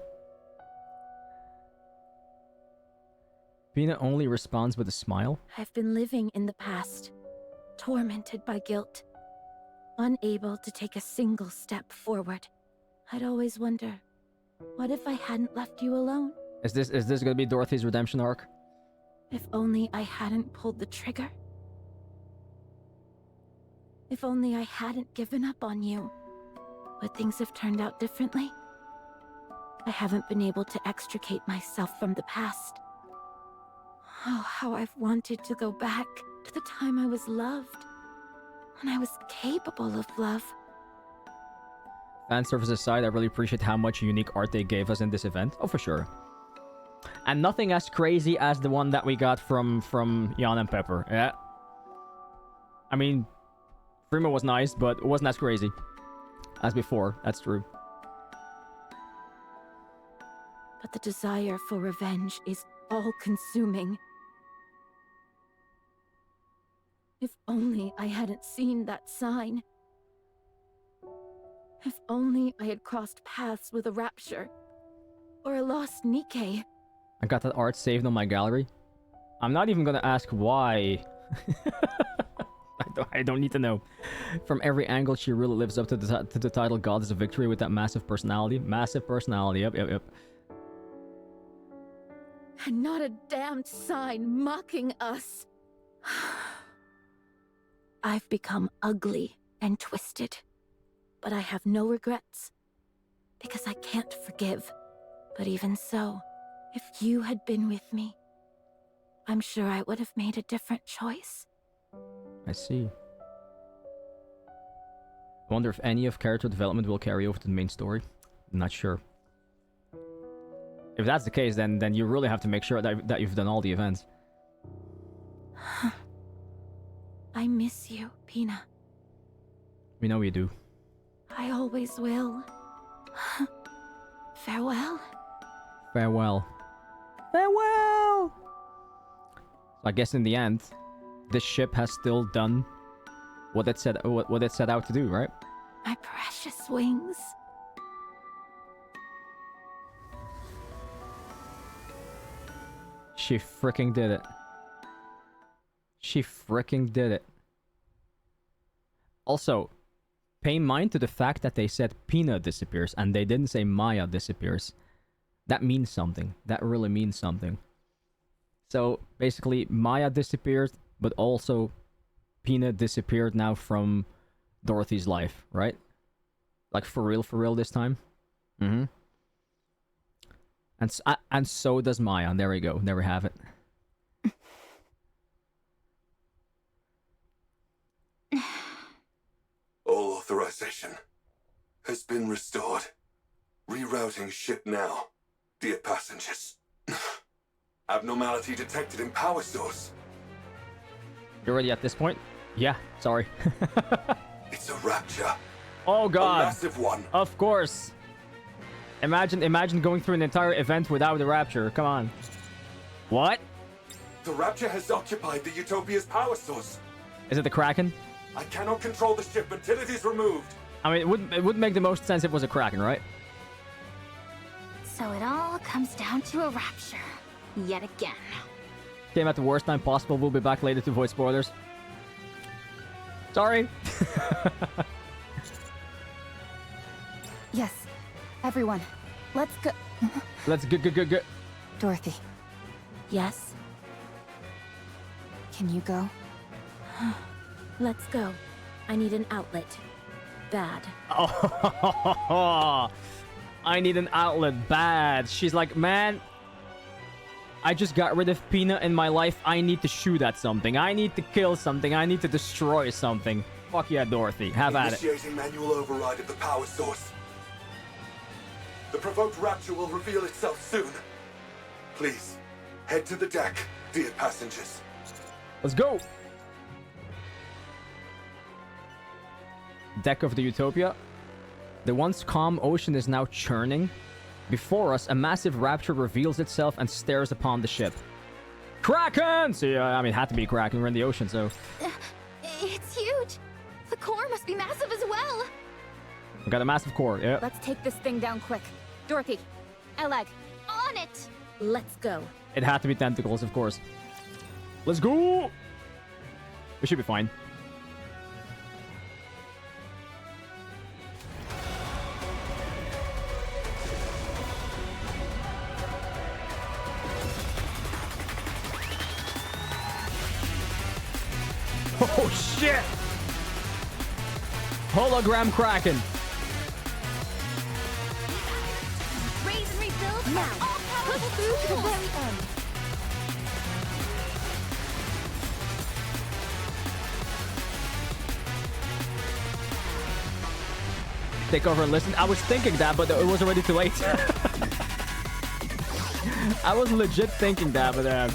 Pina only responds with a smile. I've been living in the past, tormented by guilt, unable to take a single step forward. I'd always wonder, what if I hadn't left you alone? Is this gonna be Dorothy's redemption arc? If only I hadn't pulled the trigger. If only I hadn't given up on you. Would things have turned out differently? I haven't been able to extricate myself from the past. Oh, how I've wanted to go back to the time I was loved. When I was capable of love. Fan service aside, I really appreciate how much unique art they gave us in this event. Oh, for sure. And nothing as crazy as the one that we got from Jan and Pepper. Yeah, I mean, Primo was nice, but it wasn't as crazy as before. That's true. But the desire for revenge is all-consuming. If only I hadn't seen that sign. If only I had crossed paths with a rapture. Or a lost Nikke. I got that art saved on my gallery. I'm not even gonna ask why. I don't need to know. From every angle, she really lives up to the title Goddess of Victory with that massive personality. Massive personality, yep. And not a damned sign mocking us. I've become ugly and twisted. But I have no regrets. Because I can't forgive. But even so, if you had been with me, I'm sure I would have made a different choice. I see. I wonder if any of character development will carry over to the main story. I'm not sure. If that's the case, then you really have to make sure that you've done all the events. I miss you, Pina. We know you do. I always will. Farewell. Farewell. Farewell! So I guess in the end, this ship has still done what it set out to do, right? My precious wings. She fricking did it. She fricking did it. Also, pay mind to the fact that they said Pina disappears and they didn't say Maya disappears. That means something. That really means something. So, basically, Maya disappeared, but also Pina disappeared now from Dorothy's life, right? Like, for real this time. Mm-hmm. And so does Maya. There we go. There we have it. All authorization has been restored. Rerouting ship now, dear passengers. Abnormality detected in power source. You're already at this point? Yeah, sorry. It's a rapture. Oh god. A massive one. Of course. Imagine going through an entire event without a rapture. Come on. What? The rapture has occupied the Utopia's power source. Is it the Kraken? I cannot control the ship until it is removed. I mean, it would make the most sense if it was a Kraken, right? So it all comes down to a rapture. Yet again. Came at the worst time possible. We'll be back later to avoid spoilers. Sorry. Yes. Everyone, let's go. Let's go. Dorothy, Yes? can you go? Let's go. I need an outlet. Bad. Oh, I need an outlet bad. She's like, man, I just got rid of Pina in my life. I need to shoot at something. I need to kill something. I need to destroy something. Fuck yeah, Dorothy. Have at it. Initiating manual override of the power source. The provoked rapture will reveal itself soon. Please, head to the deck, dear passengers. Let's go. Deck of the Utopia. The once calm ocean is now churning. Before us, a massive rapture reveals itself and stares upon the ship. Kraken! See, I mean, it had to be Kraken. We're in the ocean, so... It's huge. The core must be massive as well. We got a massive core, yeah. Let's take this thing down quick. Dorothy, Eleg, On it. Let's go. It had to be tentacles, of course. Let's go! We should be fine. Oh shit! Hologram Kraken. Raise and rebuild. Now, All push powerful through to the tools. very end. Take over and listen. I was thinking that, but it was already too late. I was legit thinking that, but I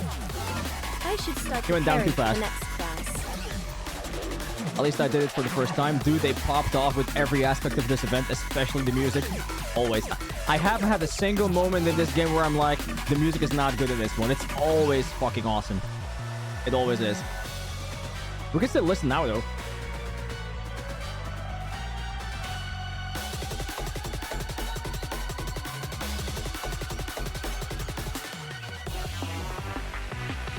should start You went down too preparing fast. for the next class. At least I did it for the first time. Dude, they popped off with every aspect of this event, especially the music. Always. I haven't had a single moment in this game where I'm like, the music is not good in this one. It's always fucking awesome. It always is. We can still listen now, though.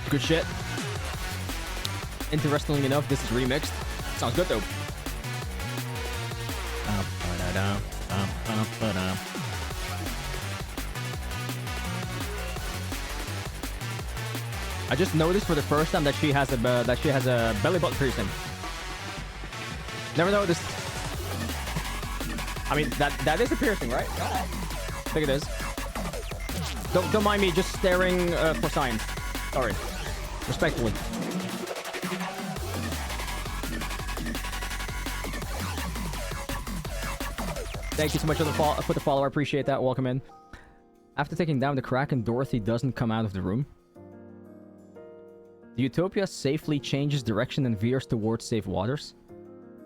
Good shit. Interestingly enough, this is remixed. Sounds good though. I just noticed for the first time that she has a belly button piercing. Never noticed. I mean that is a piercing, right? I think it is. Don't mind me just staring for signs. Sorry. Respectfully. Thank you so much for the follow. I appreciate that. Welcome in. After taking down the Kraken, Dorothy doesn't come out of the room. The Utopia safely changes direction and veers towards safe waters.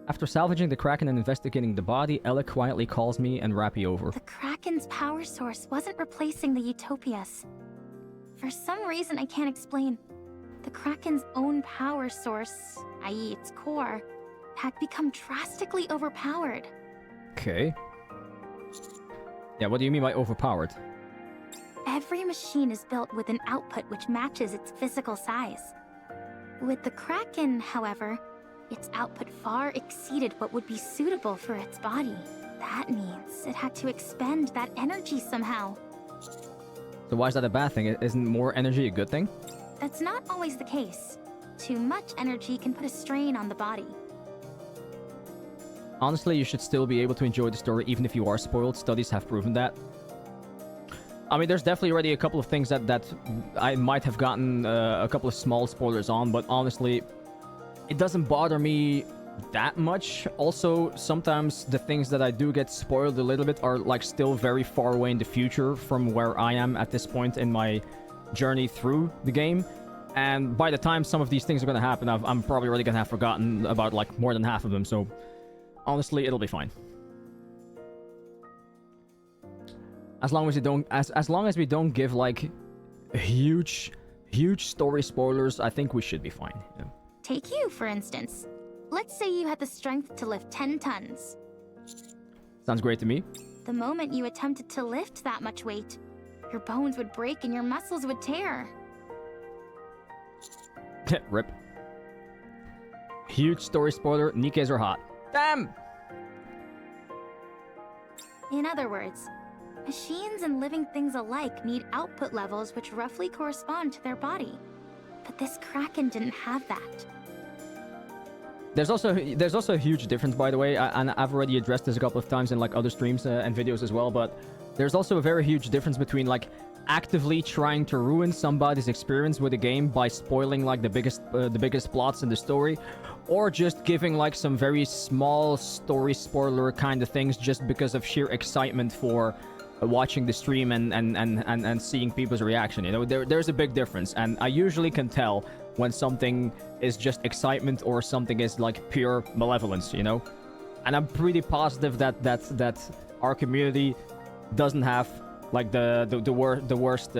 After salvaging the Kraken and investigating the body, Ella quietly calls me and Rappy over. The Kraken's power source wasn't replacing the Utopia's. For some reason I can't explain, the Kraken's own power source, i.e. its core, had become drastically overpowered. Okay. Yeah, what do you mean by overpowered? Every machine is built with an output which matches its physical size. With the Kraken, however, its output far exceeded what would be suitable for its body. That means it had to expend that energy somehow. So why is that a bad thing? Isn't more energy a good thing? That's not always the case. Too much energy can put a strain on the body. Honestly, you should still be able to enjoy the story even if you are spoiled. Studies have proven that. I mean, there's definitely already a couple of things that I might have gotten a couple of small spoilers on, but honestly, it doesn't bother me that much. Also, sometimes the things that I do get spoiled a little bit are like still very far away in the future from where I am at this point in my journey through the game. And by the time some of these things are going to happen, I'm probably already going to have forgotten about like more than half of them. So honestly, it'll be fine. As long as we don't, as long as we don't give like huge story spoilers, I think we should be fine. Yeah. Take you, for instance. Let's say you had the strength to lift 10 tons. Sounds great to me. The moment you attempted to lift that much weight, your bones would break and your muscles would tear. Rip. Huge story spoiler, Nikkes are hot. Damn! In other words, machines and living things alike need output levels which roughly correspond to their body. But this Kraken didn't have that. There's also a huge difference, by the way, and I've already addressed this a couple of times in like other streams and videos as well, but there's also a very huge difference between like actively trying to ruin somebody's experience with a game by spoiling like the biggest plots in the story, or just giving like some very small story spoiler kind of things just because of sheer excitement for watching the stream and seeing people's reaction. You know, there's a big difference, and I usually can tell when something is just excitement or something is like pure malevolence, you know. And I'm pretty positive that our community doesn't have like the worst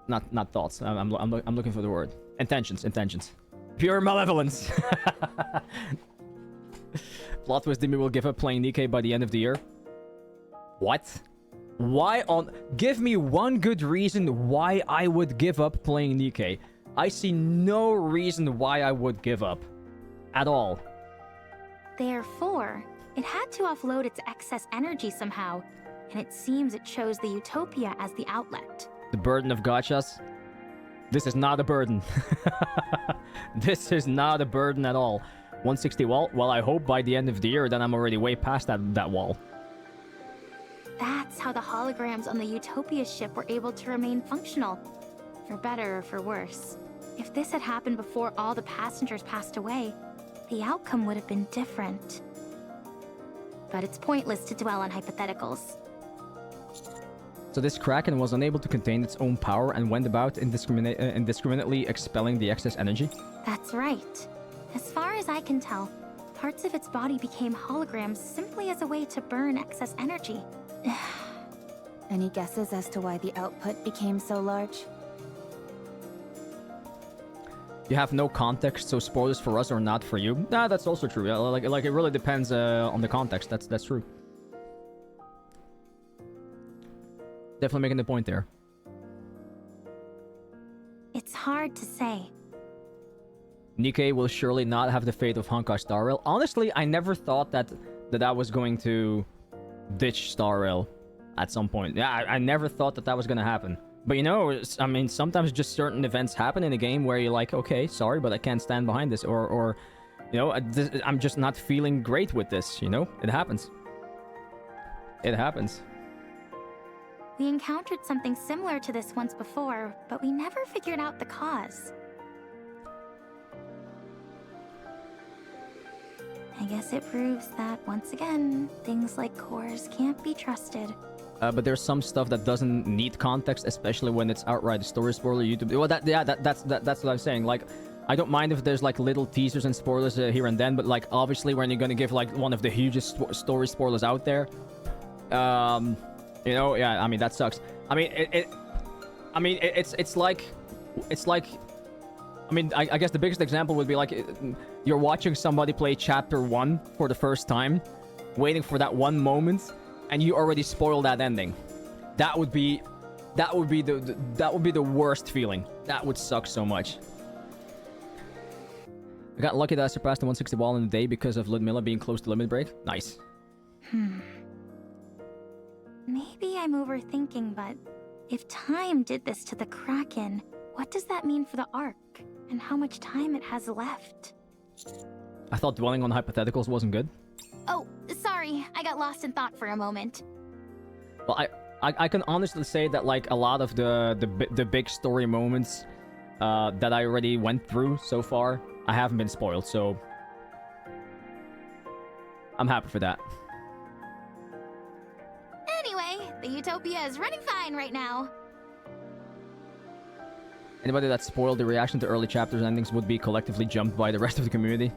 not thoughts. I'm looking for the word. Intentions. Pure malevolence. Plot twist: Demi will give up playing Nikke by the end of the year. What? Why on? Give me one good reason why I would give up playing Nikke. I see no reason why I would give up. At all. Therefore, it had to offload its excess energy somehow, and it seems it chose the Utopia as the outlet. The burden of gachas? This is not a burden. This is not a burden at all. 160 wall? Well, I hope by the end of the year then I'm already way past that wall. That's how the holograms on the Utopia ship were able to remain functional. For better or for worse. If this had happened before all the passengers passed away, the outcome would have been different. But it's pointless to dwell on hypotheticals. So this Kraken was unable to contain its own power and went about indiscriminately expelling the excess energy? That's right. As far as I can tell, parts of its body became holograms simply as a way to burn excess energy. Any guesses as to why the output became so large? You have no context, so spoilers for us or not for you. Nah, that's also true. Yeah, like it really depends on the context. That's true. Definitely making the point there. It's hard to say. Nikke will surely not have the fate of Honkai Star Rail. Honestly, I never thought that was going to ditch Star Rail at some point. Yeah, I never thought that was going to happen. But you know, I mean, sometimes just certain events happen in a game where you're like, okay, sorry, but I can't stand behind this. Or you know, I'm just not feeling great with this, you know? It happens. It happens. We encountered something similar to this once before, but we never figured out the cause. I guess it proves that, once again, things like cores can't be trusted. But there's some stuff that doesn't need context, especially when it's outright a story spoiler. YouTube. Well, that's what I'm saying. Like, I don't mind if there's like little teasers and spoilers here and then, but like obviously when you're gonna give like one of the hugest story spoilers out there, you know, yeah, I mean that sucks. I mean it's like, I mean, I guess the biggest example would be like you're watching somebody play chapter 1 for the first time, waiting for that one moment, and you already spoiled that ending. That would be the worst feeling. That would suck so much. I got lucky that I surpassed the 160 wall in a day because of Ludmilla being close to limit break. Nice. Maybe I'm overthinking, but if time did this to the Kraken, what does that mean for the Ark? And how much time it has left? I thought dwelling on hypotheticals wasn't good. Oh, sorry. I got lost in thought for a moment. Well, I can honestly say that like a lot of the big story moments that I already went through so far, I haven't been spoiled, so I'm happy for that. Anyway, the Utopia is running fine right now. Anybody that spoiled the reaction to early chapters endings would be collectively jumped by the rest of the community.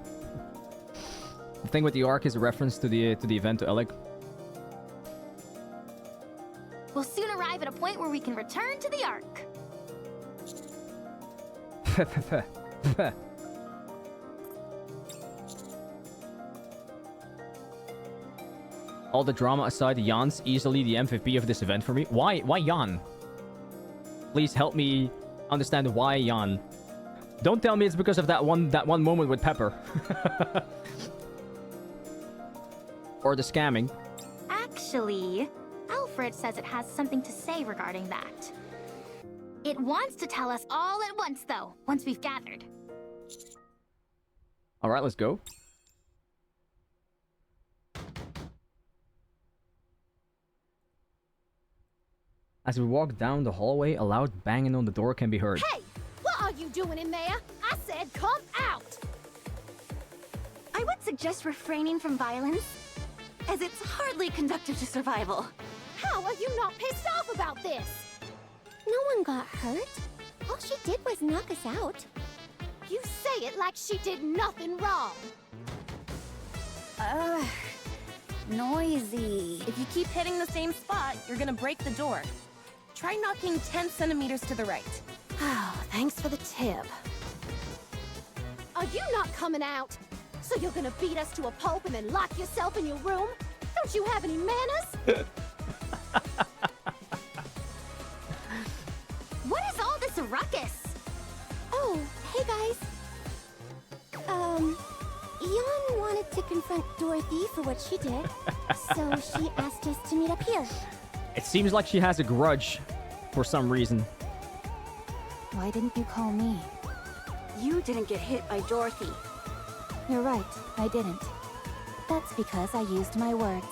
The thing with the Ark is a reference to the event to Eleg. We'll soon arrive at a point where we can return to the Ark. All the drama aside, Jan's easily the MVP of this event for me. Why Jan? Please help me understand why Jan. Don't tell me it's because of that one moment with Pepper. Or the scamming. Actually, Alfred says it has something to say regarding that. It wants to tell us all at once, though, once we've gathered. Alright, let's go. As we walk down the hallway, a loud banging on the door can be heard. Hey! What are you doing in there? I said come out! I would suggest refraining from violence, as it's hardly conducive to survival. How are you not pissed off about this? No one got hurt. All she did was knock us out. You say it like she did nothing wrong. Noisy. If you keep hitting the same spot, you're gonna break the door. Try knocking 10 centimeters to the right. Oh, thanks for the tip. Are you not coming out? So you're gonna beat us to a pulp and then lock yourself in your room? Don't you have any manners? What is all this ruckus? Oh, hey guys. Jan wanted to confront Dorothy for what she did, so she asked us to meet up here. It seems like she has a grudge for some reason. Why didn't you call me? You didn't get hit by Dorothy. You're right, I didn't. That's because I used my words.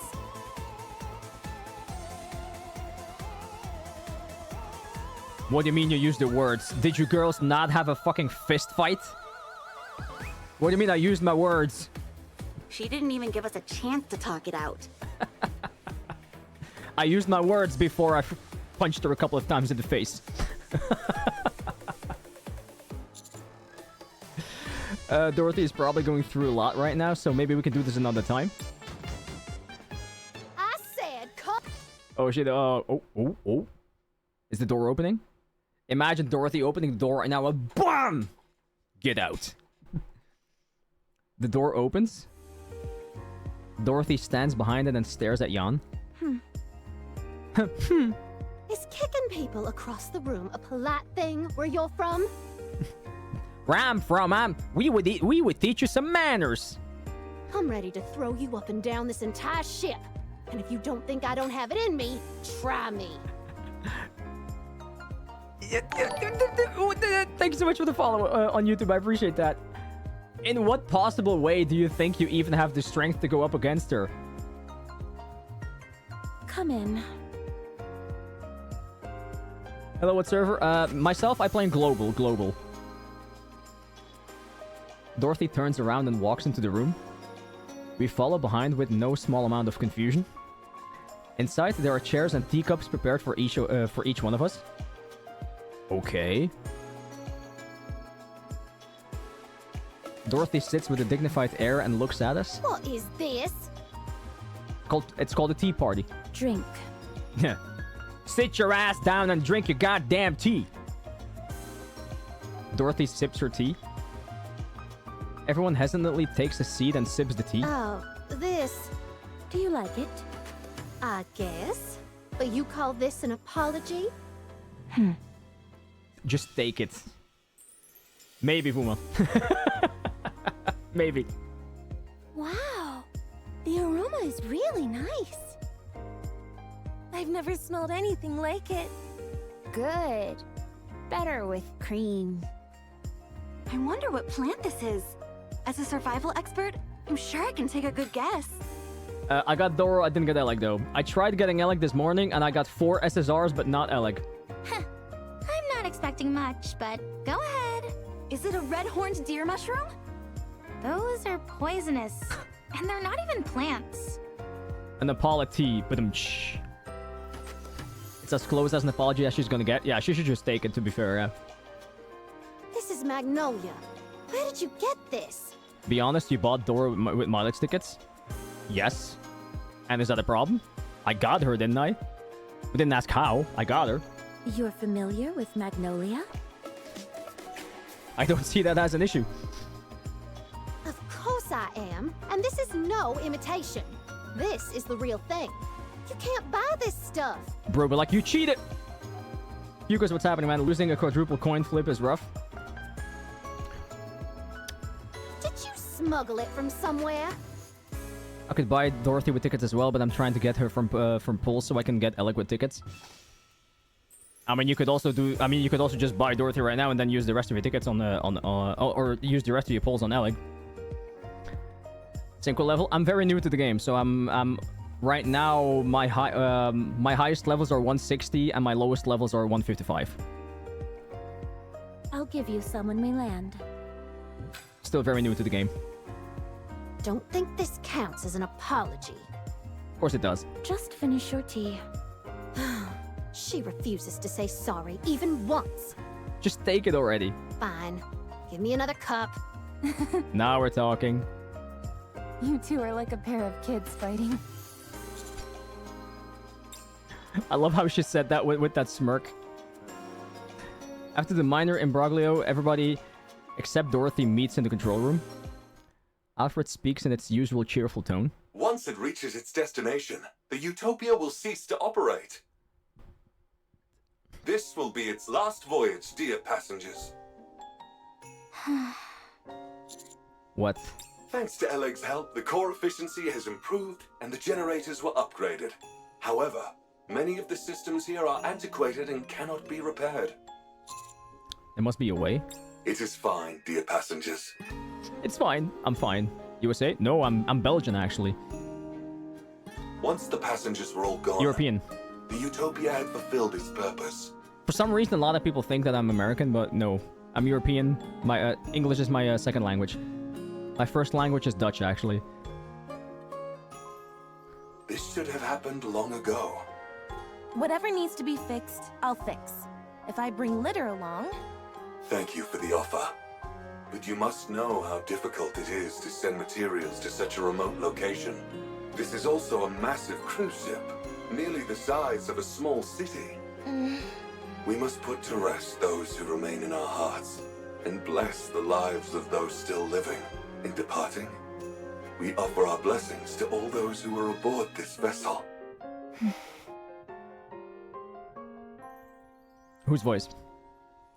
What do you mean you used the words? Did you girls not have a fucking fist fight? What do you mean I used my words? She didn't even give us a chance to talk it out. I used my words before Punched her a couple of times in the face. Dorothy is probably going through a lot right now, so maybe we can do this another time. I said, come. Oh shit, oh. Is the door opening? Imagine Dorothy opening the door right now, BAM! Get out. The door opens. Dorothy stands behind it and stares at Jan. Is kicking people across the room a polite thing where you're from? Where I'm from, we would teach you some manners. I'm ready to throw you up and down this entire ship. And if you don't think I don't have it in me, try me. Thank you so much for the follow on YouTube. I appreciate that. In what possible way do you think you even have the strength to go up against her? Come in. Hello, what server? Myself, I play in global. Dorothy turns around and walks into the room. We follow behind with no small amount of confusion. Inside, there are chairs and teacups prepared for each one of us. Okay. Dorothy sits with a dignified air and looks at us. What is this? It's called a tea party. Drink. Yeah. Sit your ass down and drink your goddamn tea. Dorothy sips her tea. Everyone hesitantly takes a seat and sips the tea. Oh, this. Do you like it? I guess. But you call this an apology? Just take it. Maybe, Puma. Maybe. Wow. The aroma is really nice. I've never smelled anything like it. Good. Better with cream. I wonder what plant this is. As a survival expert, I'm sure I can take a good guess. I got Doro, I didn't get Alec though. I tried getting Alec this morning and I got 4 SSRs, but not Alec. I'm not expecting much, but go ahead. Is it a red-horned deer mushroom? Those are poisonous. And they're not even plants. An apology, but it's as close as an apology as she's gonna get. Yeah, she should just take it, to be fair, yeah. This is Magnolia. Where did you get this? Be honest, you bought Dora with mileage tickets? Yes. And is that a problem? I got her, didn't I? We didn't ask how. I got her. You're familiar with Magnolia? I don't see that as an issue. Of course I am. And this is no imitation. This is the real thing. You can't buy this stuff. Bro, but like, you cheated! Hugo's, what's happening, man? Losing a quadruple coin flip is rough. Did you smuggle it from somewhere? I could buy Dorothy with tickets as well, but I'm trying to get her from Pulse so I can get Alec with tickets. I mean, you could also just buy Dorothy right now and then use the rest of your tickets or use the rest of your pulls on Alec. Synchro level. I'm very new to the game, so I'm right now my highest levels are 160 and my lowest levels are 155. I'll give you some when we land. Still very new to the game. Don't think this counts as an apology. Of course it does. Just finish your tea. She refuses to say sorry even once. Just take it already. Fine. Give me another cup. Now we're talking. You two are like a pair of kids fighting. I love how she said that with that smirk. After the minor imbroglio, everybody except Dorothy meets in the control room. Alfred speaks in its usual cheerful tone. Once it reaches its destination, the Utopia will cease to operate. This will be its last voyage, dear passengers. What? Thanks to Alec's help, the core efficiency has improved and the generators were upgraded. However, many of the systems here are antiquated and cannot be repaired. There must be a way. It is fine, dear passengers. It's fine. I'm fine. USA? No, I'm Belgian, actually. Once the passengers were all gone, European. the Utopia had fulfilled its purpose. For some reason, a lot of people think that I'm American, but no. I'm European. My English is my second language. My first language is Dutch, actually. This should have happened long ago. Whatever needs to be fixed, I'll fix. If I bring litter along... Thank you for the offer. But you must know how difficult it is to send materials to such a remote location. This is also a massive cruise ship, nearly the size of a small city. We must put to rest those who remain in our hearts, and bless the lives of those still living. In departing, we offer our blessings to all those who are aboard this vessel. Whose voice?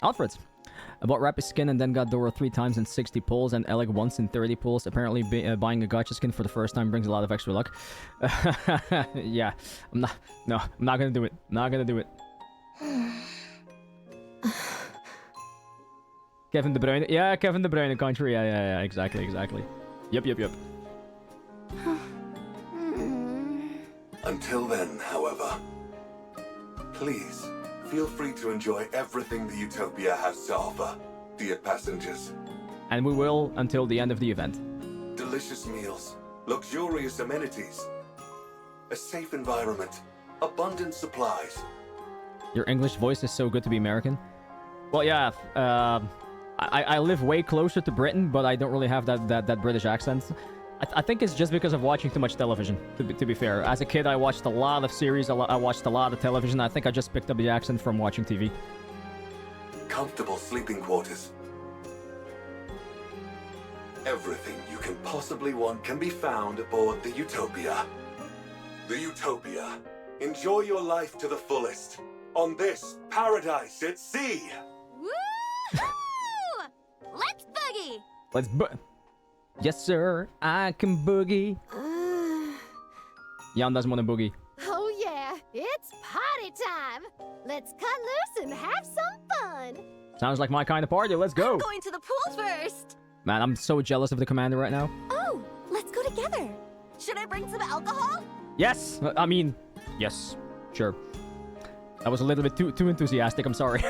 Alfred's. I bought Rapid Skin and then got Dora 3 times in 60 pulls and Alec once in 30 pulls. Apparently buying a gacha skin for the first time brings a lot of extra luck. Yeah, I'm not gonna do it. Not gonna do it. Kevin De Bruyne. Yeah, Kevin De Bruyne country. Yeah, exactly. Yep. Until then, however, please feel free to enjoy everything the Utopia has to offer, dear passengers. And we will until the end of the event. Delicious meals, luxurious amenities, a safe environment, abundant supplies. Your English voice is so good to be American. Well, yeah, I live way closer to Britain, but I don't really have that British accent. I think it's just because of watching too much television, to be fair. As a kid, I watched a lot of series, I watched a lot of television. I think I just picked up the accent from watching TV. Comfortable sleeping quarters. Everything you can possibly want can be found aboard the Utopia. The Utopia. Enjoy your life to the fullest. On this paradise at sea. Woo-hoo! Let's boogie! Let's Yes, sir. I can boogie. Jan doesn't want to boogie. Oh yeah, it's party time. Let's cut loose and have some fun. Sounds like my kind of party. Let's go. I'm going to the pool first. Man, I'm so jealous of the commander right now. Oh, let's go together. Should I bring some alcohol? Yes. I mean, yes. Sure. That was a little bit too enthusiastic. I'm sorry.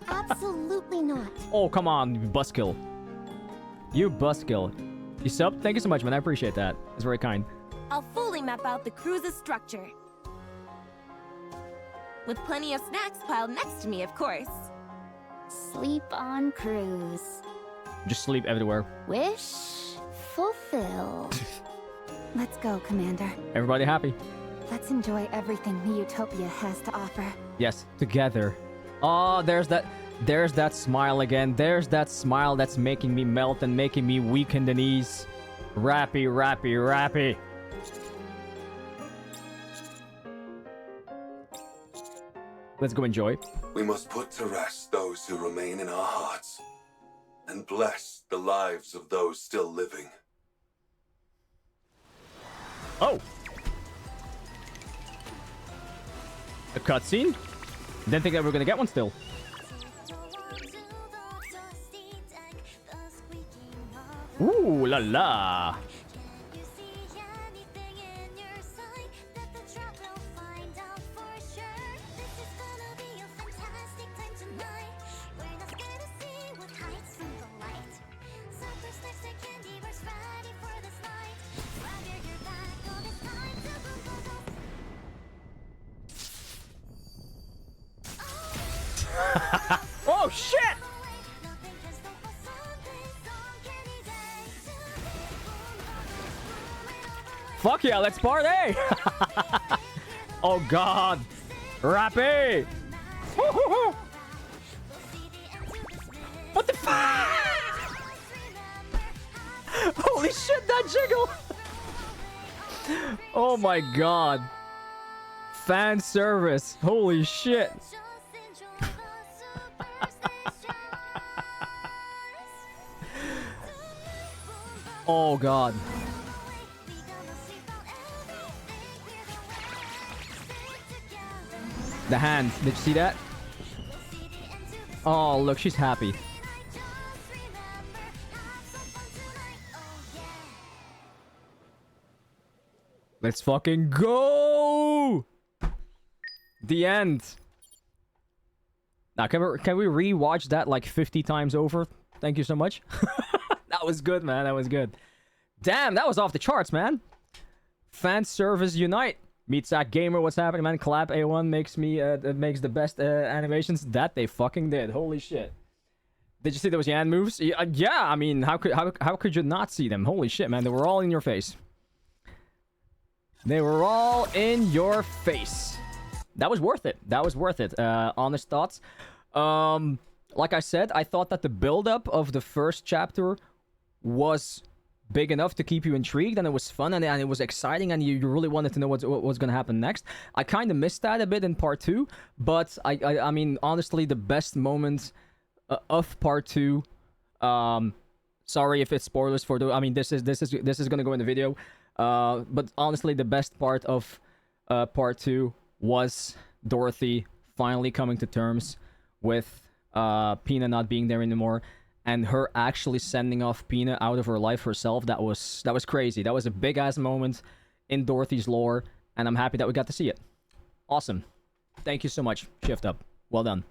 Absolutely not. Oh, come on, you buskill. You buskill. You subbed? Thank you so much, man. I appreciate that. It's very kind. I'll fully map out the cruise's structure. With plenty of snacks piled next to me, of course. Sleep on cruise. Just sleep everywhere. Wish fulfilled. Let's go, Commander. Everybody happy? Let's enjoy everything the Utopia has to offer. Yes, together. Oh, there's that smile again. There's that smile that's making me melt and making me weak in the knees. Rappy. Let's go enjoy. We must put to rest those who remain in our hearts, and bless the lives of those still living. Oh! A cutscene? Didn't think that we were gonna get one still. Ooh la la! Oh shit! Fuck yeah, let's party! Oh god! Rappy! What the fuck? Holy shit, that jiggle! Oh my god. Fan service. Holy shit. Oh god. The hand. Did you see that? Oh, look, she's happy. Let's fucking go! The end. Now, can we re-watch that like 50 times over? Thank you so much. That was good, man. That was good. Damn, that was off the charts, man. Fan service unite. Meet Sack Gamer, what's happening, man? Clap A1 makes me makes the best animations. That they fucking did. Holy shit. Did you see those Yan moves? Yeah, I mean, how could you not see them? Holy shit, man. They were all in your face. They were all in your face. That was worth it. That was worth it. Honest thoughts. Like I said, I thought that the build-up of the first chapter was big enough to keep you intrigued, and it was fun, and it was exciting, and you really wanted to know what was going to happen next. I kind of missed that a bit in part 2, but I mean, honestly, the best moment of part 2, sorry if it's spoilers for the, I mean, this is going to go in the video, but honestly, the best part of part 2 was Dorothy finally coming to terms with Pina not being there anymore, and her actually sending off Pina out of her life herself. That was crazy. That was a big ass moment in Dorothy's lore, and I'm happy that we got to see it. Awesome. Thank you so much. Shift up. Well done.